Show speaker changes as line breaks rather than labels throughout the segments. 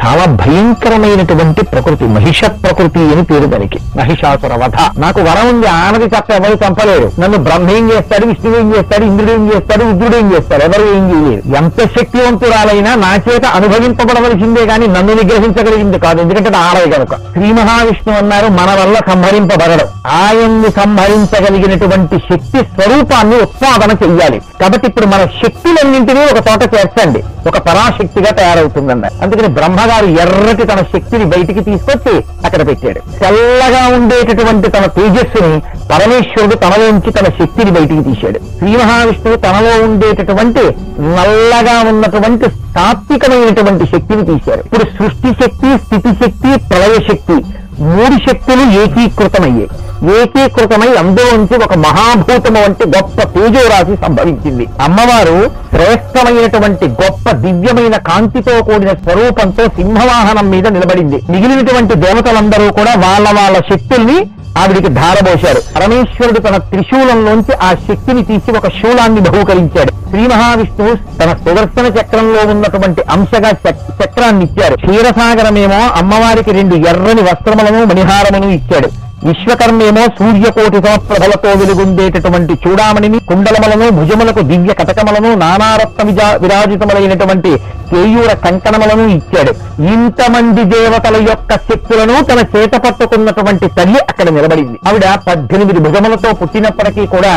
చాలా భయంకరమైనటువంటి ప్రకృతి, మహిష ప్రకృతి అని పేరు దానికి. మహిషాసుర వధ. నాకు వరం ఉంది, ఆనది తప్ప ఎవరు చంపలేరు. నన్ను బ్రహ్మ ఏం చేస్తాడు, విష్ణువు ఏం చేస్తాడు, ఇంద్రుడు ఏం చేస్తాడు, రుద్రుడు ఏం చేస్తాడు, ఎవరు ఏం చేయలేరు. ఎంత శక్తివంతురాలైనా నా చేత అనుభవింపబడవలసిందే కానీ నన్ను నిగ్రహించగలిగింది కాదు, ఎందుకంటే ఆడది కనుక. శ్రీ మహావిష్ణువు అన్నారు, మన వల్ల సంహరింపబడడం. ఆయన్ని సంహరించగలిగినటువంటి శక్తి స్వరూపాన్ని ఉత్పాదన చెయ్యాలి. కాబట్టి ఇప్పుడు మన శక్తులన్నింటినీ ఒక చోట చేర్చండి, ఒక పరాశక్తిగా తయారవుతుందన్నారు. అందుకని బ్రహ్మగారు ఎర్రటి తన శక్తిని బయటికి తీసుకొచ్చి అక్కడ పెట్టాడు. తెల్లగా ఉండేటటువంటి తన తేజస్సుని పరమేశ్వరుడు తనలోంచి తన శక్తిని బయటికి తీశాడు. శ్రీ మహావిష్ణువు తనలో ఉండేటటువంటి నల్లగా ఉన్నటువంటి సాత్వికమైనటువంటి శక్తిని తీశారు. ఇప్పుడు సృష్టి శక్తి, స్థితి శక్తి, ప్రళయ శక్తి, మూడు శక్తులు ఏకీకృతమయ్యాయి. ఏకీకృతమై అందులోంచి ఒక మహాభూతము వంటి గొప్ప తేజోరాశి సంభవించింది. అమ్మవారు శ్రేష్టమైనటువంటి గొప్ప దివ్యమైన కాంతితో కూడిన స్వరూపంతో సింహవాహనం మీద నిలబడింది. మిగిలినటువంటి దేవతలందరూ కూడా వాళ్ళ వాళ్ళ శక్తుల్ని ఆవిడికి ధారబోశారు. పరమేశ్వరుడు తన త్రిశూలంలోంచి ఆ శక్తిని తీసి ఒక శూలాన్ని బహూకరించాడు. శ్రీ మహావిష్ణువు తన సుదర్శన చక్రంలో ఉన్నటువంటి అంశగా చక్రాన్ని ఇచ్చారు. క్షీరసాగరమేమో అమ్మవారికి 2 ఎర్రని వస్త్రములను మణిహారమును ఇచ్చాడు. విశ్వకర్మేమో సూర్యకోటి సమప్రభలతో వెలుగుండేటటువంటి చూడామణిని, కుండలములను, భుజములకు దివ్య కటకములను, నానారత్న విరాజితములైనటువంటి కేయూర కంకణములను ఇచ్చాడు. ఇంతమంది దేవతల యొక్క శక్తులను తన చేత పట్టుకున్నటువంటి తల్లి అక్కడ నిలబడింది. ఆవిడ 18 భుజములతో పుట్టినప్పటికీ కూడా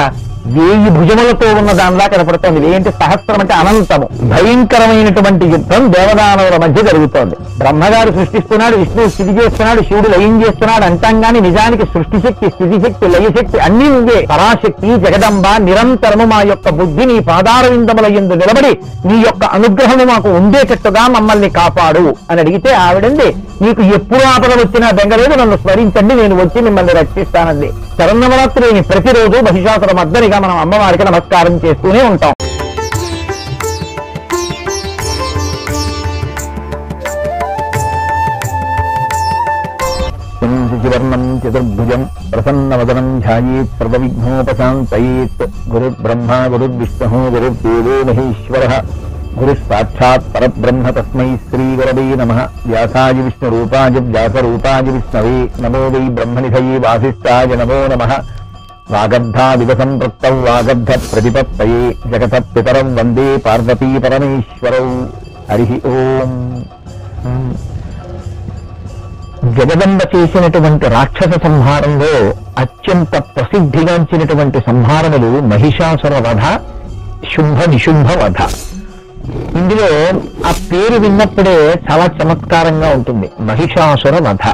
1000 భుజములతో ఉన్న దానిలా కనపడుతోంది. ఏంటి సహస్రం అంటే అనంతము. భయంకరమైనటువంటి యుద్ధం దేవదానవుల మధ్య జరుగుతోంది. బ్రహ్మగారు సృష్టిస్తున్నాడు, విష్ణువు స్థితి చేస్తున్నాడు, శివుడు లయం చేస్తున్నాడు అంటాం గాని నిజానికి సృష్టి శక్తి, స్థితి శక్తి, లయశక్తి అన్ని ఉందే. పరాశక్తి జగదంబ నిరంతరము మా యొక్క బుద్ధి నీ పాదారవిందముల యందు నిలబడి నీ యొక్క అనుగ్రహము మాకు ఉండేటట్టుగా మమ్మల్ని కాపాడు అని అడిగితే ఆవిడంది, నీకు ఎప్పుడు ఆపద వచ్చినా బెంగలేదు, నన్ను స్మరించండి, నేను వచ్చి మిమ్మల్ని రక్షిస్తానండి. శరన్నవరాత్రిని ప్రతిరోజు మహిషాసుర మర్దనిగా మనం అమ్మవారికి నమస్కారం చేస్తూనే ఉంటాం. శశివర్ణం చతుర్భుజం ప్రసన్నవదనం ధ్యాయేత్ సర్వవిఘ్నోపశాంతయేత్. గురుర్బ్రహ్మ గురుర్విష్ణుః గురుర్దేవో మహేశ్వరః గురుః సాక్షాత్ పరబ్రహ్మ తస్మై శ్రీ గురవే నమః. వ్యాసాయ విష్ణురూపాయ వ్యాసరూపాయ విష్ణవే నమో వై బ్రహ్మనిధయే వాసిష్ఠాయ నమో నమః. వాగర్ధావివ సంపృక్తౌ వాగర్ధ ప్రతిపత్తయే జగత పితరం వందే పార్వతీ పరమేశ్వరౌ. హరి ఓం. జగదంబ చేసినటువంటి రాక్షస సంహారంలో అత్యంత ప్రసిద్ధిగాంచినటువంటి సంహారములు మహిషాసుర వధ, శుంభ నిశుంభ వధ. ఇందులో ఆ పేరు విన్నప్పుడే చాలా చమత్కారంగా ఉంటుంది, మహిషాసుర వధ.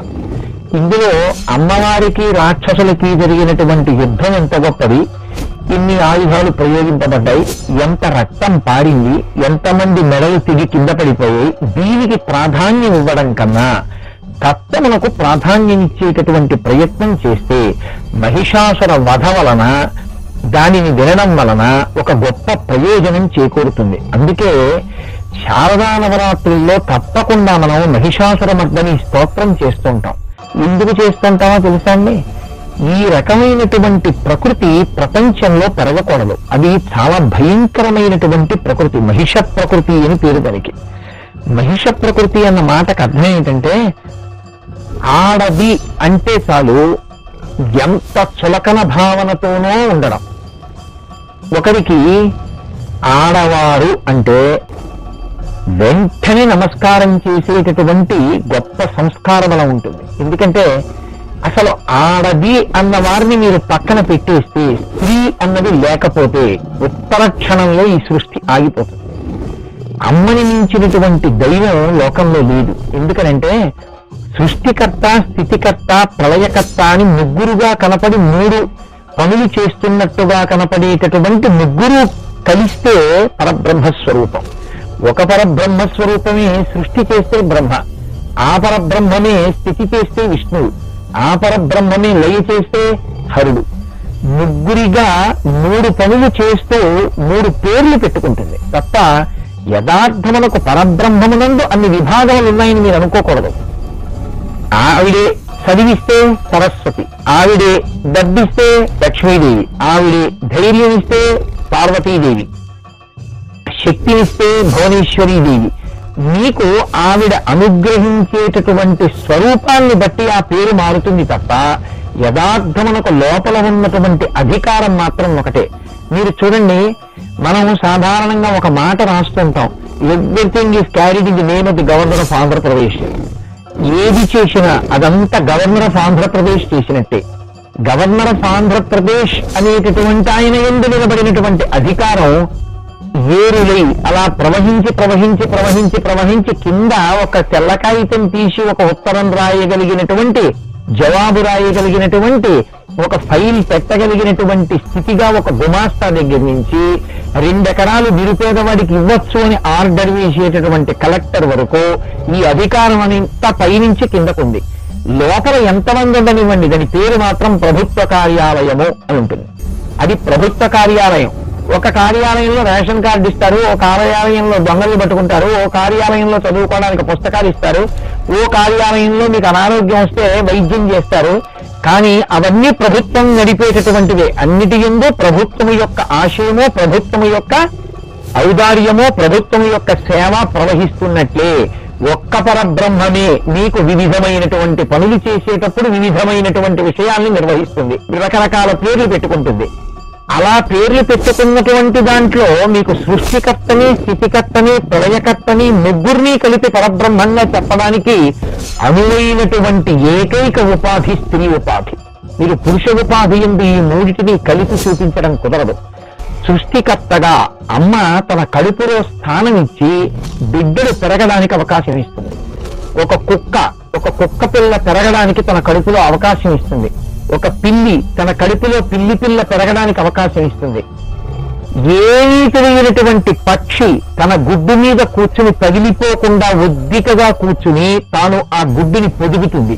ఇందులో అమ్మవారికి రాక్షసులకి జరిగినటువంటి యుద్ధం ఎంత గొప్పది, ఇన్ని ఆయుధాలు ప్రయోగింపబడ్డాయి, ఎంత రక్తం పారింది, ఎంతమంది మెడలు తిరిగి కింద పడిపోయాయి. దీనికి ప్రాధాన్యం ఇవ్వడం కన్నా తత్వమునకు ప్రాధాన్యం ఇచ్చేటటువంటి ప్రయత్నం చేస్తే మహిషాసుర వధ వలన, దానిని వినడం వలన ఒక గొప్ప ప్రయోజనం చేకూరుతుంది. అందుకే శారదా నవరాత్రుల్లో తప్పకుండా మనం మహిషాసుర మర్దని స్తోత్రం చేస్తుంటాం. ఎందుకు చేస్తుంటామో తెలుసా అండి? ఈ రకమైనటువంటి ప్రకృతి ప్రపంచంలో పెరగకూడదు. అది చాలా భయంకరమైనటువంటి ప్రకృతి, మహిష ప్రకృతి అని పేరు దానికి. మహిష ప్రకృతి అన్న మాటకు అర్థం ఏంటంటే, ఆడది అంటే చాలు ఎంత చులకన భావనతోనో ఉండడం. ఒకరికి ఆడవారు అంటే వెంటనే నమస్కారం చేసేటటువంటి గొప్ప సంస్కార బలం ఉంటుంది. ఎందుకంటే అసలు ఆడది అన్న వారిని మీరు పక్కన పెట్టేస్తే, స్త్రీ అన్నది లేకపోతే ఉత్తర క్షణంలో ఈ సృష్టి ఆగిపోతుంది. అమ్మని మించినటువంటి దైవం లోకంలో లేదు. ఎందుకనంటే సృష్టికర్త, స్థితికర్త, ప్రళయకర్త అని ముగ్గురుగా కనపడి 3 పనులు చేస్తున్నట్టుగా కనపడేటటువంటి ముగ్గురు కలిస్తే పరబ్రహ్మస్వరూపం. ఒక పరబ్రహ్మస్వరూపమే సృష్టి చేస్తే బ్రహ్మ, ఆ పరబ్రహ్మమే స్థితి చేస్తే విష్ణువు, ఆ పరబ్రహ్మమే లయ చేస్తే హరుడు. ముగ్గురిగా 3 పనులు చేస్తూ 3 పేర్లు పెట్టుకుంటుంది తప్ప యథార్థమునకు పరబ్రహ్మమునందు అన్ని విభాగాలు ఉన్నాయని మీరు అనుకోకూడదు. ఆవిడే చదివిస్తే సరస్వతి, ఆవిడే డబ్బిస్తే లక్ష్మీదేవి, ఆవిడే ధైర్యం ఇస్తే పార్వతీదేవి, శక్తినిస్తే భువనేశ్వరీదేవి, నీకు ఆవిడ అనుగ్రహించేటటువంటి స్వరూపాన్ని బట్టి ఆ పేరు మారుతుంది తప్ప యథార్థమునకు లోపల ఉన్నటువంటి అధికారం మాత్రం ఒకటే. మీరు చూడండి, మనం సాధారణంగా ఒక మాట రాస్తుంటాం, everything is carried in the name of the governor of Andhra Pradesh. ఏది చేసినా అదంతా గవర్నర్ ఆఫ్ ఆంధ్రప్రదేశ్ చేసినట్టే. గవర్నర్ ఆఫ్ ఆంధ్రప్రదేశ్ అనేటటువంటి ఆయన యందు నిలబడినటువంటి అధికారం వేరులై అలా ప్రవహించి ప్రవహించి ప్రవహించి ప్రవహించి కింద ఒక తెల్ల కాగితం తీసి ఒక ఉత్తరం రాయగలిగినటువంటి, జవాబు రాయగలిగినటువంటి, ఒక ఫైల్ పెట్టగలిగినటువంటి స్థితిగా ఒక గుమాస్తా దగ్గర నుంచి 2 ఎకరాలు నిరుపేదవాడికి ఇవ్వచ్చు అని ఆర్డర్ వేసేటటువంటి కలెక్టర్ వరకు ఈ అధికారం అంతా పైనుంచి కిందకుంది. లోపల ఎంతమంది ఉండనివ్వండి, దాని పేరు మాత్రం ప్రభుత్వ కార్యాలయము అని ఉంటుంది. అది ప్రభుత్వ కార్యాలయం. ఒక కార్యాలయంలో రేషన్ కార్డు ఇస్తారు, ఓ కార్యాలయంలో దొంగలు పట్టుకుంటారు, ఓ కార్యాలయంలో చదువుకోవడానికి పుస్తకాలు ఇస్తారు, ఓ కార్యాలయంలో మీకు అనారోగ్యం వస్తే వైద్యం చేస్తారు. కానీ అవన్నీ ప్రభుత్వం నడిపేటటువంటివే. అన్నిటి యందు ప్రభుత్వం యొక్క ఆశయమో, ప్రభుత్వం యొక్క ఔదార్యమో, ప్రభుత్వం యొక్క సేవ ప్రవహిస్తున్నట్లే ఒక్క పరబ్రహ్మమే నీకు వివిధమైనటువంటి పనులు చేసేటప్పుడు వివిధమైనటువంటి విషయాల్ని నిర్వహిస్తుంది. రకరకాల పేర్లు పెట్టుకుంటుంది. అలా పేర్లు పెట్టుకున్నటువంటి దాంట్లో మీకు సృష్టికర్తని, స్థితికర్తని, ప్రళయకర్తని ముగ్గురిని కలిపి పరబ్రహ్మంగా చెప్పడానికి అనువైనటువంటి ఏకైక ఉపాధి స్త్రీ ఉపాధి. మీరు పురుష ఉపాధి ఎందు ఈ మూడిటిని కలిపి చూపించడం కుదరదు. సృష్టికర్తగా అమ్మ తన కడుపులో స్థానం ఇచ్చి బిడ్డలు పెరగడానికి అవకాశం ఇస్తుంది. ఒక కుక్క పిల్ల పెరగడానికి తన కడుపులో అవకాశం ఇస్తుంది. ఒక పిల్లి తన కడుపులో పిల్లి పిల్ల పెరగడానికి అవకాశం ఇస్తుంది. ఏమీ తెలియనటువంటి పక్షి తన గుడ్డు మీద కూర్చుని పగిలిపోకుండా ఒద్దికగా కూర్చుని తాను ఆ గుడ్డుని పొదుగుతుంది.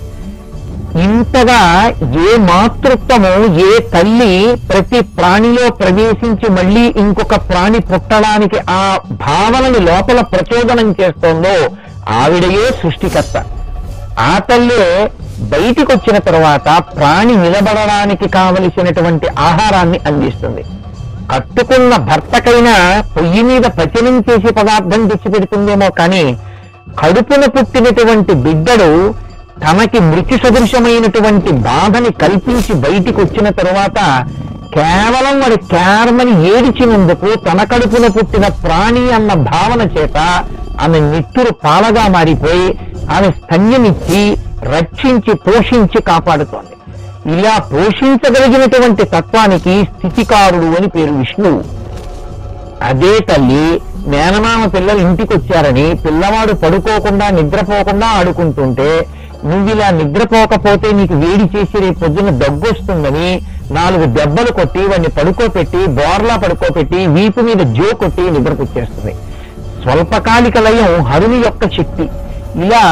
ఇంతగా ఏ మాతృత్వము, ఏ తల్లి ప్రతి ప్రాణిలో ప్రవేశించి మళ్ళీ ఇంకొక ప్రాణి పుట్టడానికి ఆ భావనని లోపల ప్రచోదనం చేస్తోందో ఆవిడయే సృష్టికర్త. ఆ తల్లే బయటికి వచ్చిన తర్వాత ప్రాణి నిలబడడానికి కావలసినటువంటి ఆహారాన్ని అందిస్తుంది. కట్టుకున్న భర్తకైనా పొయ్యి మీద పచనం చేసి పదార్థం తెచ్చి పెడుతుందేమో కానీ కడుపున పుట్టినటువంటి బిడ్డడు తనకి మృత్యు సదృశమైనటువంటి బాధని కల్పించి బయటికి వచ్చిన తరువాత కేవలం వాడి కేర్మని ఏడిచినందుకు తన కడుపున పుట్టిన ప్రాణి అన్న భావన చేత ఆమె నిట్టురు పాలగా మారిపోయి ఆమె స్తన్యమిచ్చి రక్షించి పోషించి కాపాడుతోంది. ఇలా పోషించగలిగినటువంటి తత్వానికి స్థితికారుడు అని పేరు విష్ణువు. అదే తల్లి మేనమామ పిల్లలు ఇంటికి వచ్చారని పిల్లవాడు పడుకోకుండా నిద్రపోకుండా ఆడుకుంటుంటే నువ్వు ఇలా నిద్రపోకపోతే నీకు వేడి చేసి రేపు పొద్దున దగ్గొస్తుందని 4 దెబ్బలు కొట్టి వాడిని పడుకోపెట్టి బోర్లా పడుకోపెట్టి వీపు మీద జో కొట్టి నిద్రపుచ్చేస్తుంది. స్వల్పకాలిక లయం హరుని యొక్క శక్తి. ఇలా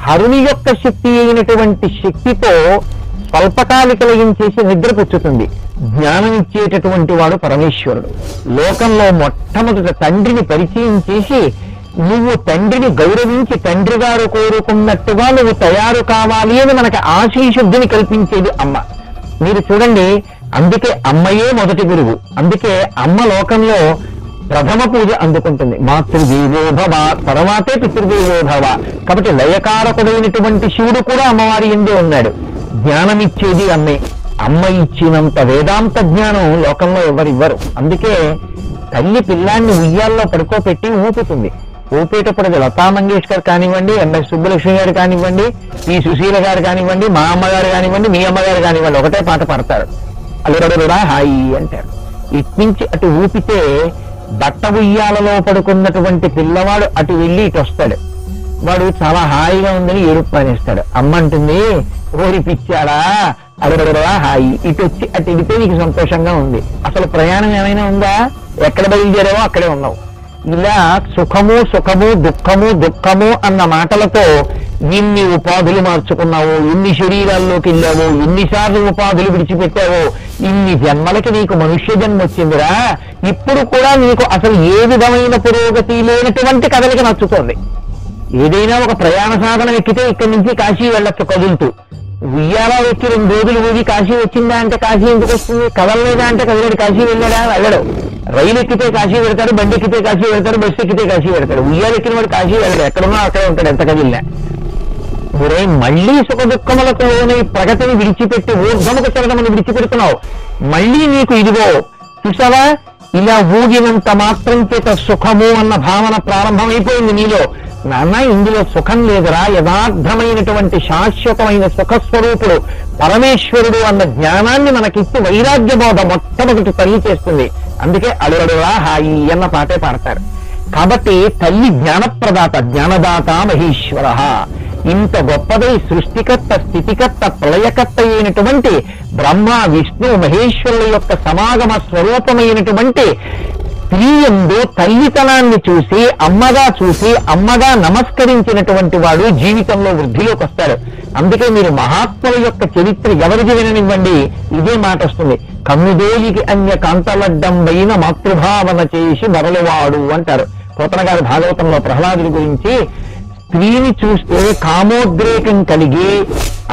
హరుని యొక్క శక్తి అయినటువంటి శక్తితో స్వల్పకాలిక లయం చేసి నిద్రపుచ్చుతుంది. జ్ఞానం ఇచ్చేటటువంటి వాడు పరమేశ్వరుడు. లోకంలో మొట్టమొదట తండ్రిని పరిచయం చేసి నువ్వు తండ్రిని గౌరవించి తండ్రి గారు కోరుకున్నట్టుగా నువ్వు తయారు కావాలి అని మనకి ఆశీశుద్ధిని కల్పించేది అమ్మ. మీరు చూడండి, అందుకే అమ్మయే మొదటి గురువు. అందుకే అమ్మ లోకంలో ప్రథమ పూజ అందుకుంటుంది. మాతృదేవోభవ, తర్వాతే పితృదేవోభవ. కాబట్టి లయకారకుడైనటువంటి శివుడు కూడా అమ్మవారి ఎందే ఉన్నాడు. జ్ఞానమిచ్చేది అమ్మే. అమ్మ ఇచ్చినంత వేదాంత జ్ఞానం లోకంలో ఎవరివ్వరు. అందుకే తల్లి పిల్లాన్ని ఉయ్యాల్లో పడుకోపెట్టి ఊపుతుంది. ఊపేటప్పుడు అది లతా మంగేష్కర్ కానివ్వండి, ఎంఎస్ సుబ్బలక్ష్మి గారు కానివ్వండి, పి సుశీల గారు కానివ్వండి, మా అమ్మగారు కానివ్వండి, మీ అమ్మగారు కానివ్వండి, ఒకటే పాట పాడతారు, అల్లుడా హాయి అంటారు. ఇట్నుంచి అటు ఊపితే బట్ట ఉయ్యాలలో పడుకున్నటువంటి పిల్లవాడు అటు వెళ్ళి ఇటు వస్తాడు. వాడు చాలా హాయిగా ఉందని ఏడుపానేస్తాడు. అమ్మ అంటుంది, ఓరి పిచ్చాడా అల్లుడా హాయి, ఇటు వచ్చి అటు వెళితే నీకు సంతోషంగా ఉంది. అసలు ప్రయాణం ఏమైనా ఉందా? ఎక్కడ బయలుదేరావో అక్కడే ఉన్నావు. ఇలా సుఖము సుఖము, దుఃఖము దుఃఖము అన్న మాటలతో ఇన్ని ఉపాధులు మార్చుకున్నావు, ఇన్ని శరీరాల్లోకి వెళ్ళావు, ఇన్నిసార్లు ఉపాధులు విడిచిపెట్టావు, ఇన్ని జన్మలకి నీకు మనుష్య జన్మ వచ్చిందిరా. ఇప్పుడు కూడా నీకు అసలు ఏ విధమైన పురోగతి లేనటువంటి కదలిక నచ్చుతోంది. ఏదైనా ఒక ప్రయాణ సాధనం ఎక్కితే ఇక్కడి నుంచి కాశీ వెళ్ళొచ్చు కదులుతూ. ఉయ్యాలా ఎక్కి 2 రోజులు ఊగి కాశీ వచ్చిందా అంటే కాశీ ఎందుకు వస్తుంది? కదలలేదా అంటే కదలడు. కాశీ వెళ్ళాడా? వెళ్ళడు. రైలు ఎక్కితే కాశీ వెళ్తాడు, బండి ఎక్కితే కాశీ వెళ్తాడు, బస్సు ఎక్కితే కాశీ వెళ్తాడు. ఉయ్యాలు ఎక్కిన వాడు కాశీ వెళ్ళాడు, ఎక్కడున్నా అక్కడే ఉంటాడు ఎంత కదిలినా. ఒరే మళ్ళీ సుఖ దుఃఖములకు లోని ప్రగతిని విడిచిపెట్టి ఊర్ధముకు చెరగమని విడిచిపెడుతున్నావు. మళ్ళీ నీకు ఇదిగో చూసావా, ఇలా ఊగినంత మాత్రం చేత సుఖము అన్న భావన ప్రారంభమైపోయింది నీలో. నాన్న ఇందులో సుఖం లేదురా, యథార్థమైనటువంటి శాశ్వతమైన సుఖస్వరూపుడు పరమేశ్వరుడు అన్న జ్ఞానాన్ని మనకిచ్చి వైరాగ్య బోధ మొట్టమొదటి తల్లి చేస్తుంది. అందుకే అడుగడురా హాయి అన్న పాటే పాడతారు. కాబట్టి తల్లి జ్ఞానప్రదాత, జ్ఞానదాత మహేశ్వర. ఇంత గొప్పదై సృష్టికర్త, స్థితికర్త, ప్రళయకర్త అయినటువంటి బ్రహ్మ విష్ణు మహేశ్వరుల యొక్క సమాగమ స్వరూపమైనటువంటి స్త్రీయందు తల్లితనాన్ని చూసి అమ్మగా నమస్కరించినటువంటి వాడు జీవితంలో వృద్ధిలోకి వస్తాడు. అందుకే మీరు మహాత్ముల యొక్క చరిత్ర ఎవరికి విననివ్వండి, ఇదే మాట వస్తుంది. కన్నుదోయికి అన్య కాంతలడ్డం వైన మాతృభావన చేసి మరలవాడు అంటారు. పోతన గారి భాగవతంలో ప్రహ్లాదుడి గురించి, స్త్రీని చూస్తే కామోద్రేకం కలిగి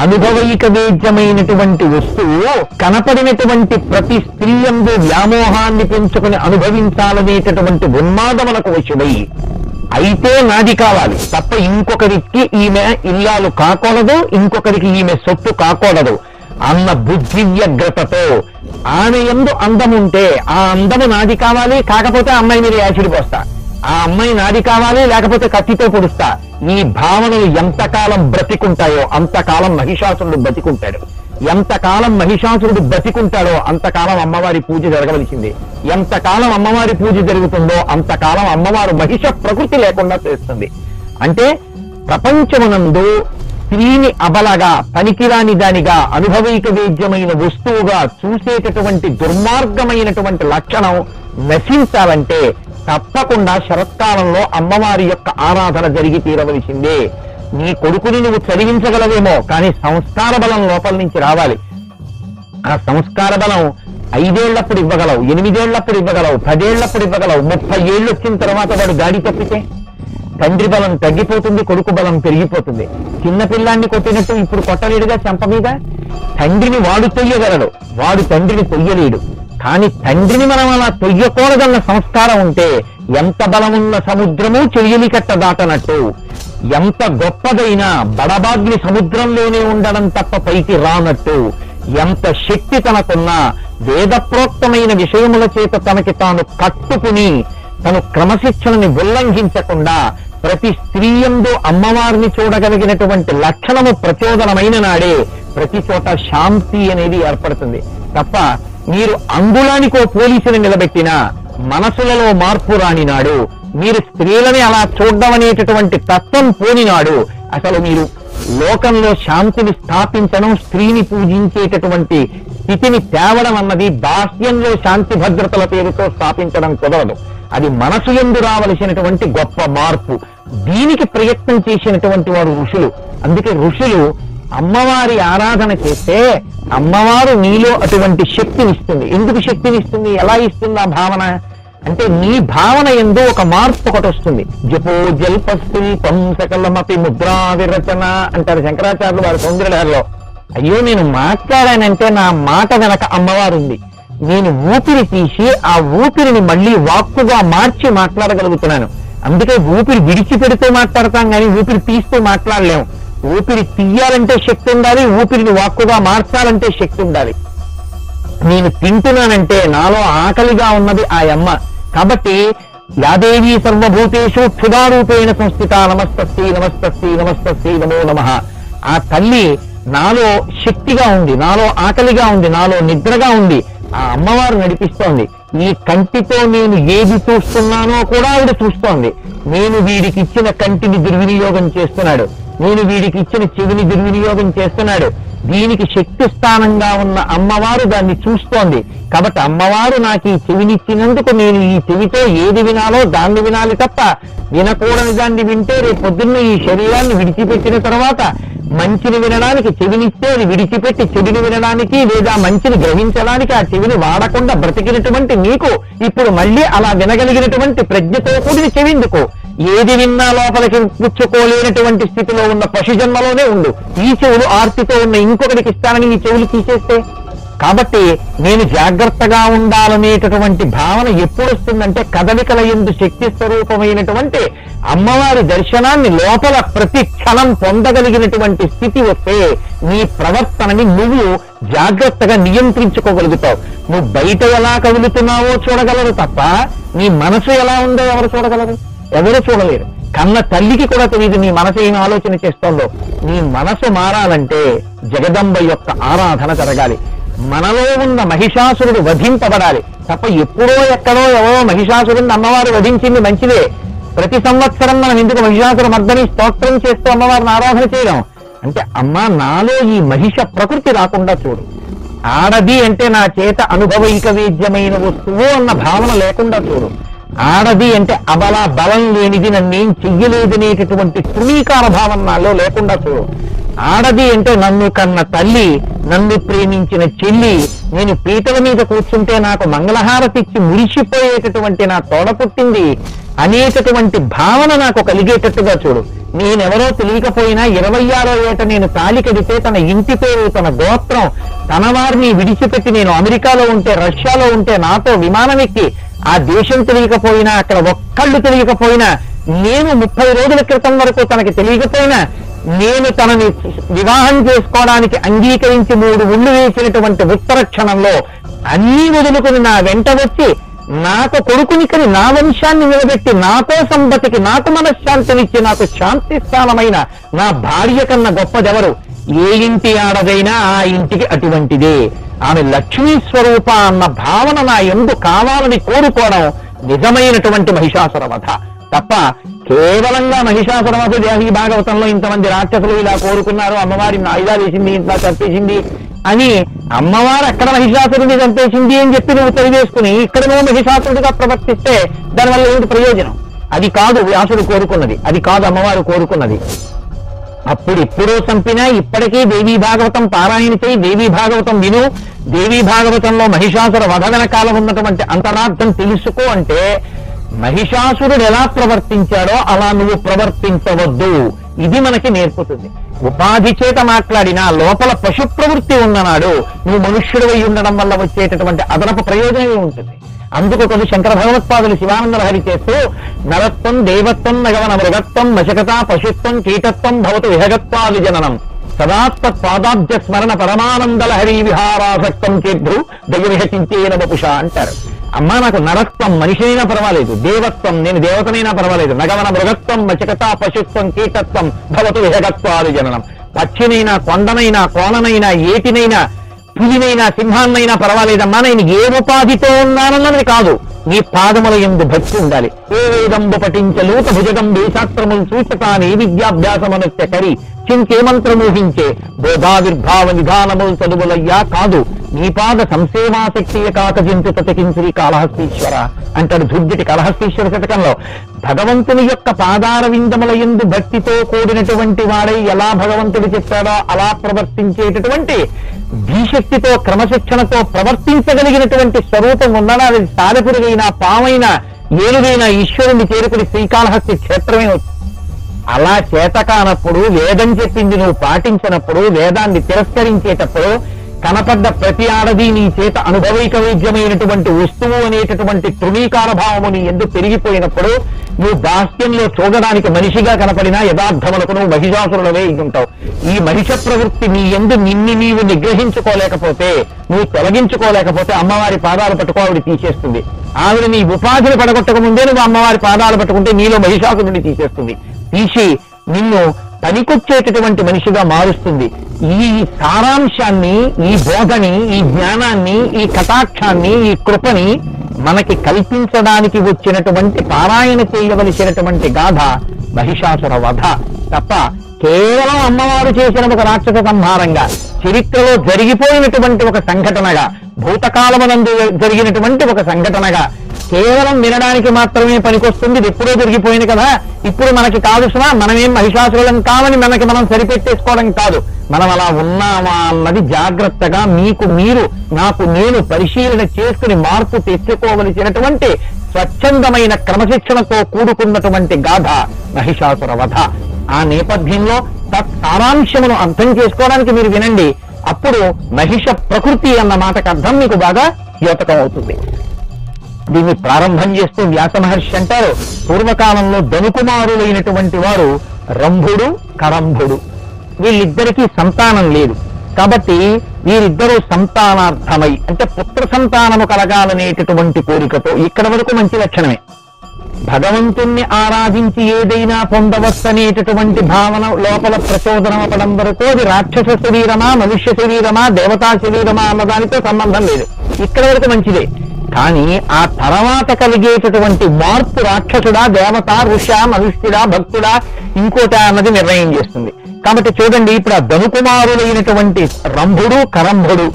అనుభవైక వేద్యమైనటువంటి వస్తువు కనపడినటువంటి ప్రతి స్త్రీ యందు వ్యామోహాన్ని పెంచుకుని అనుభవించాలనేటటువంటి ఉన్మాదములకు వశుడై అయితే నాది కావాలి తప్ప ఇంకొకరికి ఈమె ఇల్లాలు కాకూడదు, ఇంకొకరికి ఈమె సొత్తు కాకూడదు అన్న బుద్ధి వ్యగ్రతతో ఆమె యందు అందముంటే ఆ అందము నాది కావాలి, కాకపోతే అమ్మాయి మీద యాసిడ్ పోస్తా, ఆ అమ్మాయి నాది కావాలి, లేకపోతే కత్తితో పొడుస్తా. ఈ భావనలు ఎంతకాలం బ్రతికుంటాయో అంతకాలం మహిషాసురుడు బతికుంటాడు. ఎంతకాలం మహిషాసురుడు బతికుంటాడో అంతకాలం అమ్మవారి పూజ జరగవలసింది. ఎంతకాలం అమ్మవారి పూజ జరుగుతుందో అంతకాలం అమ్మవారు మహిష ప్రకృతి లేకుండా చేస్తుంది. అంటే ప్రపంచమునందు స్త్రీని అబలగా, పనికిరాని దానిగా, అనుభవైక వేద్యమైన వస్తువుగా చూసేటటువంటి దుర్మార్గమైనటువంటి లక్షణం నశించాలంటే తప్పకుండా శరత్కాలంలో అమ్మవారి యొక్క ఆరాధన జరిగి తీరవలసిందే. నీ కొడుకుని నువ్వు చదివించగలవేమో, కానీ సంస్కార బలం లోపల నుంచి రావాలి. ఆ సంస్కార బలం 5 ఏళ్లప్పుడు ఇవ్వగలవు, 8 ఏళ్లప్పుడు ఇవ్వగలవు, 10 ఏళ్లప్పుడు ఇవ్వగలవు. 30 ఏళ్ళు వచ్చిన తర్వాత వాడు గాడి తప్పితే తండ్రి బలం తగ్గిపోతుంది, కొడుకు బలం పెరిగిపోతుంది. చిన్నపిల్లాన్ని కొట్టినట్టు ఇప్పుడు కొట్టలేడుగా చెంప మీద. తండ్రిని వాడు తొయ్యగలడు, వాడు తండ్రిని తొయ్యలేడు. కానీ తండ్రిని మనం అలా తొయ్యకూడదన్న సంస్కారం ఉంటే ఎంత బలమున్న సముద్రము చెయ్యలి కట్ట దాటనట్టు, ఎంత గొప్పదైనా బడబాగ్ని సముద్రంలోనే ఉండడం తప్ప పైకి రానట్టు, ఎంత శక్తి తనకున్నా వేదప్రోక్తమైన విషయముల చేత తనకి తాను కట్టుకుని తను క్రమశిక్షణని ఉల్లంఘించకుండా ప్రతి స్త్రీయందు అమ్మవారిని చూడగలిగినటువంటి లక్షణము ప్రచోదనమైన నాడే ప్రతి చోట శాంతి అనేది ఏర్పడుతుంది. తప్ప మీరు అంగుళానికో పోలీసుని నిలబెట్టినా మనసులలో మార్పు రాని నాడు, మీరు స్త్రీలని అలా చూడడం అనేటటువంటి తత్వం పోనినాడు అసలు మీరు లోకంలో శాంతిని స్థాపించడం, స్త్రీని పూజించేటటువంటి స్థితిని తేవడం అన్నది బాహ్యంలో శాంతి భద్రతల పేరుతో స్థాపించడం కుదరదు. అది మనసు యందు రావలసినటువంటి గొప్ప మార్పు. దీనికి ప్రయత్నం చేసినటువంటి వారు ఋషులు. అందుకే ఋషులు అమ్మవారి ఆరాధన చేస్తే అమ్మవారు నీలో అటువంటి శక్తినిస్తుంది. ఎందుకు శక్తినిస్తుంది, ఎలా ఇస్తుంది ఆ భావన అంటే, నీ భావన యందు ఒక మార్పు ఒకటి వస్తుంది. జపో జల్పశిల్పం సకలమపి ముద్రా విరచన అంటారు శంకరాచార్యులు వారి సౌందర్యలహరిలో. అయ్యో నేను మాట్లాడానంటే నా మాట వెనక అమ్మవారు ఉంది. నేను ఊపిరి తీసి ఆ ఊపిరిని మళ్ళీ వాక్కుగా మార్చి మాట్లాడగలుగుతున్నాను. అందుకే ఊపిరి విడిచిపెడితే మాట్లాడతాం కానీ ఊపిరి తీస్తూ మాట్లాడలేము. ఊపిరి తీయాలంటే శక్తి ఉండాలి, ఊపిరిని వాక్కుగా మార్చాలంటే శక్తి ఉండాలి. నేను తింటున్నానంటే నాలో ఆకలిగా ఉన్నది ఆ అమ్మ. కాబట్టి యాదేవీ సర్వభూతేషు క్షుధారూపేణ సంస్థిత నమస్తస్యై నమస్తస్యై నమస్తస్యై నమో నమః. ఆ తల్లి నాలో శక్తిగా ఉంది, నాలో ఆకలిగా ఉంది, నాలో నిద్రగా ఉంది. ఆ అమ్మవారు నడిపిస్తోంది. ఈ కంటితో నేను ఏది చూస్తున్నానో కూడా ఆవిడ చూస్తోంది. నేను వీడికి ఇచ్చిన కంటిని దుర్వినియోగం చేస్తున్నాడు, నేను వీడికి ఇచ్చిన చెవిని దుర్వినియోగం చేస్తున్నాడు. దీనికి శక్తి స్థానంగా ఉన్న అమ్మవారు దాన్ని చూస్తోంది. కాబట్టి అమ్మవారు నాకు ఈ చెవినిచ్చినందుకు నేను ఈ చెవితో ఏది వినాలో దాన్ని వినాలి తప్ప వినకూడని దాన్ని వింటే రేపు పొద్దున్న ఈ శరీరాన్ని విడిచిపెట్టిన తర్వాత మంచిని వినడానికి చెవినిస్తే అది విడిచిపెట్టి చెవిని వినడానికి లేదా మంచిని గ్రహించడానికి ఆ చెవిని వాడకుండా బ్రతికినటువంటి నీకు ఇప్పుడు మళ్ళీ అలా వినగలిగినటువంటి ప్రజ్ఞతో కూడిన చెవిందుకు. ఏది విన్నా లోపలికి పుచ్చుకోలేనటువంటి స్థితిలో ఉన్న పశు జన్మలోనే ఉండు. ఈ చెవులు ఆర్తితో ఉన్న ఇంకొకరికి ఇస్తానని ఈ చెవులు తీసేస్తే కాబట్టి నేను జాగ్రత్తగా ఉండాలనేటటువంటి భావన ఎప్పుడు వస్తుందంటే కదలికల యందు శక్తి స్వరూపమైనటువంటి అమ్మవారి దర్శనాన్ని లోపల ప్రతి క్షణం పొందగలిగినటువంటి స్థితి వస్తే నీ ప్రవర్తనని నువ్వు జాగ్రత్తగా నియంత్రించుకోగలుగుతావు. నువ్వు బయట ఎలా కదులుతున్నావో చూడగలరు తప్ప నీ మనసు ఎలా ఉందో ఎవరు చూడగలరు? ఎవరు చూడలేరు. కన్న తల్లికి కూడా తెలియదు నీ మనసు ఏం ఆలోచన చేస్తోందో. నీ మనసు మారాలంటే జగదంబ యొక్క ఆరాధన జరగాలి. మనలో ఉన్న మహిషాసురుడు వధింపబడాలి తప్ప ఎప్పుడో ఎక్కడో ఎవరో మహిషాసురుడిని అమ్మవారు వధించింది మంచిదే. ప్రతి సంవత్సరం మనం ఎందుకు మహిషాసుర మర్దని స్తోత్రం చేస్తూ అమ్మవారిని ఆరాధన చేయడం అంటే అమ్మ నాలో ఈ మహిష ప్రకృతి రాకుండా చూడు. ఆడది అంటే నా చేత అనుభవైక వేద్యమైన వస్తువు అన్న భావన లేకుండా చూడు. ఆడది అంటే అబల బలం లేనిది నన్నేం చెయ్యలేదనేటటువంటి తృణీకార భావం నాలో లేకుండా చూడు. ఆడది అంటే నన్ను కన్న తల్లి, నన్ను ప్రేమించిన చెల్లి, నేను పీటల మీద కూర్చుంటే నాకు మంగళహారతి ఇచ్చి మురిసిపోయేటటువంటి నా తోడ పుట్టింది అనేటటువంటి భావన నాకు కలిగేటట్టుగా చూడు. నేనెవరో తెలియకపోయినా 26వ ఏట నేను తాళి కడితే తన ఇంటి పేరు, తన గోత్రం, తన వారిని విడిచిపెట్టి నేను అమెరికాలో ఉంటే, రష్యాలో ఉంటే నాతో విమానం ఎక్కి ఆ దేశం తెలియకపోయినా, అక్కడ ఒక్కళ్ళు తెలియకపోయినా, నేను 30 రోజుల క్రితం వరకు తనకి తెలియకపోయినా నేను తనని వివాహం చేసుకోవడానికి అంగీకరించి 3 ఉళ్ళు వేసినటువంటి ఉత్తర క్షణంలో అన్నీ వదులుకుని నా వెంట వచ్చి నాకు కొడుకునికని నా వంశాన్ని నిలబెట్టి నాతో సంబతికి నాకు మనశ్శాంతినిచ్చి నాకు శాంతి స్థానమైన నా భార్య కన్నా గొప్పదెవరు? ఏ ఇంటి ఆడదైనా ఆ ఇంటికి అటువంటిదే. ఆమె లక్ష్మీ స్వరూప అన్న భావన నా యందు కావాలని కోరుకోవడం నిజమైనటువంటి మహిషాసుర వధ తప్ప కేవలంగా మహిషాసుర వధ దేవి భాగవతంలో ఇంతమంది రాక్షసులు ఇలా కోరుకున్నారు, అమ్మవారిని ఆయుధాలు వేసింది, ఇంట్లో చంపేసింది అని అమ్మవారు అక్కడ మహిషాసురుడిని చంపేసింది అని చెప్పి నువ్వు తెలియజేసుకుని ఇక్కడ నువ్వు మహిషాసురుడిగా ప్రవర్తిస్తే దానివల్ల ఏమిటి ప్రయోజనం? అది కాదు వ్యాసుడు కోరుకున్నది, అది కాదు అమ్మవారు కోరుకున్నది. అప్పుడు ఎప్పుడో చంపినా ఇప్పటికీ దేవీ భాగవతం పారాయణ చేయి, దేవీ భాగవతం విను. దేవీ భాగవతంలో మహిషాసుర వధ వెనకాల ఉన్నటువంటి అంతరార్థం తెలుసుకో. అంటే మహిషాసురుడు ఎలా ప్రవర్తించాడో అలా నువ్వు ప్రవర్తించవద్దు. ఇది మనకి నేర్పుతుంది. ఉపాధి చేత మాట్లాడినా లోపల పశు ప్రవృత్తి ఉన్ననాడు నువ్వు మనుష్యుడివై ఉండడం వల్ల వచ్చేటటువంటి అదనపు ప్రయోజనమే ఉంటుంది. అందుకు కొన్ని శంకర భగవత్పాదులు శివానంద లహరి చేస్తూ నరత్వం దేవత్వం నగవన మృగత్వం మశకత పశుత్వం కీటత్వం భవతు విహగత్వాది జననం సదాత్మ పాదాబ్జ స్మరణ పరమానంద లహరి విహారాసక్తం చేద్రు దైవవిహచించేన వపుష అంటారు. అమ్మా నాకు నరత్వం మనిషినైనా పర్వాలేదు, దేవత్వం నేను దేవతనైనా పర్వాలేదు, నగవన మృగత్వం మశకత పశుత్వం కీటత్వం భవతు విహగత్వాది జననం పక్షినైనా కొండనైనా కోణనైనా ఏటినైనా పులినైనా సింహాన్నైనా పర్వాలేదమ్మా, నేను ఏ ఉపాధితో ఉన్నానన్నది కాదు, నీ పాదముల యందు భక్తి ఉండాలి. ఏ వేదంబు పఠించలూత భుజగంబే శాస్త్రములు సూచకాని విద్యాభ్యాసమనస్య కరి చింకే మంత్రమూహించే బోధావిర్భావ నిధానములు చదువులయ్యా కాదు, నీ పాద సంసేవాశక్తియ కాకజింతు తతికించి కాళహస్తీశ్వర అంటాడు ధుర్జటి కాళహస్తీశ్వర శతకంలో. భగవంతుని యొక్క పాదార విందముల యందు భక్తితో కూడినటువంటి వాడై ఎలా భగవంతుడు చెప్పాడో అలా ప్రవర్తించేటటువంటి ధీశక్తితో క్రమశిక్షణతో ప్రవర్తించగలిగినటువంటి స్వరూపం ఉండడా అది సాలెపురుగైనా పామైనా ఏనుగైనా ఈశ్వరుని చేరుకుని శ్రీకాళహస్తి క్షేత్రమే. అలా చేతకానప్పుడు వేదం చెప్పింది నువ్వు పాటించినప్పుడు, వేదాన్ని తిరస్కరించేటప్పుడు కనపడ్డ ప్రతి ఆడది నీ చేత అనుభవైక వైద్యమైనటువంటి వస్తువు అనేటటువంటి తృణీకార భావము నీ ఎందుకు పెరిగిపోయినప్పుడు నువ్వు దాస్యంలో చూడడానికి మనిషిగా కనపడినా యథార్థములకు నువ్వు మహిషాసురులవే ఉంటావు. ఈ మహిష ప్రవృత్తి నీ ఎందు నిన్ను నీవు నిగ్రహించుకోలేకపోతే, నువ్వు తొలగించుకోలేకపోతే అమ్మవారి పాదాలు పట్టుకో, ఆవిడ తీసేస్తుంది. ఆవిడ నీ ఉపాధిని పడగొట్టక ముందే నువ్వు అమ్మవారి పాదాలు పట్టుకుంటే నీలో మహిషాసురుడిని తీసేస్తుంది. తీసి నిన్ను పనికొచ్చేటటువంటి మనిషిగా మారుస్తుంది. ఈ సారాంశాన్ని, ఈ బోధని, ఈ జ్ఞానాన్ని, ఈ కటాక్షాన్ని, ఈ కృపని మనకి కల్పించడానికి వచ్చినటువంటి పారాయణ చేయవలసినటువంటి గాథ మహిషాసుర వధ తప్ప కేవలం అమ్మవారు చేసిన ఒక రాక్షస సంహారంగా, చరిత్రలో జరిగిపోయినటువంటి ఒక సంఘటనగా, భూతకాలమునందు జరిగినటువంటి ఒక సంఘటనగా కేవలం వినడానికి మాత్రమే పనికొస్తుంది. ఇది ఎప్పుడో జరిగిపోయింది కదా, ఇప్పుడు మనకి కాదు సుమా, మనమేం మహిషాసురులం కావని మనకి మనం సరిపెట్టేసుకోవడం కాదు. మనం అలా ఉన్నామా అన్నది జాగ్రత్తగా మీకు మీరు, నాకు నేను పరిశీలన చేసుకుని మార్పు తెచ్చుకోవలసినటువంటి స్వచ్ఛందమైన క్రమశిక్షణతో కూడుకున్నటువంటి గాథ మహిషాసుర వధ. ఆ నేపథ్యంలో తత్ సారాంశమును అర్థం చేసుకోవడానికి మీరు వినండి. అప్పుడు మహిష ప్రకృతి అన్న మాటకు అర్థం మీకు బాగా ద్యోతకం అవుతుంది. దీన్ని ప్రారంభం చేస్తూ వ్యాస మహర్షి అంటారు, పూర్వకాలంలో ధనుకుమారులైనటువంటి వారు రంభుడు కరంభుడు, వీళ్ళిద్దరికీ సంతానం లేదు. కాబట్టి వీరిద్దరూ సంతానార్థమై అంటే పుత్ర సంతానము కలగాలనేటటువంటి కోరికతో, ఇక్కడ వరకు మంచి లక్షణమే, భగవంతుణ్ణి ఆరాధించి ఏదైనా పొందవచ్చనేటటువంటి భావన లోపల ప్రచోదనం అవ్వడం వరకు అది రాక్షస శరీరమా మనుష్య శరీరమా దేవతా శరీరమా అన్నదానితో సంబంధం లేదు, ఇక్కడ వరకు మంచిదే. కానీ ఆ తర్వాత కలిగేటటువంటి మార్పు రాక్షసుడా దేవత ఋష మనుష్యుడా భక్తుడా ఇంకోట అన్నది నిర్ణయం చేస్తుంది. కాబట్టి చూడండి, ఇప్పుడు ఆ ధనుకుమారులైనటువంటి రంభుడు కరంభుడు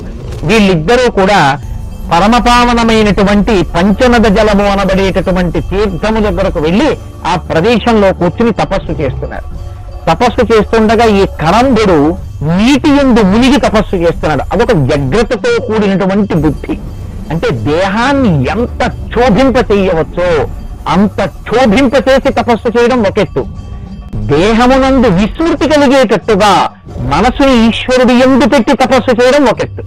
వీళ్ళిద్దరూ కూడా పరమపావనమైనటువంటి పంచనద జలము అనబడేటటువంటి తీర్థము దగ్గరకు వెళ్ళి ఆ ప్రదేశంలో కూర్చుని తపస్సు చేస్తున్నారు. తపస్సు చేస్తుండగా ఈ కరంభుడు నీటి యందు మునిగి తపస్సు చేస్తున్నాడు. అదొక వ్యగ్రతతో కూడినటువంటి బుద్ధి. అంటే దేహాన్ని ఎంత క్షోభింప చేయవచ్చో అంత క్షోభింప చేసి తపస్సు చేయడం ఒకెత్తు, దేహమునందు విస్మృతి కలిగేటట్టుగా మనసుని ఈశ్వరుడు యందు పెట్టి తపస్సు చేయడం ఒకెత్తు.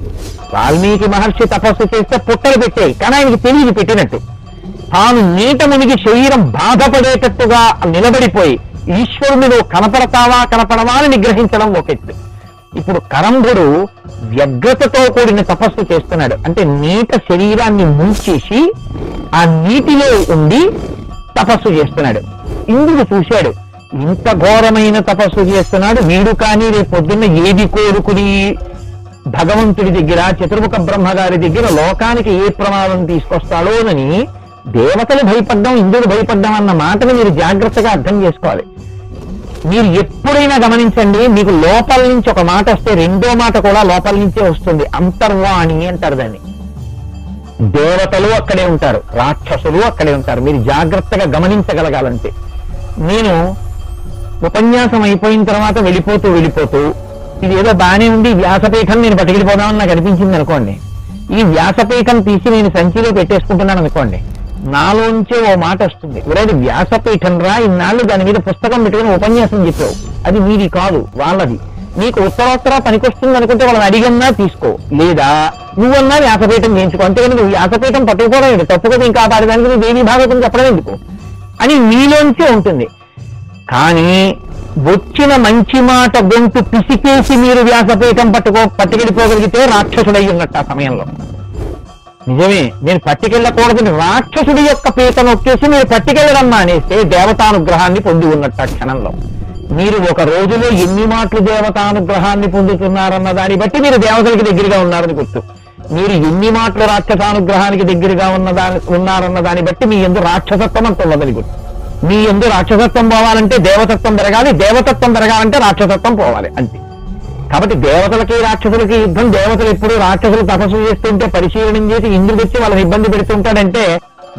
వాల్మీకి మహర్షి తపస్సు చేస్తే పుట్టలు పెట్టాయి, కానీ ఆయనకి తెలియదు పెట్టినట్టు. తాను నీట మునిగి శరీరం బాధపడేటట్టుగా నిలబడిపోయి ఈశ్వరుని నువ్వు కనపడతావా కనపడవా అని నిగ్రహించడం ఒకెత్తు. ఇప్పుడు కరంభుడు వ్యగ్రతతో కూడిన తపస్సు చేస్తున్నాడు. అంటే నీట శరీరాన్ని ముంచేసి ఆ నీటిలో ఉండి తపస్సు చేస్తున్నాడు. ఇంద్రుడు చూశాడు, ఇంత ఘోరమైన తపస్సు చేస్తున్నాడు వీడు, కానీ రేపు పొద్దున్న ఏది కోరుకుని భగవంతుడి దగ్గర చతుర్ముఖ బ్రహ్మగారి దగ్గర లోకానికి ఏ ప్రమాదం తీసుకొస్తాడోనని దేవతలు భయపడ్డం ఇంద్రుడు భయపడ్డం అన్న మాటను మీరు జాగ్రత్తగా అర్థం చేసుకోవాలి. మీరు ఎప్పుడైనా గమనించండి, మీకు లోపల నుంచి ఒక మాట వస్తే రెండో మాట కూడా లోపల నుంచే వస్తుంది. అంతర్వాణి అంటారు దాన్ని. దేవతలు అక్కడే ఉంటారు, రాక్షసులు అక్కడే ఉంటారు. మీరు జాగ్రత్తగా గమనించగలగాలంటే. నేను ఉపన్యాసం అయిపోయిన తర్వాత వెళ్ళిపోతూ ఇది ఏదో బాగానే ఉంది, వ్యాసపీఠం నేను పట్టుకెళ్ళిపోదామని నాకు అనిపించింది అనుకోండి. ఈ వ్యాసపీఠం తీసి నేను సంచిలో పెట్టేసుకుంటున్నాను అనుకోండి, నాలోంచే ఓ మాట వస్తుంది, ఇవరేది వ్యాసపీఠం రా, ఇన్నాళ్ళు దాని మీద పుస్తకం పెట్టుకుని ఉపన్యాసం చెప్పావు, అది మీది కాదు వాళ్ళది, నీకు ఉత్తరోత్తర పనికొస్తుంది అనుకుంటే వాళ్ళని అడిగన్నా తీసుకో, లేదా నువ్వన్నా వ్యాసపీఠం చేయించుకో. అంతేగాని నువ్వు వ్యాసపీఠం పట్టుకుపోవడం తప్పు కదా, ఇంకా దానికి నువ్వు దేవి భాగవతం చెప్పడం ఎందుకు అని మీలోంచే ఉంటుంది. కానీ వచ్చిన మంచి మాట గొంతు పిసికేసి మీరు వ్యాసపీఠం పట్టుకెళ్ళిపోగలిగితే రాక్షసుడై ఉన్నట్టు ఆ సమయంలో. నిజమే, నేను పట్టుకెళ్ళకూడదని రాక్షసుడి యొక్క పీట నొక్కేసి మీరు పట్టుకెళ్ళడం మానేస్తే దేవతానుగ్రహాన్ని పొంది ఉన్నట్టు ఆ క్షణంలో. మీరు ఒక రోజులో ఎన్ని మాటలు దేవతానుగ్రహాన్ని పొందుతున్నారన్న దాన్ని బట్టి మీరు దేవతలకి దగ్గరగా ఉన్నారని గుర్తు. మీరు ఎన్ని మాటలు రాక్షసానుగ్రహానికి దగ్గరగా ఉన్నారన్న దాన్ని బట్టి మీ యందు రాక్షసత్వం అంత ఉన్నదని గుర్తు. మీ యందు రాక్షసత్వం పోవాలంటే దేవతత్వం పెరగాలి, దేవతత్వం పెరగాలంటే రాక్షసత్వం పోవాలి, అంతే. కాబట్టి దేవతలకి రాక్షసులకి యుద్ధం. దేవతలు ఎప్పుడు రాక్షసులు తపస్సు చేస్తుంటే పరిశీలనం చేసి ఇంద్రుడు వచ్చి వాళ్ళని ఇబ్బంది పెడుతుంటాడంటే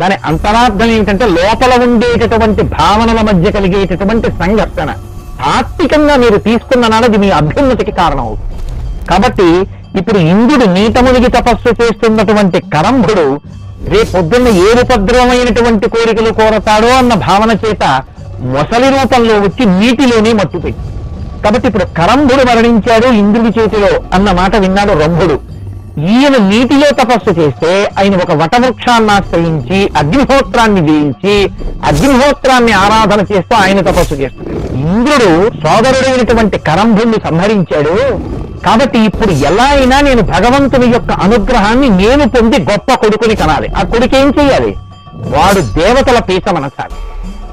దాని అంతరార్థం ఏమిటంటే లోపల ఉండేటటువంటి భావనల మధ్య కలిగేటటువంటి సంఘర్షణ తాత్వికంగా మీరు తీసుకున్న నాడది మీ అభ్యున్నతికి కారణం అవుతుంది. కాబట్టి ఇప్పుడు ఇంద్రుడు నీట మునిగి తపస్సు చేస్తున్నటువంటి కరంభుడు రేపొద్దున్న ఏ ఉపద్రవమైనటువంటి కోరికలు కోరతాడో అన్న భావన చేత మొసలి రూపంలో వచ్చి నీటిలోనే మట్టుపెట్టి. కాబట్టి ఇప్పుడు కరంభుడు మరణించాడు ఇంద్రుడి చేతిలో అన్న మాట విన్నాడు రంభుడు. ఈయన నీటిలో తపస్సు చేస్తే ఆయన ఒక వటవృక్షాన్ని ఆశ్రయించి అగ్నిహోత్రాన్ని వేయించి అగ్నిహోత్రాన్ని ఆరాధన చేస్తూ ఆయన తపస్సు చేస్తున్నాడు. ఇంద్రుడు సోదరుడైనటువంటి కరంభుడిని సంహరించాడు. కాబట్టి ఇప్పుడు ఎలా అయినా నేను భగవంతుని యొక్క అనుగ్రహాన్ని నేను పొంది గొప్ప కొడుకుని కనాలి. ఆ కొడుకు ఏం చెయ్యాలి? వాడు దేవతల పీత మనసాలి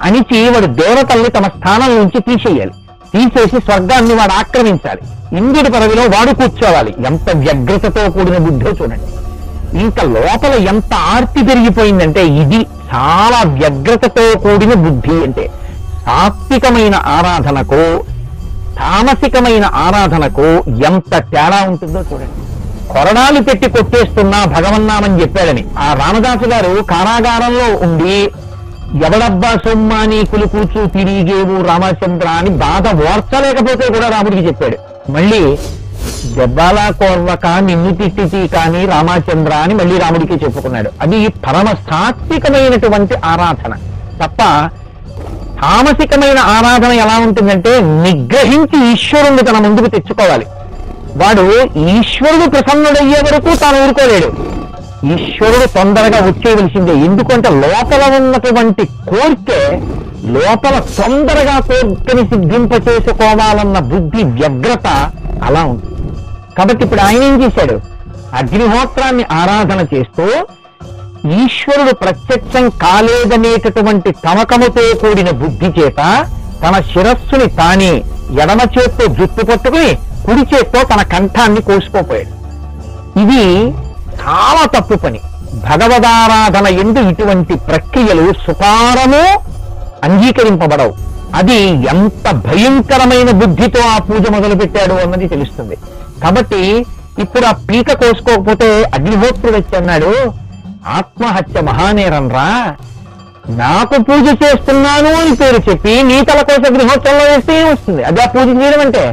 అనిచి వాడు దేవతల్ని తమ స్థానం నుంచి తీసేయాలి. తీసేసి స్వర్గాన్ని వాడు ఆక్రమించాలి. ఇంద్రుడి పదవిలో వాడు కూర్చోవాలి. ఎంత వ్యగ్రతతో కూడిన బుద్ధో చూడండి. ఇంకా లోపల ఎంత ఆర్తి పెరిగిపోయిందంటే ఇది చాలా వ్యగ్రతతో కూడిన బుద్ధి. అంటే సాత్వికమైన ఆరాధనకు తామసికమైన ఆరాధనకు ఎంత తేడా ఉంటుందో చూడండి. కొరడాలు పెట్టి కొట్టేస్తున్నా భగవన్నామని చెప్పాడని ఆ రామదాసు గారు కారాగారంలో ఉండి ఎవడబ్బా సొమ్మాని కులుకూచు తిరిగేవు రామచంద్ర అని బాధ ఓర్చలేకపోతే కూడా రాముడికి చెప్పాడు. మళ్ళీ దెబ్బలా కోర్వక నిన్ను తిట్టితి కానీ రామచంద్ర అని మళ్ళీ రాముడికి చెప్పుకున్నాడు. అది పరమ సాత్వికమైనటువంటి ఆరాధన తప్ప తామసికమైన ఆరాధన ఎలా ఉంటుందంటే నిగ్రహించి ఈశ్వరుణ్ణి తన ముందుకు తెచ్చుకోవాలి. వాడు ఈశ్వరుడు ప్రసన్నుడయ్యే వరకు తాను ఊరుకోలేడు. ఈశ్వరుడు తొందరగా వచ్చేయవలసిందే. ఎందుకంటే లోపల ఉన్నటువంటి కోరికే, లోపల తొందరగా కోరికని సిద్ధింప చేసుకోవాలన్న బుద్ధి వ్యగ్రత అలా ఉంది. కాబట్టి ఇప్పుడు ఆయన ఏం చేశాడు? అగ్నిహోత్రాన్ని ఆరాధన చేస్తూ ఈశ్వరుడు ప్రత్యక్షం కాలేదనేటటువంటి తమకముతో కూడిన బుద్ధి చేత తన శిరస్సుని తానే ఎడమ చేత్తో జుట్టు పట్టుకుని కుడి చేత్తో తన కంఠాన్ని కోసుకోపోయాడు. ఇది చాలా తప్పు పని. భగవదారాధన ఎందు ఇటువంటి ప్రక్రియలు సుతారము అంగీకరింపబడవు. అది ఎంత భయంకరమైన బుద్ధితో ఆ పూజ మొదలు పెట్టాడు అన్నది తెలుస్తుంది. కాబట్టి ఇప్పుడు ఆ పీక కోసుకోకపోతే అగ్నిహోత్రుడు వచ్చి అన్నాడు, ఆత్మహత్య మహానేరం రా, నాకు పూజ చేస్తున్నాను అని పేరు చెప్పి నీ తల కోసం అగ్నిహోత్రంలో వేస్తే ఏం వస్తుంది? అది ఆ పూజ చేయడం అంటే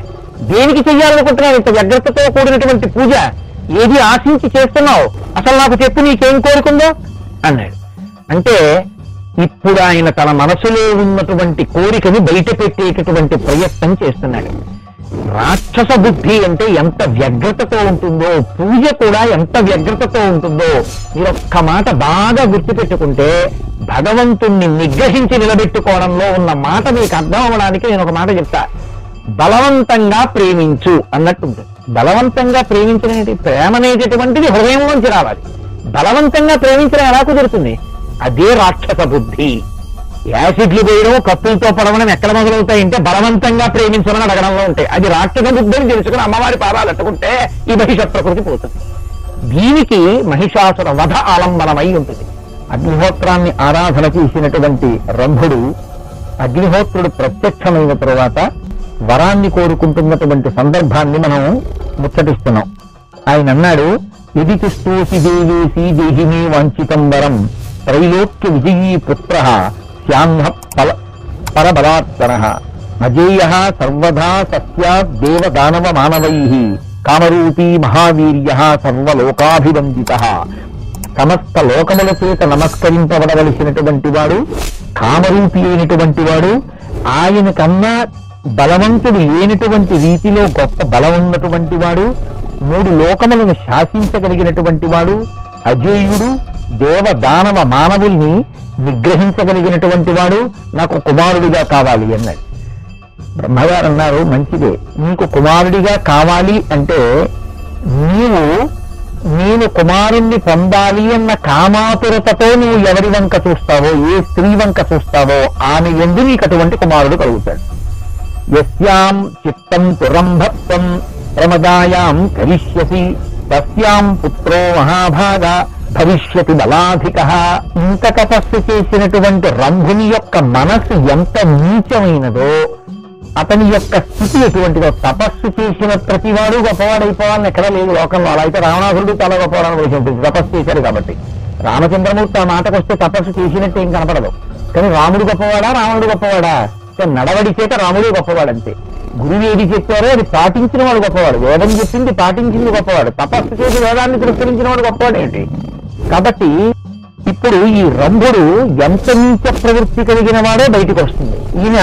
దేనికి చెయ్యాలనుకుంటున్నావు? ఇంత వ్యగ్రతతో కూడినటువంటి పూజ ఏది ఆశించి చేస్తున్నావు? అసలు నాకు చెప్పు, నీకేం కోరుకుందో అన్నాడు. అంటే ఇప్పుడు ఆయన తన మనసులో ఉన్నటువంటి కోరికని బయట పెట్టేటటువంటి ప్రయత్నం చేస్తున్నాడు. రాక్షస బుద్ధి అంటే ఎంత వ్యగ్రతతో ఉంటుందో, పూజ కూడా ఎంత వ్యగ్రతతో ఉంటుందో మీరు ఒక్క మాట బాగా గుర్తుపెట్టుకుంటే భగవంతుణ్ణి నిగ్రహించి నిలబెట్టుకోవడంలో ఉన్న మాట మీకు అర్థం అవ్వడానికి నేను ఒక మాట చెప్తా. బలవంతంగా ప్రేమించు అన్నట్టుంటుంది. బలవంతంగా ప్రేమించనేది, ప్రేమ అనేటటువంటిది హృదయంలోంచి రావాలి. బలవంతంగా ప్రేమించడం ఎలా కుదురుతుంది? అదే రాక్షస బుద్ధి. యాసిడ్లు వేయడం, కప్పులతో పడవడం ఎక్కడ మొదలవుతాయంటే బలవంతంగా ప్రేమించమని అడగడంలో ఉంటాయి. అది రాక్షస బుద్ధి అని తెలుసుకుని అమ్మవారి పాదాలు అట్టుకుంటే ఈ మహిష ప్రకృతి పోతుంది. దీనికి మహిషాసుర వధ ఆలంబనమై ఉంటుంది. అగ్నిహోత్రాన్ని ఆరాధన చేసినటువంటి రంభుడు, అగ్నిహోత్రుడు ప్రత్యక్షమైన తరువాత వరాన్ని కోరుకుంటున్నటువంటి సందర్భాన్ని మనం ముచ్చటిస్తున్నాం. ఆయన అన్నాడు, ఇది స్తోసి దేవేసి దేహిమే వాంఛితం వరం త్రైలోక్య విజయీ పుత్ర శ్యామ్య పరబలాత్పర అజేయ సర్వదా సత్యాద్ దేవదానవ మానవై కామరూపీ మహావీర్య సర్వలోకాభివందిత. సమస్త లోకముల చేత నమస్కరింపబడవలసినటువంటి వాడు, కామరూపి అయినటువంటి వాడు, ఆయన కన్నా బలవంతుడు లేనటువంటి రీతిలో గొప్ప బలం ఉన్నటువంటి వాడు, 3 లోకములను శాసించగలిగినటువంటి వాడు, అజేయుడు, దేవ దానవ మానవుల్ని నిగ్రహించగలిగినటువంటి వాడు, నాకు కుమారుడిగా కావాలి అన్నాడు. బ్రహ్మగారు అన్నారు, మంచిదే, నీకు కుమారుడిగా కావాలి అంటే నేను కుమారుణ్ణి పొందాలి అన్న కామాతురతతో నువ్వు ఎవరి వంక చూస్తావో, ఏ స్త్రీ వంక చూస్తావో ఆమె యందు నీకు అటువంటి కుమారుడు కలుగుతాడు. యస్యాం చిత్తం పురంభత్వం ప్రమదాయాం కరిష్యసి తస్యాం పుత్రో మహాభాగ భవిష్యతి బలాధిక. ఇంత తపస్సు చేసినటువంటి రంభుని యొక్క మనస్సు ఎంత నీచమైనదో, అతని యొక్క స్థితి ఎటువంటిదో. తపస్సు చేసిన ప్రతివాడు గొప్పవాడైపోవాలని ఎక్కడా లేదు లోకంలో. అలా అయితే రావణాసురుడు చాలా గొప్పవాడని తెలిసి ఉంటుంది, తపస్సు చేశారు కాబట్టి. రామచంద్రమూర్తి ఆ మాటకు వస్తే తపస్సు చేసినట్టు ఏం కనపడదు. కానీ రాముడు గొప్పవాడా, రావణుడు గొప్పవాడా? నడవడి చేత రాముడు గొప్పవాడంతే. గురువు ఏది చెప్పారో అది పాటించిన వాడు గొప్పవాడు. వేదం చెప్పింది పాటించింది గొప్పవాడు. తపస్సు చేసి వేదాన్ని తిరస్కరించిన వాడు గొప్పవాడు ఏంటి? కాబట్టి ఇప్పుడు ఈ రంభుడు ఎంత నీచ ప్రవృత్తి కలిగిన వాడో బయటకు వస్తుంది. ఈయన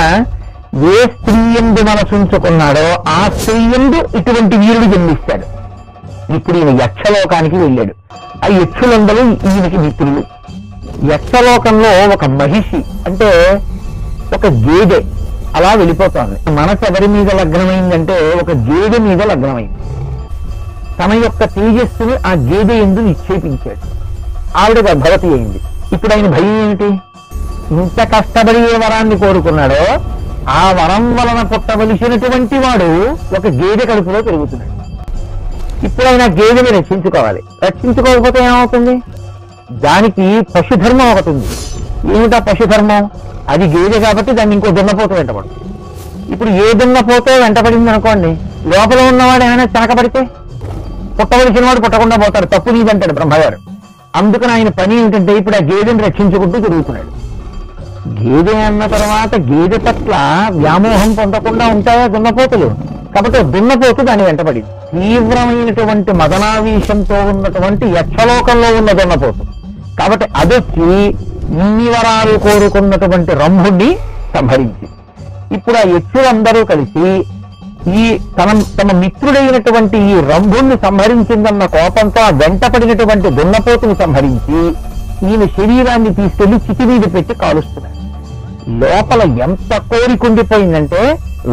ఏ స్త్రీ యందు మనసుంచుకున్నాడో ఆ స్త్రీ యందు ఇటువంటి వీరుడు జన్మిస్తాడు. ఇప్పుడు ఈయన యక్షలోకానికి వెళ్ళాడు. ఆ యక్షులందరూ ఈయనకి మిత్రులు. యక్షలోకంలో ఒక మహిషి అంటే ఒక గేదె అలా వెళ్ళిపోతోంది. మనసు ఎవరి మీద లగ్నమైందంటే ఒక గేదె మీద లగ్నమైంది. తన యొక్క తేజస్సుని ఆ గేదె యందు నిక్షేపించాడు. ఆవిడ గర్భవతి అయింది. ఇప్పుడు ఆయన భయం ఏమిటి? ఇంత కష్టపడి ఏ వరాన్ని కోరుకున్నాడో ఆ వరం వలన పుట్టవలసినటువంటి వాడు ఒక గేదె కడుపులో పెరుగుతున్నాడు. ఇప్పుడు ఆయన గేదెని రక్షించుకోవాలి. రక్షించుకోకపోతే ఏమవుతుంది? దానికి పశుధర్మం ఒకటి ఉంది. ఏమిటా పశుధర్మం? అది గేదె కాబట్టి దాన్ని ఇంకో దున్నపోతూ వెంటబడుతుంది. ఇప్పుడు ఏ దున్నపోతో వెంటబడింది అనుకోండి, లోపల ఉన్నవాడు ఏమైనా వెనకబడితే పుట్టవలసిన వాడు పుట్టకుండా పోతాడు. తప్పు నీదంటాడు బ్రహ్మగారు. అందుకని ఆయన పని ఏమిటంటే ఇప్పుడు ఆ గేదెని రక్షించుకుంటూ తిరుగుతున్నాడు. గేదె అన్న తర్వాత గేదె పట్ల వ్యామోహం పొందకుండా ఉంటాయా దున్నపోతులు? కాబట్టి దున్నపోతు దాన్ని వెంటబడింది. తీవ్రమైనటువంటి మదనావీషంతో ఉన్నటువంటి యక్షలోకంలో ఉన్న దున్నపోతు. కాబట్టి అదొచ్చి ఇన్ని వరాలు కోరుకున్నటువంటి రంభుణ్ణి సంహరించి ఇప్పుడు ఆ యక్షులందరూ కలిసి ఈ తమ మిత్రుడైనటువంటి ఈ రంభుణ్ణి సంహరించిందన్న కోపంతో ఆ వెంట పడినటువంటి దున్నపోతుని సంహరించి ఈయన శరీరాన్ని తీసుకెళ్లి చితి మీద పెట్టి కాలుస్తున్నాడు. లోపల ఎంత కోరికుండిపోయిందంటే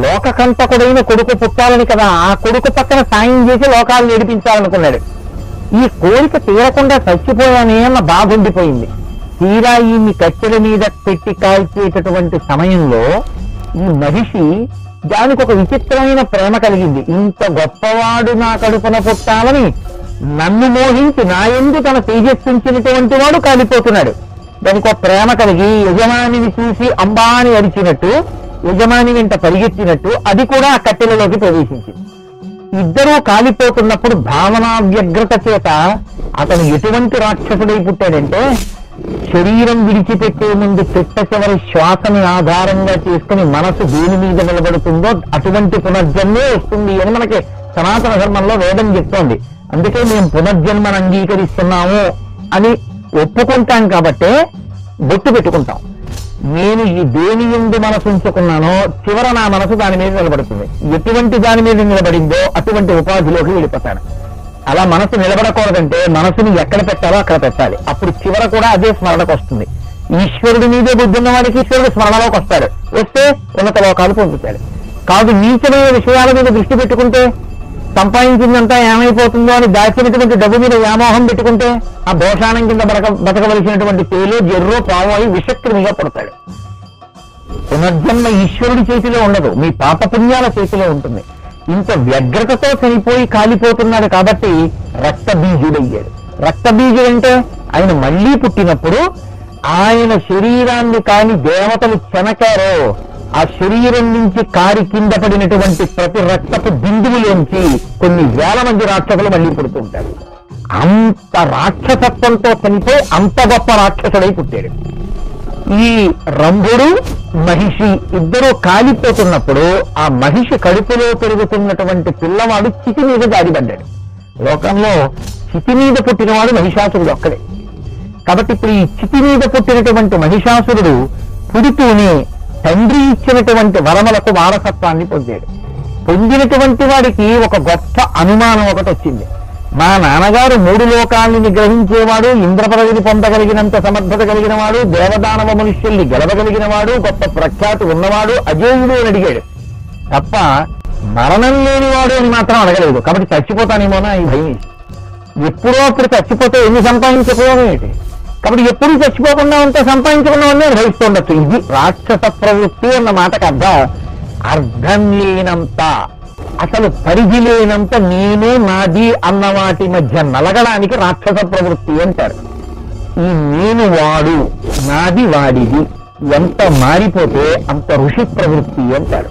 లోకకంటకుడైన కొడుకు పుట్టాలని కదా, ఆ కొడుకు పక్కన సాయం చేసి లోకాలను ఏడిపించాలనుకున్నాడు. ఈ కోరిక తీరకుండా చచ్చిపోయానే అన్న బాధ ఉండిపోయింది. తీరా ఈయన్ని కట్టెల మీద పెట్టి కాల్చేటటువంటి సమయంలో ఈ మహిషి దానికి ఒక విచిత్రమైన ప్రేమ కలిగింది. ఇంత గొప్పవాడు నా కడుపున పుట్టాలని నన్ను మోహించి నా యందు తన తేజస్సుంచినటువంటి వాడు కాలిపోతున్నాడు. దానికి ఒక ప్రేమ కలిగి యజమానిని చూసి అంబా అని అరిచినట్టు, యజమాని వెంట పరిగెత్తినట్టు అది కూడా ఆ కట్టెలలోకి ప్రవేశించింది. ఇద్దరూ కాలిపోతున్నప్పుడు భావనా వ్యగ్రత చేత అతను ఎటువంటి రాక్షసుడై పుట్టాడంటే, శరీరం విడిచిపెట్టే ముందు చిట్ట చివరి శ్వాసని ఆధారంగా చేసుకుని మనసు దేని మీద నిలబడుతుందో అటువంటి పునర్జన్మే వస్తుంది అని మనకి సనాతన ధర్మంలో వేదం చెప్తోంది. అందుకే మేము పునర్జన్మను అంగీకరిస్తున్నాము అని ఒప్పుకుంటాం కాబట్టే బొట్టు పెట్టుకుంటాం. నేను ఈ దేని యందు మనసు ఉంచుకున్నానో చివర నా మనసు దాని మీద నిలబడుతుంది. ఎటువంటి దాని మీద నిలబడిందో అటువంటి ఉపాధిలోకి వెళ్ళిపోతాను. అలా మనసు నిలబడకూడదంటే మనసుని ఎక్కడ పెట్టాలో అక్కడ పెట్టాలి. అప్పుడు చివర కూడా అదే స్మరణకు వస్తుంది. ఈశ్వరుడి మీదే బుద్ధి ఉన్న వాడికి ఈశ్వరుడు స్మరణలోకి వస్తాడు. వస్తే ఉన్నత లోకాలు పొందుతాడు. కాదు నీచమైన విషయాల మీద దృష్టి పెట్టుకుంటే సంపాదించిందంతా ఏమైపోతుందో అని దాచినటువంటి డబ్బు మీద వ్యామోహం పెట్టుకుంటే ఆ దోషానం కింద బతకవలసినటువంటి తేలు జర్రో పాము అయి విషక్రిమిగా పడతాడు. పునర్జన్మ ఈశ్వరుడి చేతిలో ఉండదు, మీ పాపపుణ్యాల చేతిలో ఉంటుంది. ఇంత వ్యగ్రతతో చనిపోయి కాలిపోతున్నాడు కాబట్టి రక్తబీజుడయ్యాడు. రక్తబీజుడు అంటే ఆయన మళ్లీ పుట్టినప్పుడు ఆయన శరీరాన్ని కాని దేవతలు చెనకారో ఆ శరీరం నుంచి కారి కింద పడినటువంటి ప్రతి రక్తపు బిందువులోంచి కొన్ని వేల మంది రాక్షసులు మళ్లీ పుడుతూ ఉంటారు. అంత రాక్షసత్వంతో చనిపోయి అంత గొప్ప రాక్షసుడై పుట్టాడు. ఈ రంభుడు మహిషి ఇద్దరూ కాలిపోతున్నప్పుడు ఆ మహిషి కడుపులో పెరుగుతున్నటువంటి పిల్లవాడు చితి మీద జారిపడ్డాడు. లోకంలో చితి మీద పుట్టినవాడు మహిషాసురుడు ఒక్కడే. కాబట్టి ఇప్పుడు ఈ చితి మీద పుట్టినటువంటి మహిషాసురుడు పుడుతూనే తండ్రి ఇచ్చినటువంటి వరములకు వారసత్వాన్ని పొందాడు. పొందినటువంటి వాడికి ఒక గొప్ప అనుమానం ఒకటి వచ్చింది. మా నాన్నగారు 3 లోకాల్ని నిగ్రహించేవాడు, ఇంద్ర పదవిని పొందగలిగినంత సమర్థత కలిగిన వాడు, దేవదానవ మనుష్యుల్ని గెలవగలిగిన వాడు, గొప్ప ప్రఖ్యాతి ఉన్నవాడు, అజేయుడు అని అడిగాడు తప్ప మరణం లేనివాడు అని మాత్రం అడగలేదు. కాబట్టి చచ్చిపోతానేమోనా ఈ భయం. ఎప్పుడో అప్పుడు చచ్చిపోతే ఎన్ని సంపాదించుకోవడం ఏంటి? కాబట్టి ఎప్పుడు చచ్చిపోకుండా ఉంటే సంపాదించుకున్నవన్నీ అనుభవిస్తూ ఉండొచ్చు. ఇది రాక్షస ప్రవృత్తి అన్న మాటకు అర్థం లేనంత, అసలు పరిధి లేనంత నేను నాది అన్న వాటి మధ్య నలగడానికి రాక్షస ప్రవృత్తి అంటారు. ఈ నేను వాడు నాది వాడిది ఎంత మారిపోతే అంత ఋషి ప్రవృత్తి అంటారు.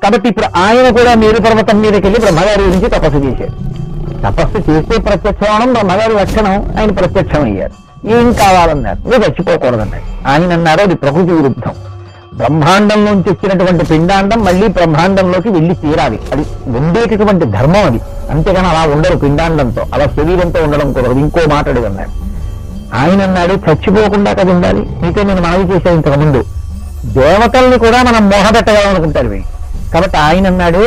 కాబట్టి ఇప్పుడు ఆయన కూడా మేరు పర్వతం మీదకి వెళ్ళి బ్రహ్మగారి గురించి తపస్సు చేశాడు. తపస్సు చేస్తే ప్రత్యక్షం బ్రహ్మగారి లక్షణం, ఆయన ప్రత్యక్షం అయ్యారు. ఏం కావాలన్నారు? నువ్వు చచ్చిపోకూడదన్నారు. ఆయన అన్నారు అది ప్రకృతి విరుద్ధం. బ్రహ్మాండంలోంచి వచ్చినటువంటి పిండాండం మళ్ళీ బ్రహ్మాండంలోకి వెళ్ళి తీరాలి. అది ఉండేటటువంటి ధర్మం అది. అంతేగాని అలా ఉండరు పిండాండంతో, అలా శరీరంతో ఉండడం కుదరదు. ఇంకో మాట అన్నారు. ఆయన అన్నాడు చచ్చిపోకుండా కదా ఉండాలి. మీతో నేను మనవి చేశాను ఇంతకుముందు, దేవతల్ని కూడా మనం మోహపెట్టగలనుకుంటారు వీళ్ళు. కాబట్టి ఆయన అన్నాడు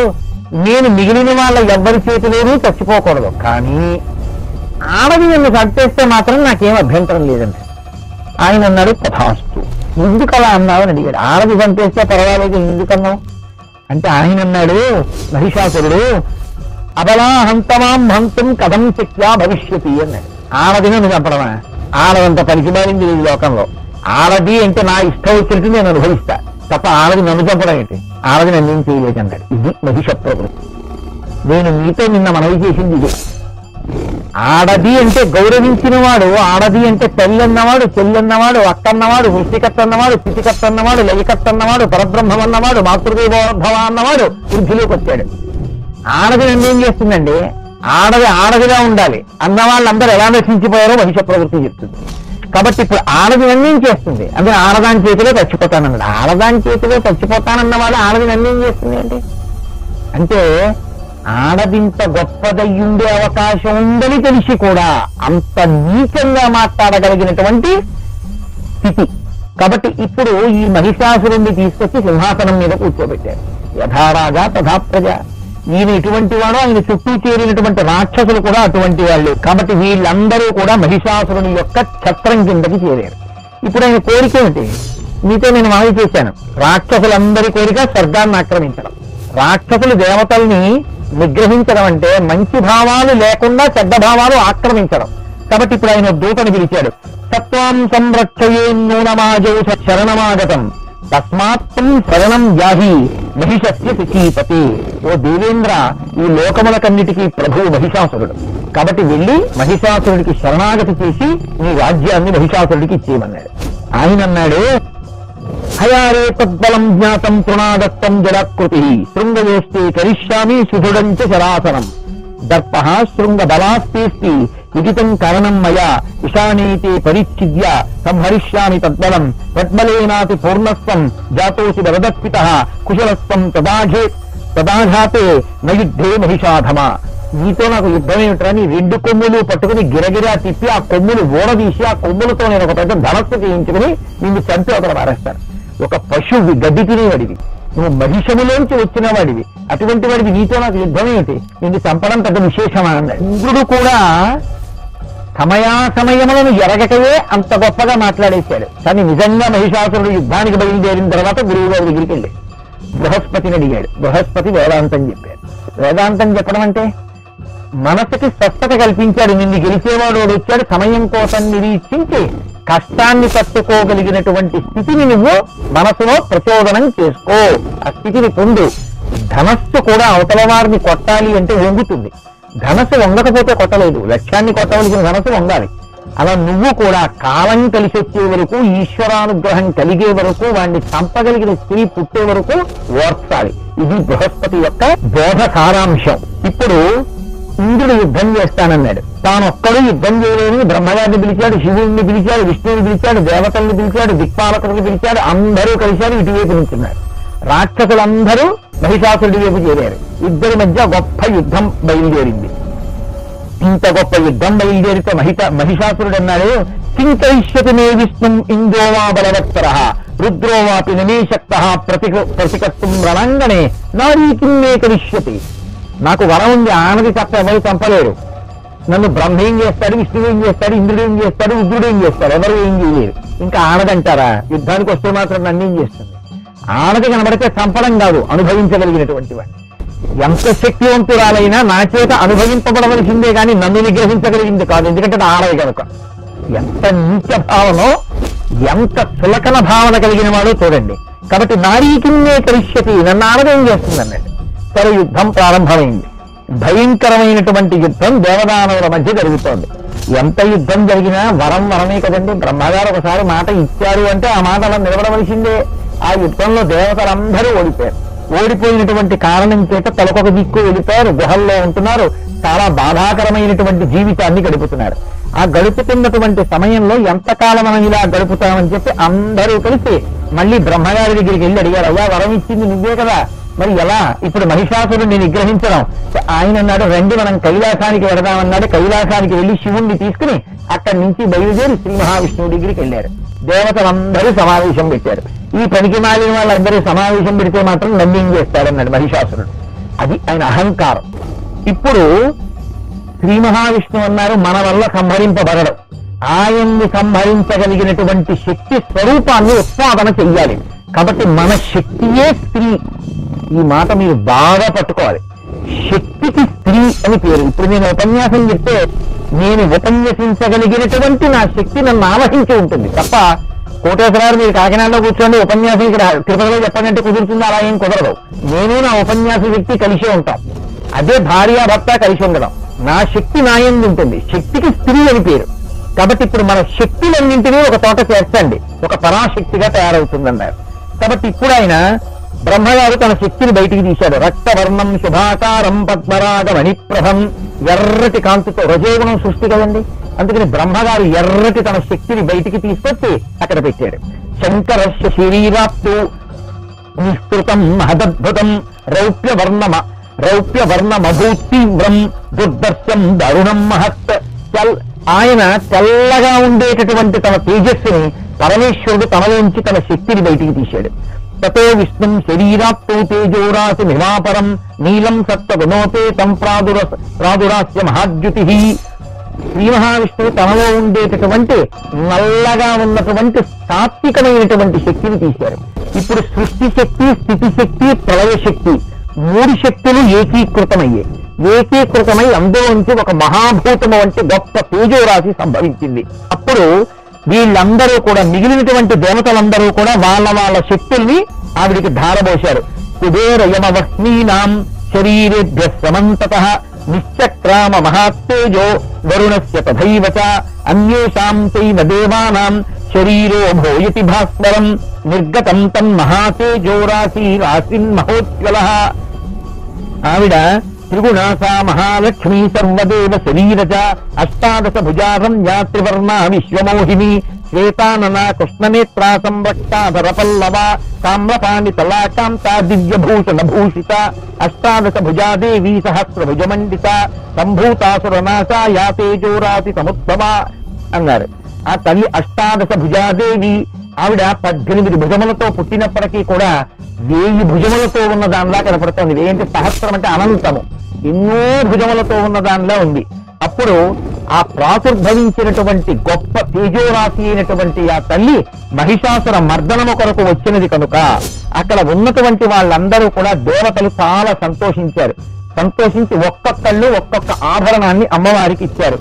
నేను మిగిలిన వాళ్ళ ఎవ్వరి చేతిలోనూ చచ్చిపోకూడదు, కానీ ఆడది నన్ను చంపేస్తే మాత్రం నాకేం అభ్యంతరం లేదండి. ఆయన అన్నాడు తథాస్తు. ఎందుకు అలా అన్నావు అని అడిగాడు. ఆడది చంపేస్తే పర్వాలేదు ఎందుకన్నావు అంటే ఆయన అన్నాడు మహిషాసురుడు అబలా హంతమాం హంతం కథం శక్త్యా భవిష్యతి అన్నాడు. ఆడది నన్ను చంపడమా? ఆడదంత పలికిమారింది ఈ లోకంలో. ఆడది అంటే నా ఇష్టం వచ్చినట్టు నేను అనుభవిస్తా తప్ప ఆడది నన్ను చంపడం ఏంటి? ఆడది నన్ను ఏం చేయలేదన్నాడు. ఇది మహిష ప్రవృత్తి. నేను మీతో నిన్న మనవి చేసింది ఇది. ఆడది అంటే గౌరవించిన వాడు, ఆడది అంటే తల్లన్నవాడు, చెల్లన్నవాడు, అక్కన్నవాడు, సృష్టికర్త అన్నవాడు, స్థితికర్త అన్నవాడు, లయకర్త అన్నవాడు, పరబ్రహ్మం అన్నవాడు, మాతృదేవోద్భవ అన్నవాడు వృద్ధిలోకి వచ్చాడు. ఆడది ఏం చేస్తుందండి? ఆడదిగా ఉండాలి అన్న వాళ్ళందరూ ఎలా నశించిపోయారో మహిష ప్రవృత్తి చెప్తుంది. కాబట్టి ఇప్పుడు ఆడది నన్నేం చేస్తుంది అంటే ఆడదాని చేతిలో చచ్చిపోతానన్నాడు. ఆడదాని చేతిలో చచ్చిపోతానన్న వాళ్ళు ఆడది నన్నేం చేస్తుంది అంటే అంటే ఆడదింత గొప్పదయ్యుండే అవకాశం ఉందని తెలిసి కూడా అంత నీచంగా మాట్లాడగలిగినటువంటి స్థితి. కాబట్టి ఇప్పుడు ఈ మహిషాసురుణ్ణి తీసుకొచ్చి సింహాసనం మీద కూర్చోబెట్టారు. యథారాజా తథా ప్రజ. ఈయన ఇటువంటి వాడు, ఆయన చుట్టూ చేరినటువంటి రాక్షసులు కూడా అటువంటి వాళ్ళు. కాబట్టి వీళ్ళందరూ కూడా మహిషాసురుని యొక్క ఛత్రం కిందకి చేరారు. ఇప్పుడు ఆయన కోరిక ఏమిటి? మీతో నేను మనవి చేశాను, రాక్షసులందరి కోరిక స్వర్గాన్ని ఆక్రమించడం. రాక్షసులు దేవతల్ని నిగ్రహించడం అంటే మంచి భావాలు లేకుండా చెడ్డ భావాలు ఆక్రమించడం. కాబట్టి ఇప్పుడు ఆయన దూతను పిలిచాడు. సత్వాం సంరక్షయే నూనమాజౌ శరణమాగతం తస్మాత్తం శరణం యాహి మహిషస్య శచీపతి. ఓ దేవేంద్ర, ఈ లోకములకన్నిటికీ ప్రభువు మహిషాసురుడు. కాబట్టి వెళ్ళి మహిషాసురుడికి శరణాగతి చేసి నీ రాజ్యాన్ని మహిషాసురుడికి ఇచ్చేయమన్నాడు. ఆయన అన్నాడు, హయారే తద్బలం జ్ఞాతం తృణాదత్తం జలాకృతి శృంగయోస్తే కరిష్యామి సుదృఢంచ శరాసనం దర్ప శృంగ బలాస్తేస్తి విదితం కారణం మయా ఇషానీతే పరిచ్ఛిద్య సంహరిష్యామి తద్బలం తద్బలేనాతి పూర్ణస్వం జాతోసి వరదత్పిత కుశలస్వం తదాఘాతే నయుద్ధే మహిషాధమ. నీతో నాకు యుద్ధం ఏమిట్రా? నీ రెండు కొమ్ములు పట్టుకుని గిరగిరా తిప్పి ఆ కొమ్ములు ఊడదీసి ఆ కొమ్ములతో నేను ఒక పెద్ద ధనస్సు చేయించుకుని నిన్ను చంపి ఒకరు మారేస్తాను. ఒక పశువు గడ్డి తినేవాడివి, నువ్వు మహిషములోంచి వచ్చిన వాడివి, అటువంటి వాడివి నీతో నాకు యుద్ధం ఏమిటి? నిన్ను చంపడం పెద్ద విశేషమా అన్నాడు. ఇంద్రుడు కూడా సమయాసమయములను ఎరగకయే అంత గొప్పగా మాట్లాడేశాడు. కానీ నిజంగా మహిషాసురుడు యుద్ధానికి బయలుదేరిన తర్వాత గురువు గారి దగ్గరికి వెళ్ళి బృహస్పతిని అడిగాడు. బృహస్పతి వేదాంతం చెప్పాడు. వేదాంతం చెప్పడం అంటే మనసుకి స్వస్థత కల్పించాడు. నిన్ను గెలిచేవాడు వచ్చాడు, సమయం కోసం నిరీక్షించి కష్టాన్ని తట్టుకోగలిగినటువంటి స్థితిని నువ్వు మనసులో ప్రచోదనం చేసుకో, ఆ స్థితిని పొందు. ధనస్సు కూడా అవతల వారిని కొట్టాలి అంటే వంగుతుంది. ధనస్సు వంగకపోతే కొట్టలేదు, లక్ష్యాన్ని కొట్టవలసిన ధనస్సు వంగాలి. అలా నువ్వు కూడా కాలం కలిసి వచ్చే వరకు, ఈశ్వరానుగ్రహం కలిగే వరకు, వాడిని చంపగలిగిన స్త్రీ పుట్టే వరకు ఓర్చాలి. ఇది బృహస్పతి యొక్క బోధ సారాంశం. ఇప్పుడు ఇంద్రుడు యుద్ధం చేస్తానన్నాడు. తానొక్కడు యుద్ధం చేయలేని బ్రహ్మగారిని పిలిచాడు, శివుడిని పిలిచాడు, విష్ణువుని పిలిచాడు, దేవతల్ని పిలిచాడు, దిక్పాలకుడిని పిలిచాడు. అందరూ కలిశారు, ఇటువైపు నుంచున్నారు. రాక్షసులందరూ మహిషాసురుడి వైపు చేరారు. ఇద్దరి మధ్య గొప్ప యుద్ధం బయలుదేరింది. ఇంత గొప్ప యుద్ధం బయలుదేరితే మహిషాసురుడు అన్నాడు, కింకరిష్యతి మే విష్ణుం ఇంద్రోవా బలవత్తర రుద్రోవాపి నమేశక్త ప్రతికర్తుం రణాంగణే నారీ కిన్నే కరిష్యతి. నాకు వరం ఉంది, ఆనది తప్ప ఎవరు చంపలేరు. నన్ను బ్రహ్మ ఏం చేస్తాడు, విష్ణువు ఏం చేస్తాడు, ఇంద్రుడు ఏం చేస్తాడు, రుద్రుడు ఏం చేస్తాడు, ఎవరు ఏం చేయలేరు. ఇంకా ఆనదంటారా? యుద్ధానికి వస్తే మాత్రం నన్ను ఏం చేస్తుంది? ఆనది కనబడితే చంపడం కాదు, అనుభవించగలిగినటువంటి వాడు. ఎంత శక్తివంతురాలైనా నా చేత అనుభవింపబడవలసిందే కానీ నన్ను నిగ్రహించగలిగింది కాదు. ఎందుకంటే ఆడది కనుక. ఎంత నీచ భావనో, ఎంత చులకన భావన కలిగిన వాడో చూడండి. కాబట్టి నారీకిన్నే కరిష్యతి, నన్ను ఆడదేం చేస్తుంది అన్నాడు. సరే, యుద్ధం ప్రారంభమైంది. భయంకరమైనటువంటి యుద్ధం దేవదానవుల మధ్య జరుగుతోంది. ఎంత యుద్ధం జరిగినా వరమే కదండి. బ్రహ్మగారు ఒకసారి మాట ఇచ్చారు అంటే ఆ మాట అలా నిలబడవలసిందే. ఆ యుద్ధంలో దేవతలందరూ ఓడిపోయారు. ఓడిపోయినటువంటి కారణం చేత తలకొక దిక్కు వెళ్ళిపోయారు, గుహల్లో ఉంటున్నారు, చాలా బాధాకరమైనటువంటి జీవితాన్ని గడుపుతున్నారు. ఆ గడుపుతున్నటువంటి సమయంలో ఎంతకాలం మనం ఇలా గడుపుతామని చెప్పి అందరూ కలిసి మళ్ళీ బ్రహ్మగారి దగ్గరికి వెళ్ళి అడిగారు, అయ్యా వరం ఇచ్చింది నువ్వే కదా, మరి ఎలా ఇప్పుడు మహిషాసురుడిని నిగ్రహించడం? ఆయన అన్నాడు, రండి మనం కైలాసానికి వెళదామన్నాడు. కైలాసానికి వెళ్లి శివుణ్ణి తీసుకుని అక్కడి నుంచి బయలుదేరి శ్రీ మహావిష్ణువు దగ్గరికి వెళ్ళారు. దేవతలందరూ సమావేశం పెట్టారు. ఈ పనికి మాలిన వాళ్ళందరూ సమావేశం పెడితే మాత్రం నన్నేం చేస్తాడన్నాడు మహిషాసురుడు. అది ఆయన అహంకారం. ఇప్పుడు శ్రీ మహావిష్ణువు అన్నారు, మన వల్ల సంహరింపబడడం, ఆయన్ని సంహరించగలిగినటువంటి శక్తి స్వరూపాన్ని ఉత్పాదన చెయ్యాలి. కాబట్టి మన శక్తియే స్త్రీ. ఈ మాట మీరు బాగా పట్టుకోవాలి. శక్తికి స్త్రీ అని పేరు. ఇప్పుడు నేను ఉపన్యాసం చెప్తే నేను ఉపన్యసించగలిగినటువంటి నా శక్తి నన్ను ఆవహించి ఉంటుంది తప్ప, కోటేశ్వరారు మీరు కాకినాడలో కూర్చోండి ఉపన్యాసం ఇక్కడ తిరుపతిలో చెప్పండి కుదురుతుంది, అలా ఏం కుదరదు. నేను నా ఉపన్యాస శక్తి కలిసే ఉంటాం. అదే భార్యాభర్త కలిసి ఉండడం. నా శక్తి నా యందు ఉంటుంది. శక్తికి స్త్రీ అని పేరు. కాబట్టి ఇప్పుడు మన శక్తులన్నింటినీ ఒక తోట చేర్చండి, ఒక పరాశక్తిగా తయారవుతుందన్నారు. కాబట్టి ఇప్పుడు ఆయన బ్రహ్మగారు తన శక్తిని బయటికి తీశాడు. రక్తవర్ణం శుభాకారం పద్మరాగ మణిప్రభం, ఎర్రటి కాంతితో, రజోగుణం సృష్టి కదండి. అందుకని బ్రహ్మగారు ఎర్రటి తన శక్తిని బయటికి తీసుకొచ్చి అక్కడ పెట్టాడు. శంకరస్య శరీరాప్తు నిస్తృతం మహదద్భుతం రౌప్యవర్ణమభూతీవ్రం దుర్దర్శం దరుణం మహత్. ఆయన తెల్లగా ఉండేటటువంటి తన తేజస్సుని పరమేశ్వరుడు తనలోంచి తన శక్తిని బయటికి తీశాడు. తతో విష్ణుం శరీరాప్తో తేజోరాశి నివాపరం నీలం సత్వగుణోపేతం ప్రాదురాస్య మహాద్యుతి. శ్రీ మహావిష్ణువు తనలో ఉండేటటువంటి నల్లగా ఉన్నటువంటి సాత్వికమైనటువంటి శక్తిని తీశారు. ఇప్పుడు సృష్టి శక్తి, స్థితి శక్తి, ప్రళయ శక్తి, మూడు శక్తులు ఏకీకృతమై అందులోంచి ఒక మహాభూతము వంటి గొప్ప తేజోరాశి సంభవించింది. అప్పుడు వీళ్ళందరూ కూడా, మిగిలినటువంటి దేవతలందరూ కూడా వాళ్ళ వాళ్ళ శక్తుల్ని ఆవిడికి ధారబోశారు. కుబేర యమవహ్నీనాం శరీరేభ్య సమంతతః నిశ్చక్రామ మహాత్తేజో వరుణస్య తథైవ చ అన్యేషాం చైవ దేవానాం శరీరో భూయతి భాస్వరం నిర్గతం తన్మహాతేజో రాశిన్ మహోజ్వలః. ఆవిడ త్రిగుణాసా మహాలక్ష్మీ సర్వదేవ శరీరచ అష్టాదశ భుజారమ్యా త్రివర్ణా విశ్వమోహిని శ్వేతానన కృష్ణనేత్రా సంరక్షాధర పల్లవ తామ్రపాణి తలాకాంతా దివ్యభూషణ భూషిత అష్టాదశ భుజాదేవీ సహస్రభుజమండిత సంభూతాసురనాశా యా తేజోరాశి సముద్భవ అన్నారు. ఆ తల్లి అష్టాదశ భుజాదేవి. ఆవిడ 18 భుజములతో పుట్టినప్పటికీ కూడా 1000 భుజములతో ఉన్న దానిలా కనపడుతోంది. ఏంటి సహస్రం అంటే అనంతము, ఎన్నో భుజములతో ఉన్న దానిలా ఉంది. అప్పుడు ఆ ప్రాదుర్భవించినటువంటి గొప్ప తేజోరాశి అయినటువంటి ఆ తల్లి మహిషాసుర మర్దనము కొరకు వచ్చినది కనుక అక్కడ ఉన్నటువంటి వాళ్ళందరూ కూడా దేవతలు చాలా సంతోషించి ఒక్కొక్కళ్ళు ఒక్కొక్క ఆభరణాన్ని అమ్మవారికి ఇచ్చారు.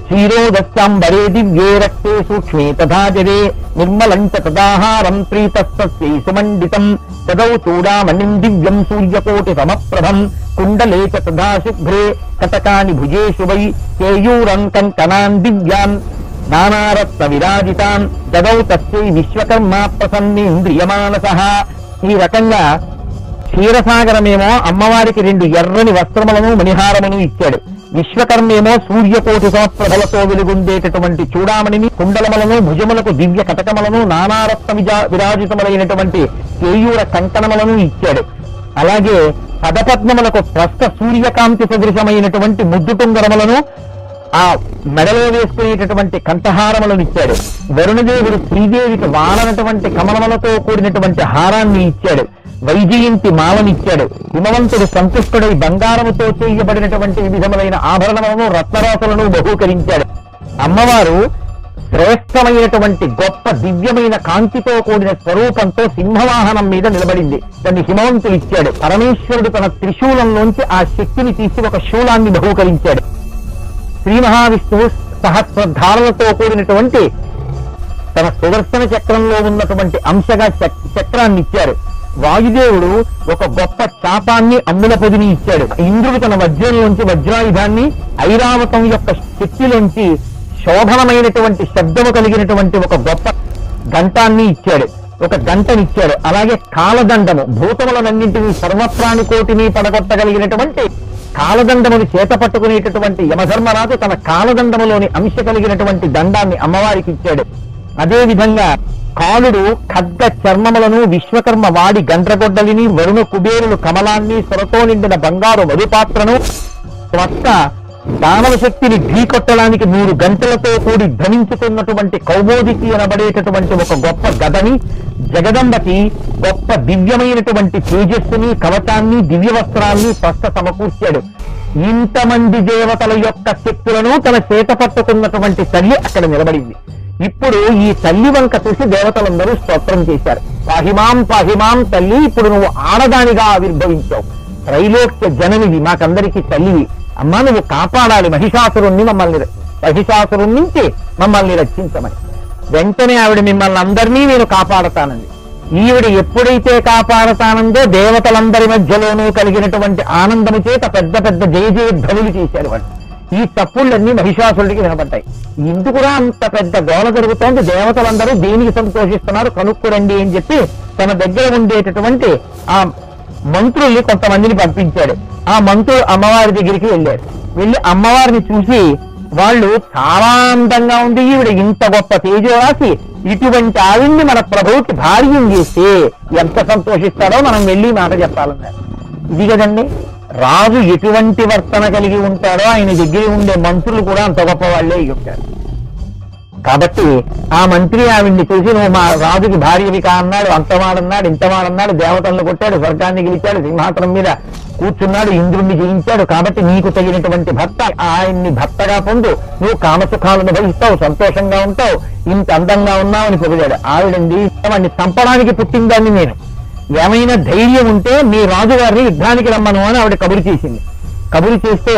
క్షీరోదశ్చాంబరే దివ్యే రక్తే సూక్ష్మే తథాజరే నిర్మలంచ తదాహారం ప్రీతస్సై సుమండితం తదౌ చూడామణిం దివ్యం సూర్యకోటి సమప్రభం కుండలే చ తథా శుభ్రే కటకాని భుజేషు వై కేయూరం కంకణాన్ దివ్యాన్ నానారత్న విరాజితాన్ దదౌ తస్యై విశ్వకర్మ ప్రసన్నేంద్రియమానసః. ఈ రకంగా క్షీరసాగరమేమో అమ్మవారికి 2 ఎర్రని వస్త్రములను మణిహారమును ఇచ్చాడు. విశ్వకర్మేమో సూర్యకోటి సంవత్సరాలతో వెలుగుండేటటువంటి చూడామణిని, కుండలములను, భుజములకు దివ్య కటకములను, నానారత్న విరాజితములైనటువంటి కేయూర కంకణములను ఇచ్చాడు. అలాగే పదపద్మములకు ప్రస్థ సూర్యకాంతి సదృశమైనటువంటి ముద్దుటుంగరములను, ఆ మెడలో వేసుకునేటటువంటి కంఠహారములను ఇచ్చాడు. వరుణదేవుడు శ్రీదేవికి వాడనటువంటి కమలములతో కూడినటువంటి హారాన్ని ఇచ్చాడు. వైజయంతి మాలనిచ్చాడు. హిమవంతుడు సంతుష్టుడై బంగారముతో చేయబడినటువంటి వివిధములైన ఆభరణములను, రత్నరాశులను బహూకరించాడు. అమ్మవారు శ్రేష్టమైనటువంటి గొప్ప దివ్యమైన కాంతితో కూడిన స్వరూపంతో సింహవాహనం మీద నిలబడింది. దాన్ని హిమవంతుడు ఇచ్చాడు. పరమేశ్వరుడు తన త్రిశూలంలోంచి ఆ శక్తిని తీసి ఒక శూలాన్ని బహూకరించాడు. శ్రీ మహావిష్ణువు సహస్రధారలతో కూడినటువంటి తన సుదర్శన చక్రంలో ఉన్నటువంటి అంశగా చక్రాన్ని ఇచ్చారు. వాయుదేవుడు ఒక గొప్ప చాపాన్ని, అమ్ముల పొదిని ఇచ్చాడు. ఇంద్రుడు తన వజ్రంలోంచి వజ్రాయుధాన్ని, ఐరావతం యొక్క శక్తిలోంచి శోభనమైనటువంటి శబ్దము కలిగినటువంటి ఒక గొప్ప ఘంటాన్ని ఇచ్చాడు, ఒక గంటనిచ్చాడు. అలాగే కాలదండము, భూతములనన్నింటినీ సర్వప్రాణికోటిని పడగొట్టగలిగినటువంటి కాలదండముని చేత పట్టుకునేటటువంటి యమధర్మరాజు తన కాలదండములోని అంశ కలిగినటువంటి దండాన్ని అమ్మవారికి ఇచ్చాడు. అదేవిధంగా కాలుడు ఖడ్గ చర్మములను, విశ్వకర్మ వాడి గండ్రగొడ్డలిని, వరుణ కుబేరులు కమలాన్ని, సొరతో నిండిన బంగారు మధుపాత్రను, త్వక్క దానవ శక్తిని ఢీకొట్టడానికి 3 గంటలతో కూడి ధనించుతున్నటువంటి కౌమోదికి అనబడేటటువంటి ఒక గొప్ప గదని, జగదంబకి గొప్ప దివ్యమైనటువంటి తేజస్సుని, కవచాన్ని, దివ్య వస్త్రాన్ని స్పష్ట సమకూర్చాడు. ఇంతమంది దేవతల యొక్క శక్తులను తన చేత పట్టుకున్నటువంటి తల్లి అక్కడ నిలబడింది. ఇప్పుడు ఈ తల్లి వంక చూసి దేవతలందరూ స్తోత్రం చేశారు. పాహిమాం తల్లి, ఇప్పుడు నువ్వు ఆడదానిగా ఆవిర్భవించావు, త్రైలోక్య జననివి, మాకందరికీ తల్లివి. అమ్మా, నువ్వు కాపాడాలి మహిషాసురుణ్ణి నుంచి మమ్మల్ని రక్షించమని. వెంటనే ఆవిడ మిమ్మల్ని అందరినీ నేను కాపాడతానండి. ఈవిడ ఎప్పుడైతే కాపాడతానందో దేవతలందరి మధ్యలోనూ కలిగినటువంటి ఆనందము చేత పెద్ద పెద్ద జయధ్వనులు చేశారు వాళ్ళు. ఈ తప్పులన్నీ మహిషాసురుడికి వినపడ్డాయి. ఎందుకురా అంత పెద్ద గోల జరుగుతోంది, దేవతలందరూ దేనికి సంతోషిస్తున్నారు కనుక్కురండి అని చెప్పి తన దగ్గర ఉండేటటువంటి ఆ మంత్రుల్ని కొంతమందిని పంపించాడు. ఆ మంత్రులు అమ్మవారి దగ్గరికి వెళ్ళారు. వెళ్ళి అమ్మవారిని చూసి వాళ్ళు చాలా అందంగా ఉంది, ఈవిడ ఇంత గొప్ప తేజోరాశి, ఇటువంటి ఆవిడ్ని మన ప్రభువుకి భార్యం చేస్తే ఎంత సంతోషిస్తాడో మనం వెళ్ళి మాట చెప్పాలన్నారు. ఇది కదండి, రాజు ఎటువంటి వర్తన కలిగి ఉంటాడో ఆయన దగ్గర ఉండే మంత్రులు కూడా అంత గొప్ప వాళ్ళే ఉంటారు. కాబట్టి ఆ మంత్రి ఆవిడ్ని చూసి నువ్వు మా రాజుకి భార్యవి కా అన్నాడు, అంతవాడన్నాడు, ఇంతవాడన్నాడు, దేవతలను కొట్టాడు, స్వర్గాన్ని గెలిచాడు, సింహాసనం మీద కూర్చున్నాడు, ఇంద్రుణ్ణి జయించాడు, కాబట్టి నీకు తగినటువంటి భర్త, ఆయన్ని భర్తగా పొందు, నువ్వు కామసుఖాలను భరిస్తావు, సంతోషంగా ఉంటావు, ఇంత అందంగా ఉన్నావని పొగిడాడు. ఆవిడండి వాడిని చంపడానికి పుట్టిందాన్ని నేను, ఏమైనా ధైర్యం ఉంటే మీ రాజుగారిని యుద్ధానికి రమ్మను అని ఆవిడ కబురు చేసింది. కబురు చేస్తే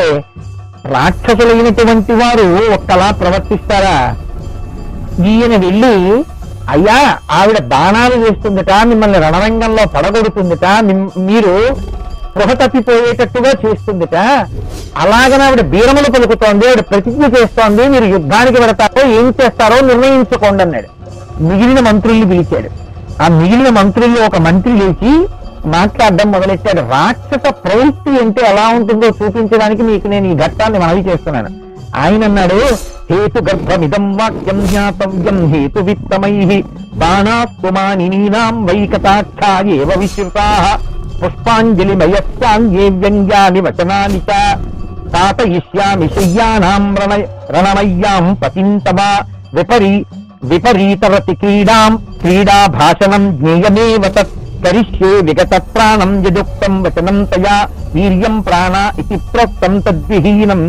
రాక్షసులైనటువంటి వారు ఒక్కలా ప్రవర్తిస్తారా? ఈయన వెళ్ళి అయ్యా ఆవిడ దానాలు చేస్తుందట, మిమ్మల్ని రణరంగంలో పడగొడుతుందట, మీరు గృహ తప్పిపోయేటట్టుగా చేస్తుందట, అలాగన ఆవిడ బీరములు పలుకుతోంది, ఆవిడ ప్రతిజ్ఞ చేస్తోంది, మీరు యుద్ధానికి వెళతారో ఏం చేస్తారో నిర్ణయించుకోండి అన్నాడు. మిగిలిన మంత్రుల్ని పిలిచాడు. ఆ మిగిలిన మంత్రుల్లో ఒక మంత్రి లేచి మాట్లాడడం మొదలెట్టాడు. రాక్షస ప్రవృత్తి అంటే ఎలా ఉంటుందో చూపించడానికి మీకు నేను ఈ ఘట్టాన్ని మనవి చేస్తున్నాను. ఆయన అన్నాడు, హేతు గర్భమిదం వాక్యం జ్ఞాతవ్యం హేతు విత్తమై బాణాస్తుమానినీనాం వైకటాక్షాయేవ విశ్రుతాః పుష్పాంజలిమయస్యాన్యే వ్యంగ్యాని వచనాని చ తాతయిష్యామి శయ్యానాం రణమయ్యాం పతింతమ విపరీతరతి క్రీడా భాషణం జ్ఞేయమేవ తత్ కరిష్యే విగత ప్రాణం యదుక్తం వచనం తయా వీర్యం ప్రాణ ఇతి ప్రోక్తం తద్విహీనం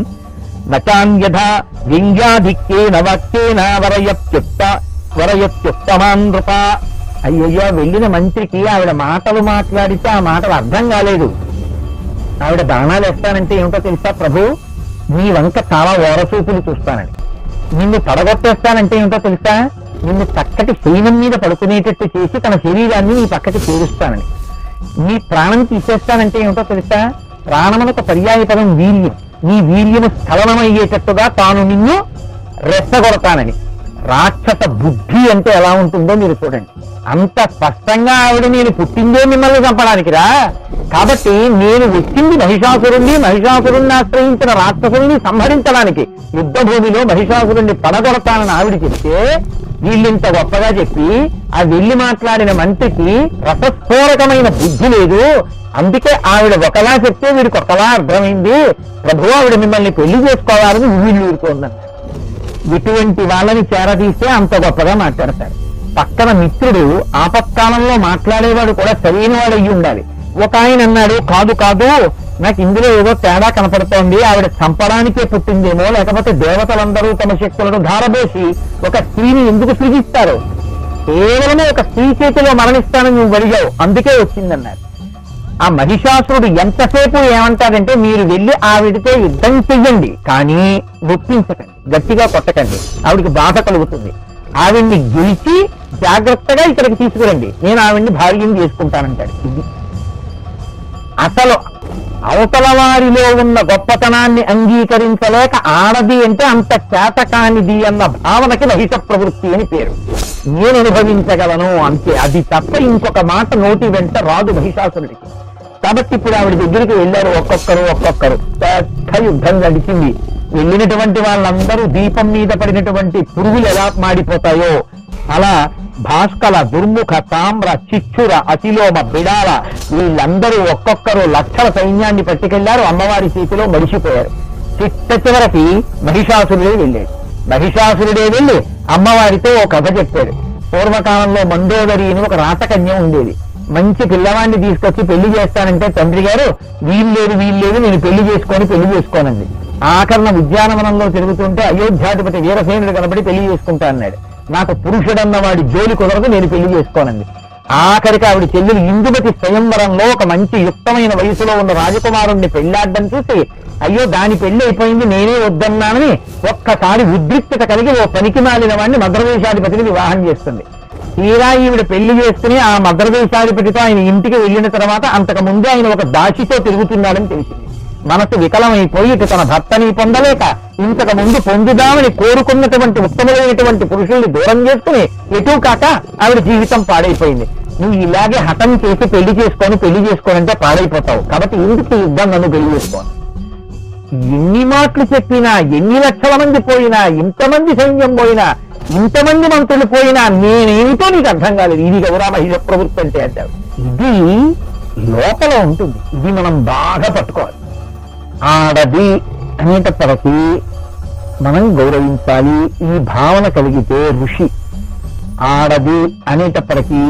నచాన్యథా వ్యంగ్యాధిక్యేన వాక్యేన వరయత్యుత్తమాన్ నృప. అయ్యయ్యో, వెళ్ళిన మంత్రికి ఆవిడ మాటలు మాట్లాడితే ఆ మాటలు అర్థం కాలేదు. ఆవిడ దానాలు వేస్తానంటే ఏమిటో తెలుసా ప్రభు, నీ వంక చాలా ఓరచూపులు చూస్తానని. నిన్ను పడగొట్టేస్తానంటే ఏమిటో తెలుసా, నిన్ను చక్కటి శయనం మీద పడుకునేటట్టు చేసి తన శరీరాన్ని నీ పక్కకి చేరుస్తానని. నీ ప్రాణం తీసేస్తానంటే ఏమిటో తెలుసా, ప్రాణమునకు పర్యాయ పదం వీర్యం, నీ వీర్యము స్ఖలనమయ్యేటట్టుగా తాను నిన్ను రెచ్చగొడతానని. రాక్షస బుద్ధి అంటే ఎలా ఉంటుందో మీరు చూడండి. అంత స్పష్టంగా ఆవిడ నేను పుట్టిందే మిమ్మల్ని చంపడానికి రా, కాబట్టి నేను వచ్చింది మహిషాసురుణ్ణి ఆశ్రయించిన రాక్షసుల్ని సంహరించడానికి. యుద్ధ భూమిలో మహిషాసురుణ్ణి పడగొడతానని ఆవిడ చెప్తే వీళ్ళింత గొప్పగా చెప్పి ఆ వెళ్ళి మాట్లాడిన మంత్రికి రసస్ఫోరకమైన బుద్ధి లేదు. అందుకే ఆవిడ ఒకలా చెప్తే వీడికి ఒకలా అర్థమైంది. ప్రభు, ఆవిడ మిమ్మల్ని పెళ్లి చేసుకోవాలని వీళ్ళు ఊరుకోందని. ఇటువంటి వాళ్ళని చేరదీస్తే అంత గొప్పగా మాట్లాడతాడు. పక్కన మిత్రుడు ఆపత్కాలంలో మాట్లాడేవాడు కూడా సరైన వాడు అయ్యి ఉండాలి. ఒక ఆయన అన్నాడు, కాదు నాకు ఇందులో ఏదో తేడా కనపడుతోంది, ఆవిడ చంపడానికే పుట్టిందేమో, లేకపోతే దేవతలందరూ తమ శక్తులను ధారబోసి ఒక స్త్రీని ఎందుకు సృజిస్తారు, కేవలమే ఒక స్త్రీ చేతిలో మరణిస్తానని నువ్వు అడిగావు, అందుకే వచ్చిందన్నారు. ఆ మహిషాసురుడు ఎంతసేపు ఏమంటాడంటే, మీరు వెళ్ళి ఆవిడితో యుద్ధం చెయ్యండి, కానీ నొప్పించకండి, గట్టిగా కొట్టకండి, ఆవిడికి బాధ కలుగుతుంది, ఆవిడ్ని గెలిచి జాగ్రత్తగా ఇక్కడికి తీసుకురండి, నేను ఆవిడ్ని భార్యని చేసుకుంటానంటాడు. ఇది అసలు అవతల వారిలో ఉన్న గొప్పతనాన్ని అంగీకరించలేక ఆడది అంటే అంత చేతకానిది అన్న భావనకి మహిష ప్రవృత్తి అని పేరు. నేను అనుభవించగలను అంతే, అది తప్ప ఇంకొక మాట నోటి వెంట రాదు మహిషాసురుడికి. కాబట్టి ఇప్పుడు ఆవిడ దగ్గరికి వెళ్ళారు ఒక్కొక్కరు. పెద్ద యుద్ధం నడిచింది. వెళ్ళినటువంటి వాళ్ళందరూ దీపం మీద పడినటువంటి పురుగులు ఎలా మాడిపోతాయో అలా భాస్కల, దుర్ముఖ, తామ్ర, చిచ్చుర, అతిలోమ, బిడాల వీళ్ళందరూ ఒక్కొక్కరు లక్షల సైన్యాన్ని పట్టుకెళ్లారు. అమ్మవారి చేతిలో మడిసిపోయారు. చిట్ట చివరికి మహిషాసురుడే వెళ్ళి అమ్మవారితో ఓ కథ చెప్పాడు. పూర్వకాలంలో మండోదరి అని ఒక రాతకన్య ఉండేది. మంచి పిల్లవాడిని తీసుకొచ్చి పెళ్లి చేస్తానంటే తండ్రి గారు వీల్లేదు నేను పెళ్లి చేసుకోనండి. ఆఖరణ ఉద్యానవనంలో తిరుగుతుంటే అయోధ్యాధిపతి వీరసేనుడు కనబడి పెళ్లి చేసుకుంటా అన్నాడు. నాకు పురుషుడన్న వాడి జోలి కుదరదు, నేను పెళ్లి చేసుకోనండి. ఆఖరికి ఆవిడ చెల్లెలు ఇందుమతి స్వయంవరంలో ఒక మంచి యుక్తమైన వయసులో ఉన్న రాజకుమారుణ్ణి పెళ్లాడ్డం చూసి అయ్యో దాని పెళ్లి అయిపోయింది నేనే వద్దన్నానని ఒక్కసారి ఉద్రిక్తత కలిగి ఓ పనికి మాలిన వాడిని మద్రదేశాధిపతిని వివాహం చేస్తుంది. తీరా ఈవిడ పెళ్లి చేసుకుని ఆ మద్రదేశాధిపతితో ఆయన ఇంటికి వెళ్ళిన తర్వాత అంతకు ముందు ఆయన ఒక దాసితో తిరుగుతున్నాడని తెలిసింది. మనసు వికలమైపోయి ఇటు తన భర్తని పొందలేక ఇంతకు ముందు పొందుదామని కోరుకున్నటువంటి ఉత్తమమైనటువంటి పురుషుల్ని దూరం చేసుకుని ఎటూ కాక ఆవిడ జీవితం పాడైపోయింది. నువ్వు ఇలాగే హఠం చేసి పెళ్లి చేసుకోనంటే పాడైపోతావు, కాబట్టి ఎందుకు యుద్ధం నన్ను పెళ్లి చేసుకోను. ఎన్ని మాటలు చెప్పినా, ఎన్ని లక్షల మంది పోయినా, ఇంతమంది సైన్యం పోయినా, ఇంతమంది మంత్రులు పోయినా నేనేమిటో నీకు అర్థం కాలేదు. ఇది గౌరవ మహిళ ప్రవృత్తి అంటే అంటారు. ఇది లోపల ఉంటుంది, ఇది మనం బాగా పట్టుకోవాలి. ఆడది అనేటప్పటికీ మనం గౌరవించాలి ఈ భావన కలిగితే ఋషి ఆడది అనేటప్పటికీ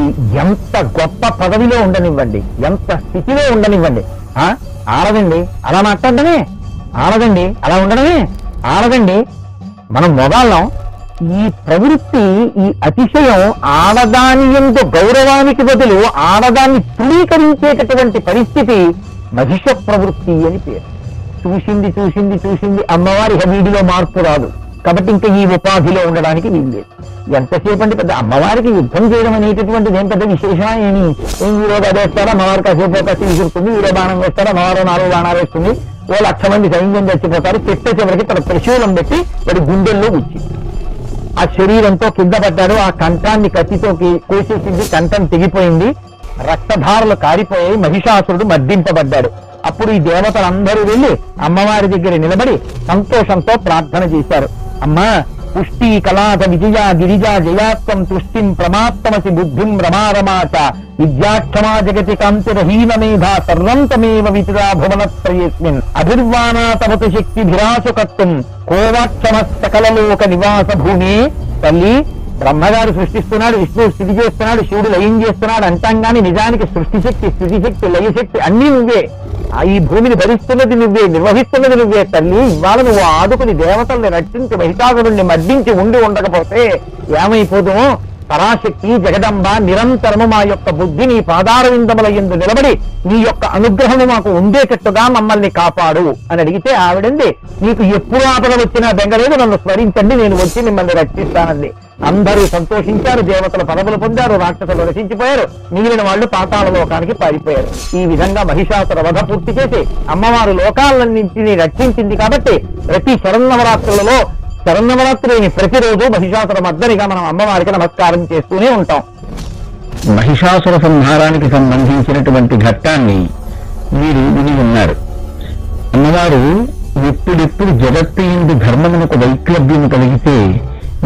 ఎంత గొప్ప పదవిలో ఉండనివ్వండి, ఎంత స్థితిలో ఉండనివ్వండి, ఆడదండి అలా మాట్లాడడమే, ఆడదండి అలా ఉండడమే, ఆడదండి మనం మొగాళ్ళం. ఈ ప్రవృత్తి, ఈ అతిశయం ఆడదాని యందు గౌరవానికి బదులు ఆడదాన్ని తృణీకరించేటటువంటి పరిస్థితి మహిష ప్రవృత్తి అని పేరు. చూసింది చూసింది చూసింది అమ్మవారి వీడిలో మార్పు రాదు కాబట్టి ఇంకా ఈ ఉపాధిలో ఉండడానికి వీల్లేదు. ఎంతసేపు అంటే పెద్ద అమ్మవారికి యుద్ధం చేయడం అనేటటువంటిది ఏం పెద్ద విశేషమా ఏమి? ఈరోజు అదేస్తారా అమ్మవారు కాసేపు కసి విసురుతుంది, వీరో బాణం వేస్తారా అమ్మవారు 4 బాణాలు వేస్తుంది, ఓ 1,00,000 మంది సైన్యం చచ్చిపోతారు. చెట్ట చివరికి తన త్రిశూలం పెట్టి వాడి గుండెల్లో గుచ్చి ఆ శరీరంతో కింద పడ్డాడు. ఆ కంఠాన్ని కత్తితో కోసేసింది, కంఠం తెగిపోయింది, రక్తధారలు కారిపోయాయి, మహిషాసురుడు మర్దింపబడ్డాడు. అప్పుడు ఈ దేవతలందరూ వెళ్ళి అమ్మవారి దగ్గర నిలబడి సంతోషంతో ప్రార్థన చేశారు. అమ్మా పుష్టి కళాత విజయ గిరిజా జయాత్వం తుష్టిం ప్రమాత్తమసి బుద్ధిం రమారమాచ విద్యాక్షమా జగతి కాంతిరహీన మేధా సర్వంతమేవ వితురా భువనత్రయేస్మిన్ అభిర్వాణా తవతు శక్తి భిరాసుకత్వం కోవాక్షమ సకలలోక నివాస భూమి. తల్లి బ్రహ్మగారు సృష్టిస్తున్నాడు, విష్ణువు స్థితి చేస్తున్నాడు, శివుడు లయం చేస్తున్నాడు అంటాం కానీ నిజానికి సృష్టిశక్తి, స్థితిశక్తి, లయశక్తి అన్నీ నువ్వే. ఈ భూమిని భరిస్తున్నది నువ్వే, నిర్వహిస్తున్నది నువ్వే. తల్లి ఇవాళ నువ్వు ఆదుకుని దేవతల్ని రక్షించి మహిషాసురుణ్ణి మర్దించి ఉండకపోతే ఏమైపోదుమో. పరాశక్తి జగదంబ నిరంతరము మా యొక్క బుద్ధి నీ పాదారవిందముల యందు నిలబడి నీ యొక్క అనుగ్రహము మాకు ఉండేటట్టుగా మమ్మల్ని కాపాడు అని అడిగితే ఆవిడంది, నీకు ఎప్పుడు ఆపదలు వచ్చినా బెంగలేదు, నన్ను స్మరించండి, నేను వచ్చి మిమ్మల్ని రక్షిస్తానండి. అందరూ సంతోషించారు, దేవతల పదవులు పొందారు, రాక్షసులు రక్షించిపోయారు, మిగిలిన వాళ్ళు పాతాళ లోకానికి పారిపోయారు. ఈ విధంగా మహిషాసుర వధ పూర్తి చేసి అమ్మవారు లోకాలన్నింటినీ రక్షించింది. కాబట్టి ప్రతి శరన్నవరాత్రులలో శరన్నవరాత్రిని ప్రతిరోజు మహిషాసుర మర్దనిగా మనం అమ్మవారికి నమస్కారం చేస్తూనే ఉంటాం. మహిషాసుర సంహారానికి సంబంధించినటువంటి ఘట్టాన్ని మీరు విని ఉన్నారు. అమ్మవారు ఎప్పుడెప్పుడు జగత్తు యందు ధర్మమునకు వైక్లభ్యము కలిగితే,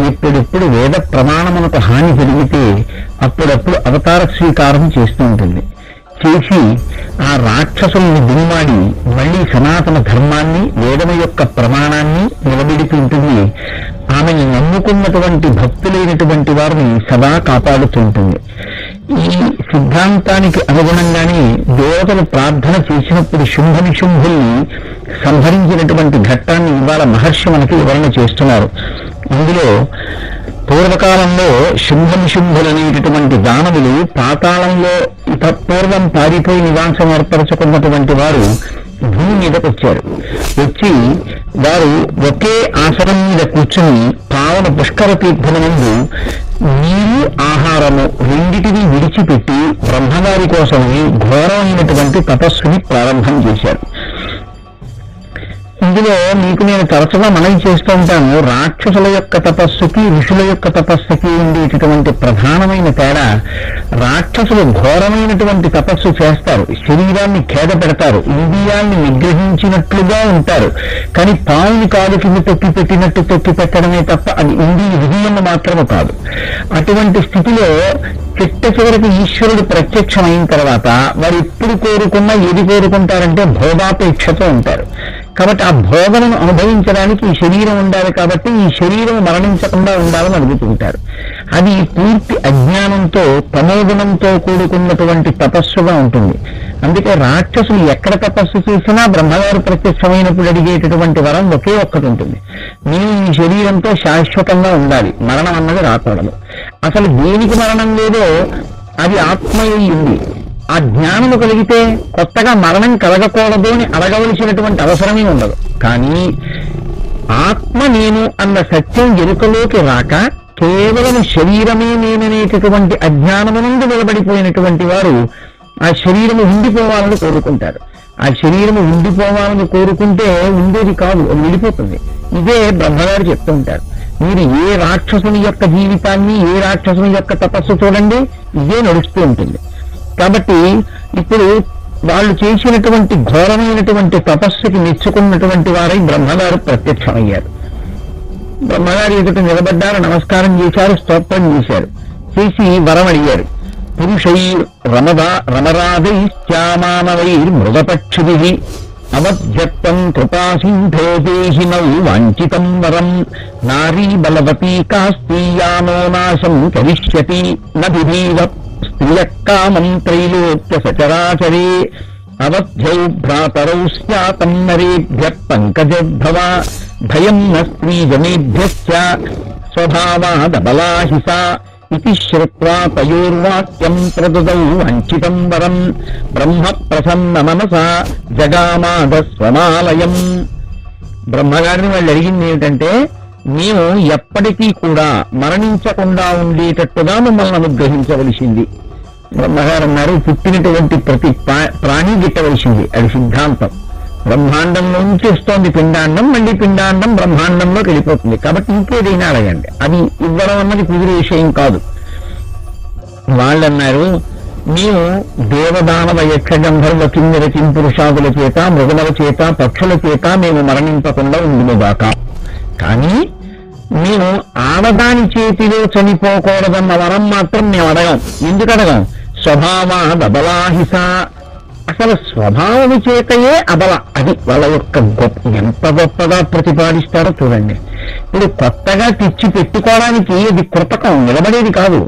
ఎప్పుడెప్పుడు వేద ప్రమాణమునకు హాని జరిగితే అప్పుడప్పుడు అవతార స్వీకారం చేస్తూ ఉంటుంది. చేసి ఆ రాక్షసుల్ని దుమ్మాడి మళ్లీ సనాతన ధర్మాన్ని, వేదము యొక్క ప్రమాణాన్ని నిలబెడుతుంటుంది. ఆమెను నమ్ముకున్నటువంటి భక్తులైనటువంటి వారిని సదా కాపాడుతుంటుంది. ఈ సిద్ధాంతానికి అనుగుణంగానే దేవతలు ప్రార్థన చేసినప్పుడు శుంభ నిశుంభుల్ని సంహరించినటువంటి ఘట్టాన్ని ఇవాళ మహర్షి మనకి వివరణ చేస్తున్నారు. అందులో పూర్వకాలంలో శుంభనిశుంభులనేటటువంటి దానవులు పాతాళంలో పూర్వం పారిపోయి నివాసం ఏర్పరచుకున్నటువంటి వారు భూమి మీదకి వచ్చారు. వచ్చి వారు ఒకే ఆసనం మీద కూర్చుని పావన పుష్కర తీర్థమునందు నీరు, ఆహారము రెండిటిని విడిచిపెట్టి బ్రహ్మగారి కోసమే ఘోరమైనటువంటి తపస్సుని ప్రారంభం చేశారు. ఇందులో మీకు నేను తరచుగా మనవి చేస్తూ ఉంటాను, రాక్షసుల యొక్క తపస్సుకి ఋషుల యొక్క తపస్సుకి ఉండేటటువంటి ప్రధానమైన తేడా, రాక్షసులు ఘోరమైనటువంటి తపస్సు చేస్తారు, శరీరాన్ని ఖేద పెడతారు, ఇంద్రియాల్ని నిగ్రహించినట్లుగా ఉంటారు, కానీ పావుని కాలు కింద తొక్కి పెట్టినట్టు తొక్కి పెట్టడమే తప్ప అది ఇంద్రియ విజయం మాత్రము కాదు. అటువంటి స్థితిలో చిట్ట చివరికి ఈశ్వరుడు ప్రత్యక్షమైన తర్వాత వారు ఎప్పుడు కోరుకున్నా ఏది కోరుకుంటారంటే భోగాపేక్షతో ఉంటారు. కాబట్టి ఆ భోగలను అనుభవించడానికి ఈ శరీరం ఉండాలి, కాబట్టి ఈ శరీరం మరణించకుండా ఉండాలని అడుగుతుంటారు. అది పూర్తి అజ్ఞానంతో, తమోగుణంతో కూడుకున్నటువంటి తపస్సుగా ఉంటుంది. అందుకే రాక్షసులు ఎక్కడ తపస్సు చేసినా బ్రహ్మగారు ప్రత్యక్షమైనప్పుడు అడిగేటటువంటి వరం ఒకే ఒక్కటి ఉంటుంది, నేను ఈ శరీరంతో శాశ్వతంగా ఉండాలి, మరణం అన్నది రాకూడదు. అసలు దేనికి మరణం లేదో అది ఆత్మయ్యి ఉంది. ఆ జ్ఞానము కలిగితే కొత్తగా మరణం కలగకూడదు అని అడగవలసినటువంటి అవసరమే ఉండదు. కానీ ఆత్మ నేను అన్న సత్యం ఎరుకలోకి రాక కేవలం శరీరమే నేననేటటువంటి అజ్ఞానమునందు నిలబడిపోయినటువంటి వారు ఆ శరీరము ఉండిపోవాలని కోరుకుంటారు. ఆ శరీరము ఉండిపోవాలని కోరుకుంటే ఉండేది కాదు, విడిపోతుంది. ఇదే బ్రహ్మగారు చెప్తూ ఉంటారు. మీరు ఏ రాక్షసుని యొక్క జీవితాన్ని, ఏ రాక్షసుని యొక్క తపస్సు చూడండి, ఇదే నడుస్తూ ఉంటుంది. కాబట్టి ఇప్పుడు వాళ్ళు చేసినటువంటి ఘోరమైనటువంటి తపస్సుకి మెచ్చుకున్నటువంటి వారై బ్రహ్మగారు ప్రత్యక్షమయ్యారు. బ్రహ్మగారు ఎదుట నిలబడ్డారు, నమస్కారం చేశారు, స్తోత్రం చేశారు, చేసి వరం అడిగారు. పురుషై రమరాధైశ్చామానవై మృగపక్షిభి అవధ్యత్వం కృపాసింధో దేహి నౌ వాంఛితం వరం నారీ బలవతీ కాస్తీయానో నాశం కరిష్యతి నభిధీవ స్త్రియకామం త్రైలోక్య సచరాచరే అవధ్యౌ భ్రాతరౌ స్యాతం నరేభ్య పంకజోద్భవ భయం న స్త్రీజనేభ్యశ్చ స్వభావాదబలాహిసా ఇతి శ్రుత్వా తయోర్వాక్యం ప్రదదౌ వాంఛితం వరం బ్రహ్మ ప్రసన్న మనసా జగామాద స్వమాలయం. బ్రహ్మగారిని వాళ్ళు అడిగింది ఏమిటంటే, మేము ఎప్పటికీ కూడా మరణించకుండా ఉండేటట్టుగా మమ్మల్ని అనుగ్రహించవలసింది. బ్రహ్మగారు అన్నారు, పుట్టినటువంటి ప్రతి ప్రాణి గిట్టవలసింది. అది సిద్ధాంతం. బ్రహ్మాండంలోంచి వస్తోంది పిండాండం, మళ్ళీ పిండాండం బ్రహ్మాండంలోకి వెళ్ళిపోతుంది. కాబట్టి ఇంకేదైనా అడగండి, అది ఇవ్వడం అన్నది కుదిరే విషయం కాదు. వాళ్ళన్నారు, మేము దేవదానవ యక్ష గంధర్వ కిన్నెర కింపురుషాదుల చేత, మృగముల చేత, పక్షుల చేత మేము మరణించకుండా ఉండునుగాక. కానీ మేము ఆడదాని చేతిలో చనిపోకూడదన్న వరం మాత్రం మేము అడగం. ఎందుకు అడగం? స్వభావాదబలాహిస. అసలు స్వభావం చేతయే అబల. అది వాళ్ళ యొక్క ఎంత గొప్పగా ప్రతిపాదిస్తారో చూడండి. ఇప్పుడు కొత్తగా తెచ్చి పెట్టుకోవడానికి ఇది కృతకం, నిలబడేది కాదు.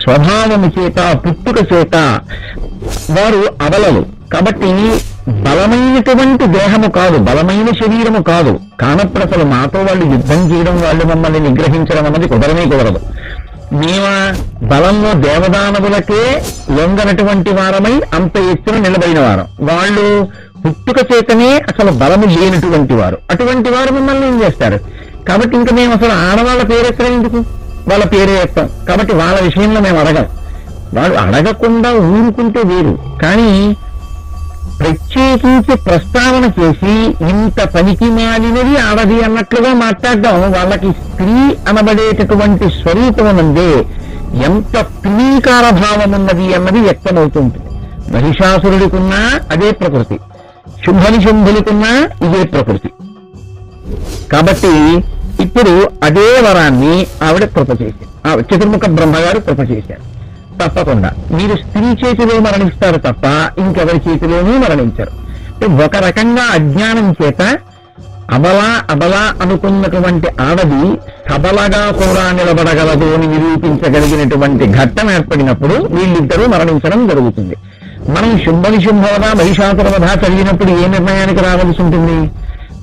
స్వభావము చేత, పుట్టుక చేత వారు అబలలు. కాబట్టి బలమైనటువంటి దేహము కాదు, బలమైన శరీరము కాదు. కానప్పుడు అసలు మాతో వాళ్ళు యుద్ధం చేయడం, వాళ్ళు మమ్మల్ని నిగ్రహించడం అన్నది కుదరనే కుదరదు. మేము బలంలో దేవదానవులకే లొంగనటువంటి వారమై అంత ఎత్తున నిలబడిన వారం. వాళ్ళు పుట్టుక చేతనే అసలు బలము లేనటువంటి వారు. అటువంటి వారు మిమ్మల్ని ఏం చేస్తారు? కాబట్టి ఇంకా మేము అసలు ఆడవాళ్ళ పేరెత్తడం ఎందుకు? వాళ్ళ పేరే ఎత్తాం. కాబట్టి వాళ్ళ విషయంలో మేము అడగం. వాళ్ళు అడగకుండా ఊరుకుంటే వేరు, కానీ ప్రత్యేకించి ప్రస్తావన చేసి ఇంత పనికి మాలినది ఆడది అన్నట్లుగా మాట్లాడడం, వాళ్ళకి స్త్రీ అనబడేటటువంటి స్వరూపమునందే ఎంత ప్రీకార భావం ఉన్నది అన్నది వ్యక్తమవుతుంది. మహిషాసురుడికున్నా అదే ప్రకృతి, శుంభనిశుంభులకున్నా ఇదే ప్రకృతి. కాబట్టి ఇప్పుడు అదే వరాన్ని ఆవిడ కృప చేసి, చతుర్ముఖ బ్రహ్మగారు కృప చేశారు. తప్పకుండా మీరు స్త్రీ చేతిలో మరణిస్తారు తప్ప ఇంకెవరి చేతిలోనూ మరణించరు. ఒక రకంగా అజ్ఞానం చేత అబలా అనుకున్నటువంటి ఆడది సబలగా కూడా నిలబడగలదు అని నిరూపించగలిగినటువంటి ఘట్టం ఏర్పడినప్పుడు వీళ్ళిద్దరూ మరణించడం జరుగుతుంది. మనం శుంభనిశుంభవధ మహిషాసురవధ చదివినప్పుడు ఏ నిర్ణయానికి రావాల్సి ఉంటుంది?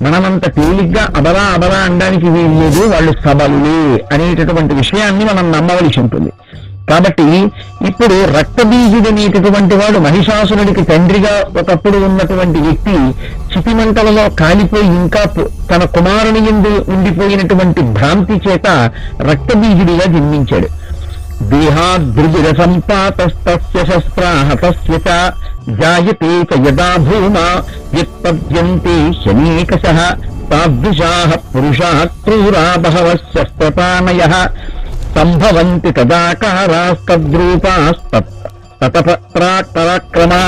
మనమంత తేలిగ్గా అబలా అనడానికి వీల్లేదు, వాళ్ళు సబలులే అనేటటువంటి విషయాన్ని మనం నమ్మవలసి ఉంటుంది. కాబట్టి ఇప్పుడు రక్తబీజుడనేటటువంటి వాడు మహిషాసురుడికి తండ్రిగా ఒకప్పుడు ఉన్నటువంటి వ్యక్తి చితిమంటలలో కాలిపోయి ఇంకా తన కుమారుని యందు ఉండిపోయినటువంటి భ్రాంతి చేత రక్తబీజుడిగా జన్మించాడు. దేహాద్రుజిర సంపాతస్తస్య శస్త్రాహతస్య చ జాయతే చ యదా భూమా వ్యుత్పద్యంతే శనీకశః తాదృశాః పురుషాః క్రూరా బహవః శస్త్రపాణయః సంభవంతి తదాకారాస్తద్రూపాస్తతపరాక్రమా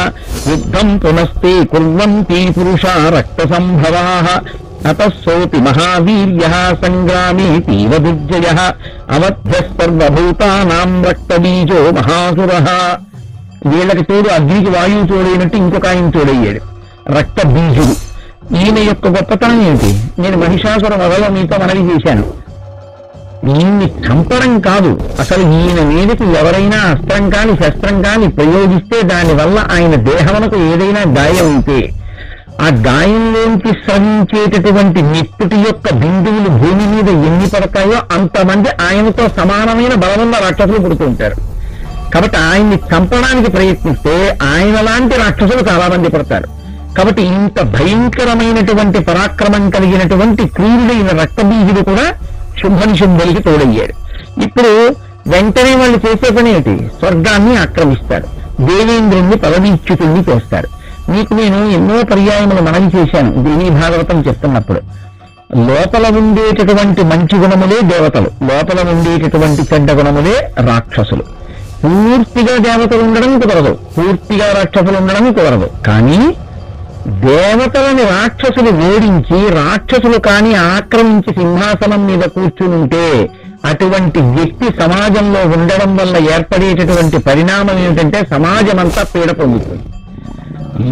యుద్ధం పునస్తే కుర్వంతి పురుషా రక్త సంభవాః అతస్సోపి మహావీర్యః సంగ్రామే తీవ దుర్జయః అవధ్యః సర్వభూతానాం రక్తబీజో మహాసురః. వీళ్ళకి తోడు అగ్నికి వాయువు తోడైనట్టు ఇంకొక ఆయన తోడయ్యాడు, రక్తబీజుడు. ఈయన యొక్క గొప్పతనం ఏంటి? నేను మహిషాసుర వధలో మీతో మనవి చేశాను. ఈయన్ని చంపడం కాదు, అసలు ఈయన మీదకి ఎవరైనా అస్త్రం కాని శస్త్రం కాని ప్రయోగిస్తే దానివల్ల ఆయన దేహమునకు ఏదైనా గాయం అయితే ఆ గాయంలోంచి స్రవించేటటువంటి నిప్పుటి యొక్క బిందువులు భూమి మీద ఎన్ని పడతాయో అంతమంది ఆయనతో సమానమైన బలమున్న రాక్షసులు పుడుతుంటారు. కాబట్టి ఆయన్ని చంపడానికి ప్రయత్నిస్తే ఆయన లాంటి రాక్షసులు చాలా మంది పడతారు. కాబట్టి ఇంత భయంకరమైనటువంటి పరాక్రమం కలిగినటువంటి క్రూరుడైన రక్తబీజుడు కూడా శుంభనిశుంభులకి తోడయ్యాడు. ఇప్పుడు వెంటనే వాళ్ళు చేసే పని ఏంటి? స్వర్గాన్ని ఆక్రమిస్తారు, దేవేంద్రుణ్ణి పదవీచ్యుతుణ్ణి చేస్తారు. మీకు నేను ఎన్నో పర్యాయములు మనవి చేశాను దేవీ భాగవతం చెప్తున్నప్పుడు. లోపల ఉండేటటువంటి మంచి గుణములే దేవతలు, లోపల ఉండేటటువంటి చెడ్డ గుణములే రాక్షసులు. పూర్తిగా దేవతలు ఉండడం కుదరదు, పూర్తిగా రాక్షసులు ఉండడం కుదరదు. కానీ దేవతలని రాక్షసులు ఓడించి రాక్షసులు కాని ఆక్రమించి సింహాసనం మీద కూర్చునుంటే అటువంటి వ్యక్తి సమాజంలో ఉండడం వల్ల ఏర్పడేటటువంటి పరిణామం ఏమిటంటే సమాజం అంతా పీడ పొందుతుంది.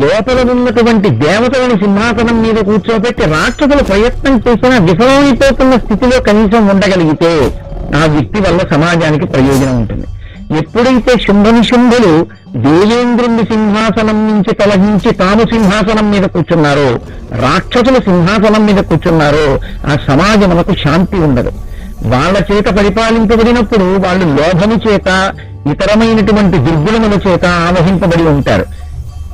లోపల ఉన్నటువంటి దేవతలను సింహాసనం మీద కూర్చోబెట్టి రాక్షసులు ప్రయత్నం చేసినా విఫలమైపోతున్న స్థితిలో కనీసం ఉండగలిగితే ఆ వ్యక్తి వల్ల సమాజానికి ప్రయోజనం ఉంటుంది. ఎప్పుడైతే శుంభనిశుంభులు దేవేంద్రుని సింహాసనం నుంచి తొలగించి తాము సింహాసనం మీద కూర్చున్నారో, రాక్షసులు సింహాసనం మీద కూర్చున్నారో, ఆ సమాజమునకు శాంతి ఉండదు. వాళ్ళ చేత పరిపాలింపబడినప్పుడు వాళ్ళు లోభము చేత ఇతరమైనటువంటి దుర్గుణముల చేత ఆవహింపబడి ఉంటారు.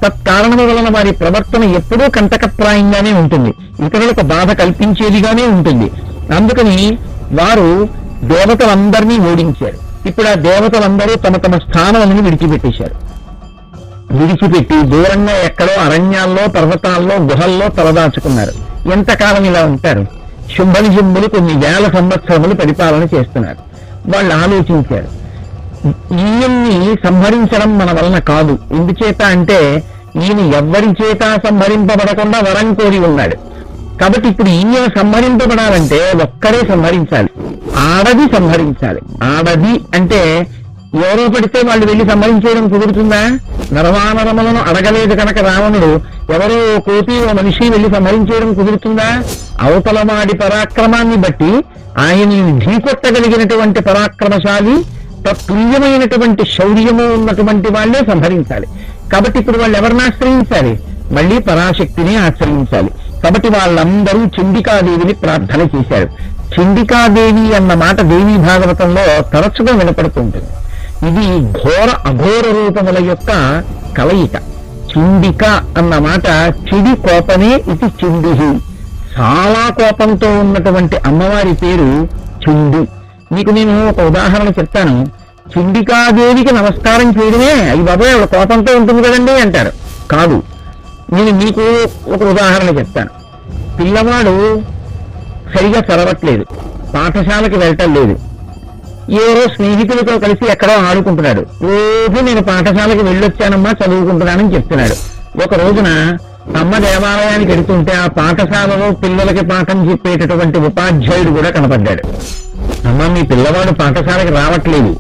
తత్కారణము వలన వారి ప్రవర్తన ఎప్పుడూ కంటకప్రాయంగానే ఉంటుంది, ఇతరులకు బాధ కల్పించేదిగానే ఉంటుంది. అందుకని వారు దేవతలందరినీ ఓడించారు. ఇప్పుడు ఆ దేవతలందరూ తమ తమ స్థానాలను విడిచిపెట్టేశారు. విడిచిపెట్టి దూరంగా ఎక్కడో అరణ్యాల్లో, పర్వతాల్లో, గుహల్లో తలదాచుకున్నారు. ఎంతకాలం ఇలా ఉంటారు? శుంభనిశుంభులు కొన్ని వేల సంవత్సరములు పరిపాలన చేస్తున్నారు. వాళ్ళు ఆలోచించారు, ఈయన్ని సంహరించడం మన వలన కాదు. ఎందుచేత అంటే ఈయన ఎవ్వరి చేత సంహరింపబడకుండా వరం కోరి ఉన్నాడు. కాబట్టి ఇప్పుడు ఈయన సంహరింపబడాలంటే ఒక్కడే సంహరించాలి, ఆడది సంహరించాలి. ఆడది అంటే ఎవరో పడితే వాళ్ళు వెళ్ళి సంహరించేయడం కుదురుతుందా? నరవానరములను అడగలేదు కనుక రావణుడు ఎవరో కోతి ఓ మనిషి వెళ్ళి సంహరించేయడం కుదురుతుందా? అవతల వాడి పరాక్రమాన్ని బట్టి ఆయన్ని ఢీకొట్టగలిగినటువంటి పరాక్రమశాలి, తత్తుల్యమైనటువంటి శౌర్యము ఉన్నటువంటి వాళ్ళే సంహరించాలి. కాబట్టి ఇప్పుడు వాళ్ళు ఎవరిని ఆశ్రయించాలి? మళ్ళీ పరాశక్తిని ఆశ్రయించాలి. కాబట్టి వాళ్ళందరూ చండికాదేవిని ప్రార్థన చేశారు. చండికాదేవి అన్న మాట దేవీ భాగవతంలో తరచుగా వినపడుతుంటుంది. ఇది ఘోర అఘోర రూపముల యొక్క కలయిక. చండిక అన్న మాట చెడి కోపమే ఇది చిండిహి. చాలా కోపంతో ఉన్నటువంటి అమ్మవారి పేరు చిండి. మీకు నేను ఒక ఉదాహరణ చెప్తాను. చండికాదేవికి నమస్కారం చేయడమే అయ్యి బాబాయ్ ఆవిడ కోపంతో ఉంటుంది కదండి అంటారు. కాదు, నేను మీకు ఒక ఉదాహరణ చెప్తాను. పిల్లవాడు సరిగా చదవట్లేదు, పాఠశాలకి వెళ్ళటం లేదు, ఎవరో స్నేహితులతో కలిసి ఎక్కడో ఆడుకుంటున్నాడు. రోజు నేను పాఠశాలకి వెళ్ళొచ్చానమ్మా, చదువుకుంటున్నానని చెప్తున్నాడు. ఒక రోజున అమ్మ దేవాలయానికి వెళుతుంటే ఆ పాఠశాలలో పిల్లలకి పాఠం చెప్పేటటువంటి ఉపాధ్యాయుడు కూడా కనపడ్డాడు. అమ్మ, మీ పిల్లవాడు పాఠశాలకి రావట్లేదు,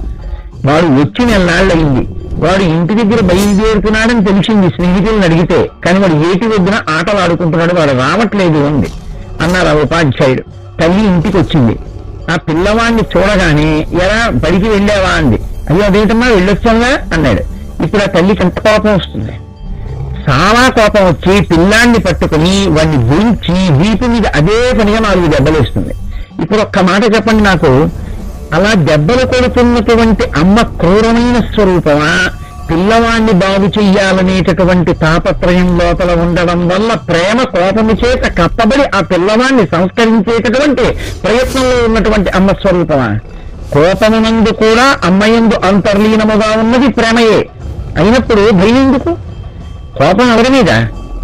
వాడు వచ్చి నెలనాళ్ళయింది, వాడు ఇంటి దగ్గర బయలుదేరుతున్నాడని తెలిసింది స్నేహితులను అడిగితే, కానీ వాడు ఏటి వద్దున ఆటలు ఆడుకుంటున్నాడు, వాడు రావట్లేదు అంది అన్నారు ఆ ఉపాధ్యాయుడు. తల్లి ఇంటికి వచ్చింది. ఆ పిల్లవాడిని చూడగానే ఎలా బడికి వెళ్ళావా అంది. అయ్యో అదేంటమ్మా వెళ్ళొచ్చావా అన్నాడు. ఇప్పుడు ఆ తల్లికి ఎంత కోపం వస్తుంది? చాలా కోపం వచ్చి పిల్లాన్ని పట్టుకుని వాడిని గురించి వీపు మీద అదే పనిగా 4 దెబ్బలేస్తుంది. ఇప్పుడు ఒక్క మాట చెప్పండి నాకు, అలా దెబ్బలు కొడుతున్నటువంటి అమ్మ క్రూరమైన స్వరూపమా, పిల్లవాణ్ణి బాగు చెయ్యాలనేటటువంటి తాపత్రయం లోపల ఉండడం వల్ల ప్రేమ కోపము చేత కప్పబడి ఆ పిల్లవాణ్ణి సంస్కరించేటటువంటి ప్రయత్నంలో ఉన్నటువంటి అమ్మ స్వరూపమా? కోపమునందు కూడా అమ్మయందు అంతర్లీనముగా ఉన్నది ప్రేమయే. అయినప్పుడు భయం ఎందుకు? కోపం ఎవరి మీద?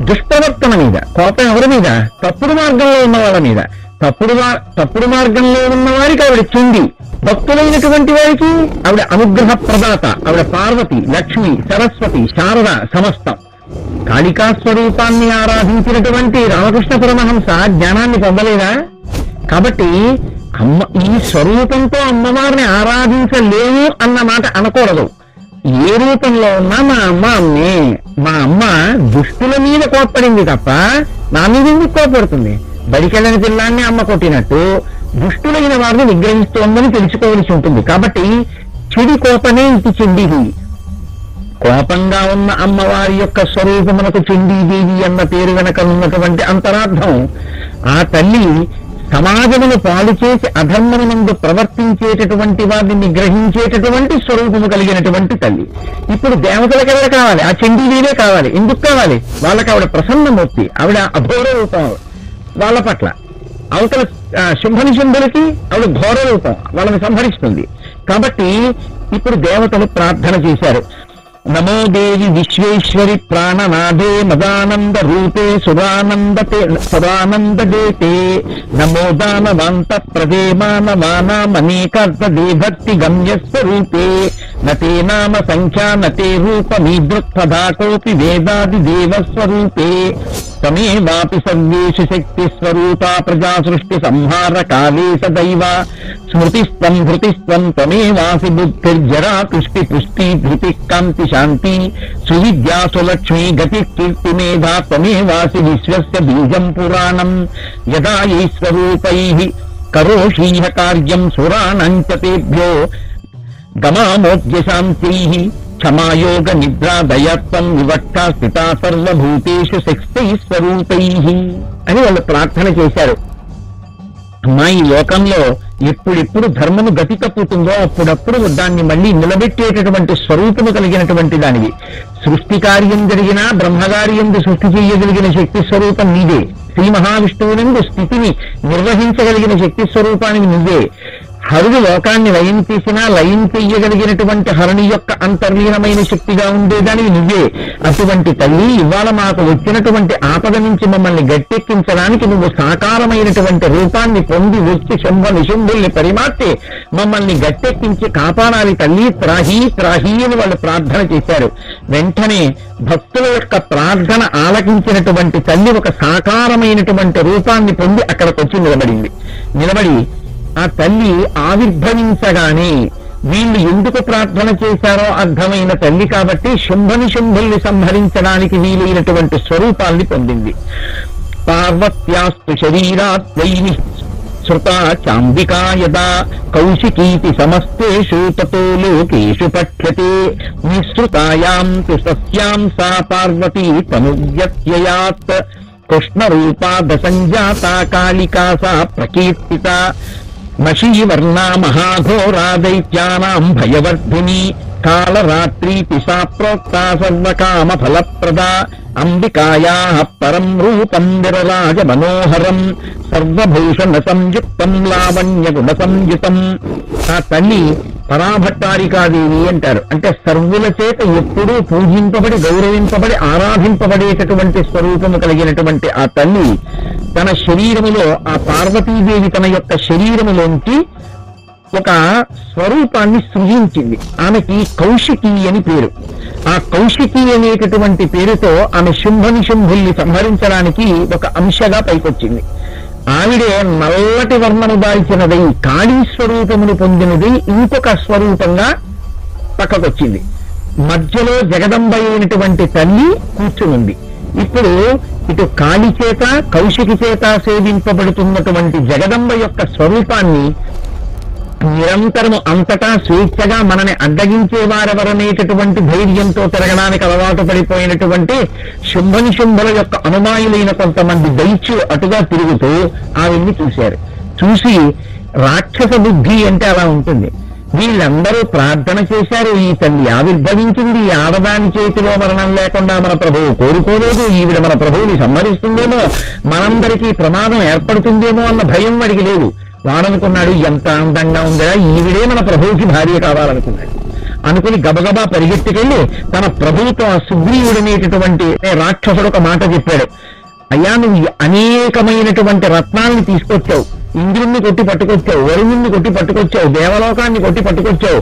దుష్టవర్తన మీద. కోపం ఎవరి మీద? తప్పుడు మార్గంలో ఉన్న వాళ్ళ మీద. తప్పుడు మార్గంలో ఉన్న వారికి ఆవిడ చుండి, భక్తులైనటువంటి వారికి ఆవిడ అనుగ్రహ ప్రదాత. ఆవిడ పార్వతి, లక్ష్మి, సరస్వతి, శారద సమస్తం. కాళికా స్వరూపాన్ని ఆరాధించినటువంటి రామకృష్ణ పరమహంస జ్ఞానాన్ని పొందలేదా? కాబట్టి ఈ స్వరూపంతో అమ్మవారిని ఆరాధించలేము అన్న మాట అనకూడదు. ఏ రూపంలో ఉన్నా మా అమ్మ అమ్మే. మా అమ్మ దుష్టుల మీద కోప్పడింది తప్ప నా మీద ఎందుకు కోప్పడుతుంది? బడికెళ్ళని పిల్లాన్ని అమ్మ కొట్టినట్టు దుష్టులైన వారిని నిగ్రహిస్తోందని తెలుసుకోవలసి ఉంటుంది. కాబట్టి చెడి కోపమే ఇది చండీదేవి. కోపంగా ఉన్న అమ్మవారి యొక్క స్వరూపమునకు చండీదేవి అన్న పేరు వెనక ఉన్నటువంటి అంతరార్థం, ఆ తల్లి సమాజమును పాడు చేసి అధర్మమునందు ప్రవర్తించేటటువంటి వారిని నిగ్రహించేటటువంటి స్వరూపము కలిగినటువంటి తల్లి. ఇప్పుడు దేవతలకు ఎవరు కావాలి? ఆ చండీదేవే కావాలి. ఎందుకు కావాలి? వాళ్ళకి ఆవిడ ప్రసన్నమూర్తి, ఆవిడ అఘోర రూపం వాళ్ళ పట్ల. అవతల శుంభనిశుంభులకి ఆవిడ ఘోర రూపం, వాళ్ళని సంహరిస్తుంది. కాబట్టి ఇప్పుడు దేవతలు ప్రార్థన చేశారు. నమో దేవి విశ్వేశ్వరి ప్రాణనాథే మదానంద రూపే సురానందదేతే నమో దానవాంత ప్రదే మానవానామనేకార్థ దేభక్తి గమ్యస్వరూపే నతే నామ సంఖ్యా నతే రూపమీదృక్పదా కోపి వేదాది దేవస్వరూపే తమేవాపి సర్వేషు శక్తి స్వరూపా ప్రజా సృష్టి సంహార కాలే సదైవ స్మృతిస్త్వం ధృతిస్త్వం తమేవాసి బుద్ధిర్జరా తుష్టి పుష్టి ధృతి కాంతి శాంతి సువిద్యా సులక్ష్మీ గతి కీర్తి మేధా తమేవాసి విశ్వస్య బీజం పురాణం యదా ఈశ్వరూపైః కరోషీహ కార్యం సురాణం చ తేభ్యో గమామోద్య శాంతైః క్షమాయోగ నిద్రా దయత్వం వివక్షా స్థితా సర్వభూతేషు శక్తైస్వరూపైః అని వాళ్ళు ప్రార్థన చేశారు. అమ్మా, ఈ లోకంలో ఎప్పుడెప్పుడు ధర్మము గతి తప్పుతుందో అప్పుడప్పుడు దాన్ని మళ్ళీ నిలబెట్టేటటువంటి స్వరూపము కలిగినటువంటి దానివి. సృష్టి కార్యం జరిగినా బ్రహ్మగార్యందు సృష్టి చేయగలిగిన శక్తి స్వరూపం నీదే. శ్రీ మహావిష్ణువునందు స్థితిని నిర్వహించగలిగిన శక్తి స్వరూపానికి నువ్వే. హరుడు లోకాన్ని లయం చేసినా లయం చెయ్యగలిగినటువంటి హరుని యొక్క అంతర్లీనమైన శక్తిగా ఉండేదానికి నువ్వే. అటువంటి తల్లి, ఇవాళ మాకు వచ్చినటువంటి ఆపద నుంచి మమ్మల్ని గట్టెక్కించడానికి నువ్వు సాకారమైనటువంటి రూపాన్ని పొంది వచ్చి శంభ నిశుంభుల్ని పరిమార్చి మమ్మల్ని గట్టెక్కించి కాపాడాలి తల్లి, త్రాహీ త్రాహీ అని వాళ్ళు ప్రార్థన చేశారు. వెంటనే భక్తుల యొక్క ప్రార్థన ఆలకించినటువంటి తల్లి ఒక సాకారమైనటువంటి రూపాన్ని పొంది అక్కడికి వచ్చి నిలబడి ఆ తల్లి ఆవిర్భవించగానే వీళ్ళు ఎందుకు ప్రార్థన చేశారో అర్థమైన తల్లి కాబట్టి శుంభుల్ని సంహరించడానికి వీలైనటువంటి స్వరూపాన్ని పొందింది. పార్వత్యాస్తు శరీరాత్వైని శృతా చాంబికా యదా కౌశికీతి సమస్తేషు తతో లోకేషు పఠ్యతే నిశ్రుతాయాం తు సస్యాం సా పార్వతీ తనువ్యత్యయాత్ కృష్ణరూపా దశంజాతా కాళికా సా ప్రకీర్తిత మషీవర్ణా మహాఘోరా దైత్యానాం భయవర్ధిని కాళరాత్రీతి సా ప్రోక్తా సర్వకామ ఫలప్రదా అంబికాయాః పరం రూపం విరరాజ మనోహరం సర్వభూషణ సంయుక్తం లావణ్య గుణ సంయుతం. ఆ తల్లి పరాభట్టారికాదేవి అంటారు. అంటే సర్వుల చేత ఎప్పుడూ పూజింపబడి గౌరవింపబడి ఆరాధింపబడేటటువంటి స్వరూపము కలిగినటువంటి ఆ తల్లి తన శరీరములో, ఆ పార్వతీదేవి తన యొక్క శరీరములోంచి ఒక స్వరూపాన్ని సృజించింది. ఆమెకి కౌశికి అని పేరు. ఆ కౌశికి అనేటటువంటి పేరుతో ఆమె శుంభుల్ని సంహరించడానికి ఒక అంశగా పైకొచ్చింది. ఆవిడే నల్లటి వర్ణము దాల్చినదై కాళీ స్వరూపమును పొందినది ఇంకొక స్వరూపంగా పక్కకొచ్చింది. మధ్యలో జగదంబ అయినటువంటి తల్లి కూర్చునుంది. ఇప్పుడు ఇటు కాళీ చేత కౌశికి చేత సేవింపబడుతున్నటువంటి జగదంబ యొక్క స్వరూపాన్ని నిరంతరము అంతటా స్వేచ్ఛగా మనని అడ్డగించేవారెవరనేటటువంటి ధైర్యంతో తిరగడానికి అలవాటు పడిపోయినటువంటి శుంభుల యొక్క అనుమాయులైన కొంతమంది దైత్యులు అటుగా తిరుగుతూ ఆవిడ్ని చూశారు. చూసి రాక్షస బుద్ధి అంటే అలా ఉంటుంది. వీళ్ళందరూ ప్రార్థన చేశారు. ఈ తల్లి ఆవిర్భవించింది, ఈ ఆడదాని చేతిలో మరణం లేకుండా మన ప్రభువు కోరుకోలేదు, ఈవిడ మన ప్రభువుని సంహరిస్తుందేమో, మనందరికీ ప్రమాదం ఏర్పడుతుందేమో అన్న భయం వాడికి లేదు. వాడనుకున్నాడు, ఎంత అందంగా ఉందా, ఈవిడే మన ప్రభువుకి భార్య కావాలనుకున్నాడు. అనుకుని గబగబా పరిగెత్తుకెళ్లి తన ప్రభువుతో ఆ సుగ్రీవుడనేటటువంటి రాక్షసుడు ఒక మాట చెప్పాడు. అయ్యా, నువ్వు అనేకమైనటువంటి రత్నాలను తీసుకొచ్చావు, ఇంద్రుణ్ణి కొట్టి పట్టుకొచ్చావు, వరుణుణ్ణి కొట్టి పట్టుకొచ్చావు, దేవలోకాన్ని కొట్టి పట్టుకొచ్చావు,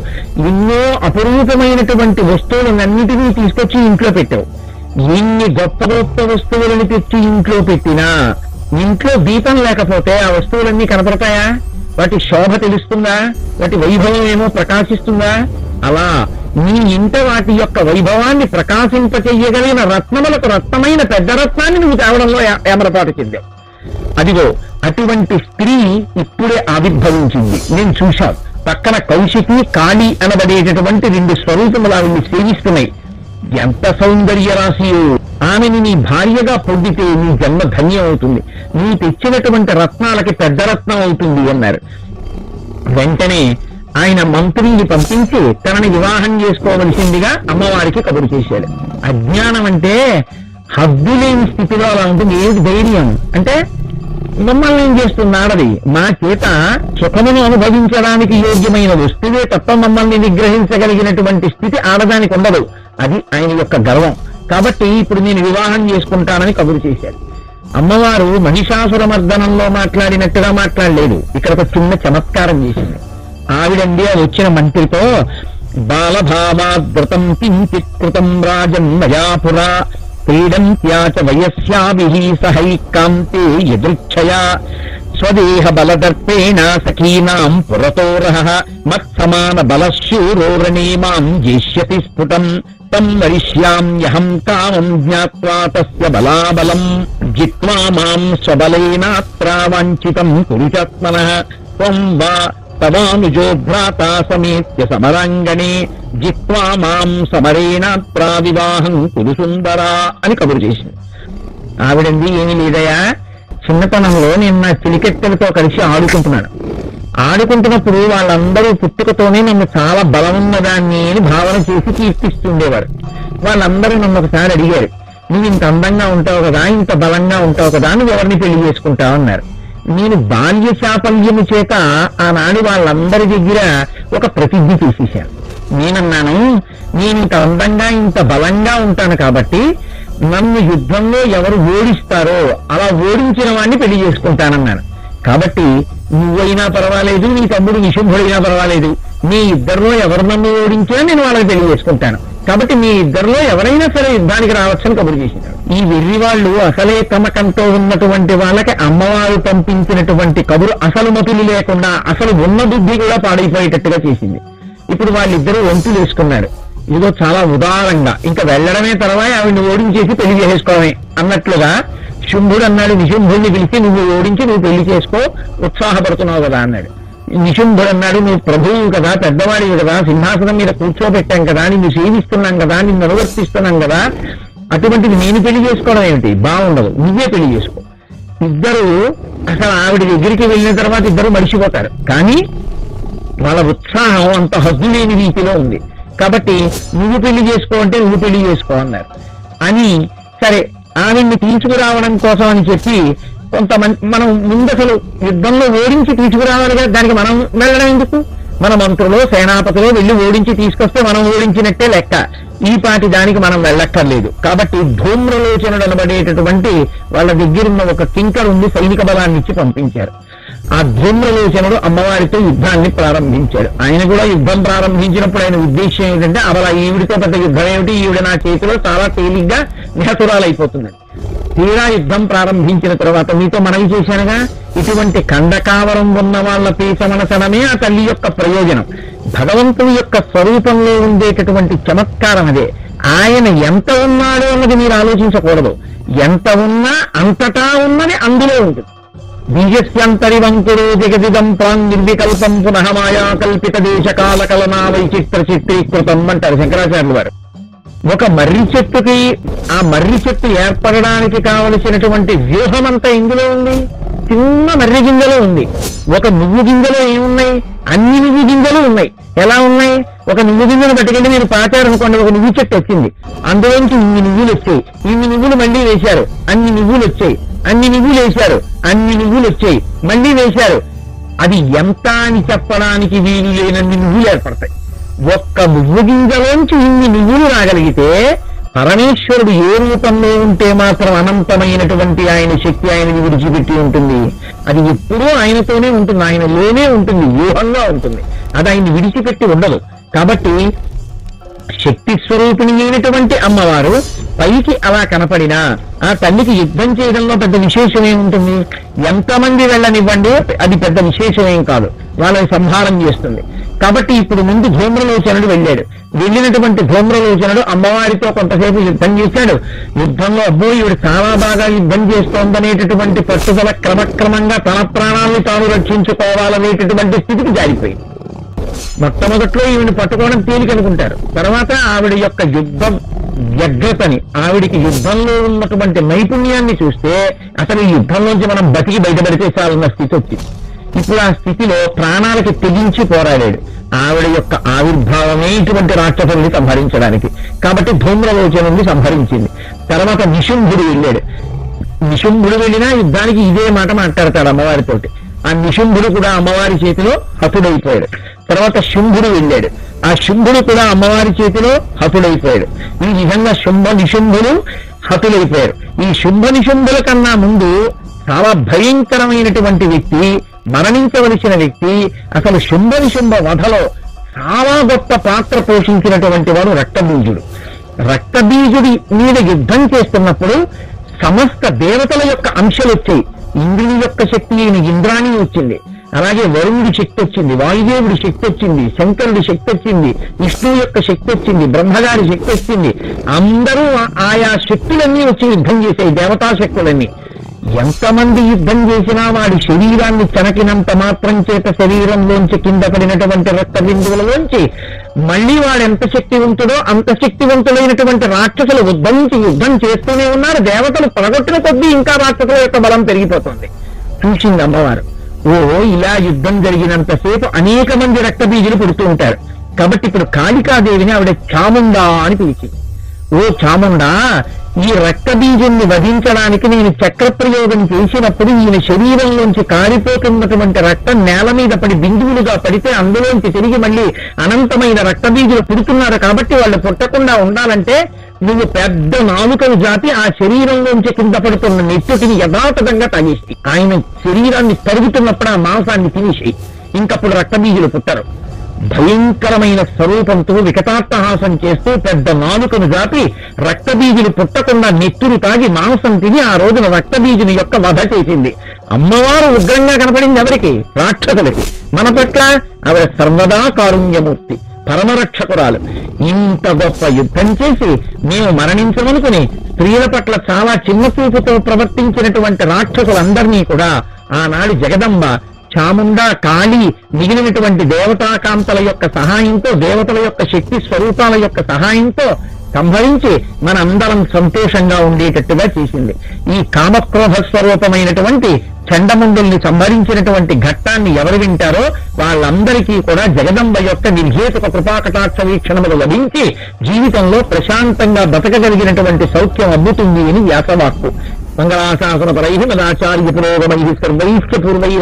ఎన్నో అపరూపమైనటువంటి వస్తువులన్నిటినీ తీసుకొచ్చి ఇంట్లో పెట్టావు. ఎన్ని గొప్ప గొప్ప వస్తువులను తెచ్చి ఇంట్లో పెట్టినా ఇంట్లో దీపం లేకపోతే ఆ వస్తువులన్నీ కనపడతాయా? వాటి శోభ తెలుస్తుందా? వాటి వైభవం ఏమో ప్రకాశిస్తుందా? అలా నీ ఇంట వాటి యొక్క వైభవాన్ని ప్రకాశింపచెయ్యగలిగిన రత్నములకు రత్నమైన పెద్ద రత్నాన్ని నువ్వు తేవడంలో ఏమరపాటు చెందావు. అదిగో అటువంటి స్త్రీ ఇప్పుడే ఆవిర్భవించింది. నేను చూశాను. పక్కన కౌశికి, కాళీ అనబడేటటువంటి రెండు స్వరూపములు ఆవిడ్ని సేవిస్తున్నాయి. ఎంత సౌందర్య రాశియో! ఆమెని నీ భార్యగా పొందితే నీ జన్మ ధన్యం అవుతుంది, నీ తెచ్చినటువంటి రత్నాలకి పెద్ద రత్నం అవుతుంది అన్నారు. వెంటనే ఆయన మంత్రిని పంపించి తనని వివాహం చేసుకోవలసిందిగా అమ్మవారికి కబురు చేశాడు. అజ్ఞానం అంటే హద్దులేని స్థితిలో అలా ఉంటుంది. ఏది ధైర్యం అంటే, మమ్మల్ని ఏం చేస్తున్నాడది, మా చేత సుఖమును అనుభవించడానికి యోగ్యమైన వస్తువే తప్ప మమ్మల్ని నిగ్రహించగలిగినటువంటి స్థితి ఆడదానికి ఉండదు. అది ఆయన యొక్క గర్వం. కాబట్టి ఇప్పుడు నేను వివాహం చేసుకుంటానని కబురు చేశాడు. అమ్మవారు మహిషాసుర మర్దనంలో మాట్లాడినట్టుగా మాట్లాడలేదు. ఇక్కడ ఒక చిన్న చమత్కారం చేసింది. ఆవిడండి వచ్చిన మంత్రితో, బాలభావాద్వృతం కించిత్ కృతం రాజన్ మయా పురా క్రీడంత్యా చ వయస్యాభిః సహైకాంతే యదృచ్ఛయా స్వదేహ బలదర్పేణ సఖీనాం పురతోరః మత్సమాన బలశూరోరణే మాం జేష్యతి స్ఫుటం తం వరిష్యామ్యహం కామం జ్ఞాత్వా తస్య బలాబలం జిత్వా మాం స్వబలేనాత్ర వాంఛితం కురుచాత్మనః త్వం వా తవానుజో భ్రాతా సమేత్య సమరాంగణే జిత్వా మాం సమరేణాత్ర వివాహం కురు సుందరా అని కబురు చేసింది. ఆవిడంది ఏమీ లేదయా, చిన్నతనంలో నేను నా చిలికెత్తలతో కలిసి ఆడుకుంటున్నప్పుడు వాళ్ళందరూ పుట్టుకతోనే నన్ను చాలా బలం ఉన్నదాన్ని అని భావన చేసి కీర్తిస్తుండేవారు. వాళ్ళందరూ నన్ను ఒకసారి అడిగారు, నువ్వు ఇంత అందంగా ఉంటావు కదా, ఇంత బలంగా ఉంటావు కదా, నువ్వు ఎవరిని పెళ్లి చేసుకుంటావు అన్నారు. నేను బాల్య చాపల్యము చేత ఆనాడు వాళ్ళందరి దగ్గర ఒక ప్రసిద్ధి చూసేశాను. నేనన్నాను, నేను ఇంత అందంగా ఇంత బలంగా ఉంటాను కాబట్టి నన్ను యుద్ధంలో ఎవరు ఓడిస్తారో అలా ఓడించిన వాడిని పెళ్లి చేసుకుంటానన్నాను. కాబట్టి నువ్వైనా పర్వాలేదు, నీ తమ్ముడు నిశుంభుడైనా పర్వాలేదు, మీ ఇద్దరిలో ఎవరు నన్ను ఓడించినా నేను వాళ్ళకి పెళ్లి చేసుకుంటాను. కాబట్టి మీ ఇద్దరిలో ఎవరైనా సరే యుద్ధానికి రావచ్చని కబురు చేసినాడు. ఈ వెర్రి వాళ్ళు అసలే తమకంతో ఉన్నటువంటి వాళ్ళకి అమ్మవారు పంపించినటువంటి కబురు అసలు మతులు లేకుండా అసలు ఉన్న బుద్ధి కూడా పాడైపోయేటట్టుగా చేసింది. ఇప్పుడు వాళ్ళిద్దరూ వంతులు వేసుకున్నారు. ఏదో చాలా ఉదారంగా ఇంకా వెళ్ళడమే తర్వాత ఆవిడ్ని ఓడించేసి పెళ్లి చేసుకోవడమే అన్నట్లుగా శుంభుడు అన్నాడు నిశుంభుడిని పిలిచి, నువ్వు ఓడించి నువ్వు పెళ్లి చేసుకో, ఉత్సాహపడుతున్నావు కదా అన్నాడు. నిశుంభుడు అన్నాడు, నువ్వు ప్రభువు కదా, పెద్దవాడివి కదా, సింహాసనం మీద కూర్చోబెట్టాం కదా, నిన్ను సేవిస్తున్నాం కదా, నిన్ను అనువర్తిస్తున్నాం కదా, అటువంటిది నేను పెళ్లి చేసుకోవడం ఏమిటి, బాగుండదు, నువ్వే పెళ్లి చేసుకో. ఇద్దరు అసలు ఆవిడ దగ్గరికి వెళ్ళిన తర్వాత ఇద్దరు మరిచిపోతారు. కానీ వాళ్ళ ఉత్సాహం అంత హద్దు లేని రీతిలో ఉంది. కాబట్టి నువ్వు పెళ్లి చేసుకో అంటే నువ్వు పెళ్లి చేసుకో అన్నారు. అని సరే ఆవిడ్ని తీసుకురావడం కోసం అని చెప్పి కొంతమంది, మనం ముందు అసలు యుద్ధంలో ఓడించి తీసుకురావాలి కదా, దానికి మనం వెళ్ళడం ఎందుకు? మన మంత్రులు సేనాపతులు వెళ్ళి ఓడించి తీసుకొస్తే మనం ఓడించినట్టే లెక్క. ఈ పాటి దానికి మనం వెళ్ళక్కర్లేదు. కాబట్టి ధూమ్రలోచనుడు అనబడేటటువంటి వాళ్ళ దగ్గరున్న ఒక కింకర్ ఉంది, సైనిక బలాన్ని ఇచ్చి పంపించారు. ఆ ధూమ్రలోచనుడు అమ్మవారితో యుద్ధాన్ని ప్రారంభించాడు. ఆయన కూడా యుద్ధం ప్రారంభించినప్పుడు ఆయన ఉద్దేశం ఏంటంటే, అలా ఈవిడితో పెద్ద యుద్ధం ఏమిటి, ఈవిడ నా చేతిలో చాలా తేలిగ్గా నిహతురాలైపోతుంది. తీరా యుద్ధం ప్రారంభించిన తర్వాత మీతో మనవి చేశానుగా, ఇటువంటి కండకావరం ఉన్న వాళ్ళ పీచమనసడమే ఆ తల్లి యొక్క ప్రయోజనం. భగవంతుడి యొక్క స్వరూపంలో ఉండేటటువంటి చమత్కారం అదే. ఆయన ఎంత ఉన్నాడో అన్నది మీరు ఆలోచించకూడదు. ఎంత ఉన్నా అంతటా ఉన్నది అందులో ఉంటుంది. బీజస్యంతరివంకుడు జగదిదం ప్రాంగిర్వికల్పం పునః మాయా కల్పిత దేశకాల కలనా వైచిత్ర చిత్రీకృతం అంటారు శంకరాచార్యులు వారు. ఒక మర్రి చెట్టుకి ఆ మర్రి చెట్టు ఏర్పడడానికి కావలసినటువంటి వ్యూహమంతా ఇందులో ఉంది. చిన్న మర్రి గింజలో ఉంది. ఒక నువ్వు గింజలో ఏమున్నాయి? అన్ని నువ్వు గింజలు ఉన్నాయి. ఎలా ఉన్నాయి? ఒక నువ్వు గింజను పట్టుకెళ్ళి మీరు పాచారు అనుకోండి, ఒక నువ్వు చెట్టు వచ్చింది, అందులోంచి ఇన్ని నువ్వులు వచ్చాయి, ఇన్ని నువ్వులు మళ్ళీ వేశారు, అన్ని నువ్వులు వచ్చాయి, అన్ని నువ్వులు వేశారు, అన్ని నువ్వులు వచ్చాయి, మళ్ళీ వేశారు. అది ఎంత అని చెప్పడానికి వీలు లేనన్ని నువ్వులు ఏర్పడతాయి. ఒక్క నువ్వు గింజలోంచి ఇన్ని నువ్వులు రాగలిగితే పరమేశ్వరుడు ఏ రూపంలో ఉంటే మాత్రం అనంతమైనటువంటి ఆయన శక్తి ఆయనని విడిచిపెట్టి ఉంటుంది. అది ఎప్పుడూ ఆయనతోనే ఉంటుంది, ఆయనలోనే ఉంటుంది, వ్యూహంగా ఉంటుంది. అది ఆయన్ని విడిచిపెట్టి ఉండదు. కాబట్టి శక్తి స్వరూపిణి అయినటువంటి అమ్మవారు పైకి అలా కనపడినా ఆ తల్లికి యుద్ధం చేయడంలో పెద్ద విశేషమేం ఉంటుంది? ఎంతమంది వెళ్ళనివ్వండి, అది పెద్ద విశేషమేం కాదు, వాళ్ళని సంహారం చేస్తుంది. కాబట్టి ఇప్పుడు ముందు ధూమ్రలోచనుడు వెళ్ళాడు. వెళ్ళినటువంటి ధూమ్రలోచనుడు అమ్మవారితో కొంతసేపు యుద్ధం చేశాడు. యుద్ధంలో అబ్బో ఈవిడ చాలా బాగా యుద్ధం చేస్తోందనేటటువంటి పట్టుదల క్రమక్రమంగా తన ప్రాణాలను తాను రక్షించుకోవాలనేటటువంటి స్థితికి జారిపోయింది. మొట్టమొదట్లో ఈవిని పట్టుకోవడం తేలికనుకుంటారు. తర్వాత ఆవిడ యొక్క యుద్ధం వ్యగ్రతని, ఆవిడికి యుద్ధంలో ఉన్నటువంటి నైపుణ్యాన్ని చూస్తే అసలు ఈ యుద్ధంలోంచి మనం బతికి బయటపడితే చాలన్న స్థితి వచ్చింది. ఇప్పుడు ఆ స్థితిలో ప్రాణాలకి తెగించి పోరాడాడు. ఆవిడ యొక్క ఆవిర్భావమే ఇటువంటి రాక్షసుల్ని సంహరించడానికి. కాబట్టి ధూమ్రలోచనుని సంహరించింది. తర్వాత నిశుంభుడు వెళ్ళాడు. నిశుంభుడు వెళ్ళినా యుద్ధానికి ఇదే మాట మాట్లాడతాడు అమ్మవారితోటి. ఆ నిశుంభుడు కూడా అమ్మవారి చేతిలో హతుడైపోయాడు. తర్వాత శుంభుడు వెళ్ళాడు. ఆ శుంభుడు కూడా అమ్మవారి చేతిలో హతుడైపోయాడు. ఈ విధంగా నిశుంభులు హతులైపోయారు. ఈ నిశుంభుల కన్నా ముందు చాలా భయంకరమైనటువంటి వ్యక్తి, మరణించవలసిన వ్యక్తి, అసలు నిశుంభ వధలో చాలా గొప్ప పాత్ర పోషించినటువంటి వాడు రక్తబీజుడు. రక్తబీజుడి మీద యుద్ధం చేస్తున్నప్పుడు సమస్త దేవతల యొక్క అంశాలు వచ్చాయి. ఇంద్రుని యొక్క శక్తి అయిన ఇంద్రాణి వచ్చింది, అలాగే వరుణుడి శక్తి వచ్చింది, వాయుదేవుడి శక్తి వచ్చింది, శంకరుడి శక్తి వచ్చింది, విష్ణువు యొక్క శక్తి వచ్చింది, బ్రహ్మగారి శక్తి వచ్చింది. అందరూ ఆయా శక్తులన్నీ వచ్చి యుద్ధం చేశాయి, దేవతా శక్తులన్నీ. ఎంతమంది యుద్ధం చేసినా వాడి శరీరాన్ని చెనకినంత మాత్రం చేత శరీరంలోంచి కింద పడినటువంటి రక్త బిందువులలోంచి మళ్ళీ వాడు ఎంత శక్తివంతుడో అంత శక్తివంతులైనటువంటి రాక్షసులు ఉద్భవించి యుద్ధం చేస్తూనే ఉన్నారు. దేవతలు పడగొట్టిన కొద్దీ ఇంకా రాక్షసుల యొక్క బలం పెరిగిపోతుంది. చూసింది అమ్మవారు. ఇలా యుద్ధం జరిగినంతసేపు అనేక మంది రక్తబీజులు పుడుతూ ఉంటారు. కాబట్టి ఇప్పుడు కాళికాదేవిని ఆవిడ చాముండా అని పిలిచింది. ఓ చాముండా, ఈ రక్తబీజుణ్ణి వధించడానికి నేను చక్రప్రయోగం చేసినప్పుడు ఈయన శరీరంలోంచి కారిపోతున్నటువంటి రక్తం నేల మీద పడి బిందువులుగా పడితే అందులోంచి తిరిగి మళ్ళీ అనంతమైన రక్తబీజులు పుడుతున్నారు. కాబట్టి వాళ్ళు పుట్టకుండా ఉండాలంటే నువ్వు పెద్ద నాలుకలు జాతి ఆ శరీరంలోంచి కింద పడుతున్న నెత్తుటిని యథాతథంగా తగిసి ఆయన శరీరాన్ని తరుగుతున్నప్పుడు ఆ మాంసాన్ని తినేసి ఇంకప్పుడు రక్తబీజులు పుట్టరు. భయంకరమైన స్వరూపంతో వికటాట్టహాసం చేస్తూ పెద్ద నాలుకను జాపి రక్తబీజులు పుట్టకుండా నెత్తురు తాగి మాంసం తిని ఆ రోజున రక్తబీజుని యొక్క వధ చేసింది. అమ్మవారు ఉగ్రంగా కనపడింది ఎవరికి? రాక్షసులకి. మన పట్ల ఆవిడ సర్వదా కారుణ్యమూర్తి, పరమరక్షకురాలు. ఇంత గొప్ప యుద్ధం చేసి మేము మరణించమనుకుని స్త్రీల పట్ల చాలా చిన్న చూపుతో ప్రవర్తించినటువంటి రాక్షసులందరినీ కూడా ఆనాడు జగదంబ, చాముండా, కాళీ, మిగిలినటువంటి దేవతాకాంతల యొక్క సహాయంతో, దేవతల యొక్క శక్తి స్వరూపాల యొక్క సహాయంతో సంహరించి మనందరం సంతోషంగా ఉండేటట్టుగా చేసింది. ఈ కామక్రోధ స్వరూపమైనటువంటి చండముండుల్ని సంహరించినటువంటి ఘట్టాన్ని ఎవరు వింటారో వాళ్ళందరికీ కూడా జగదంబ యొక్క నిర్హేతుక కృపాకటాక్ష వీక్షణములు లభించి జీవితంలో ప్రశాంతంగా బతకగలిగినటువంటి సౌఖ్యం అబ్బుతుంది అని వ్యాసవాక్కు. మంగళాశాసన పరై మదాచార్య పురోగమై సర్వైశ్చ పూర్వై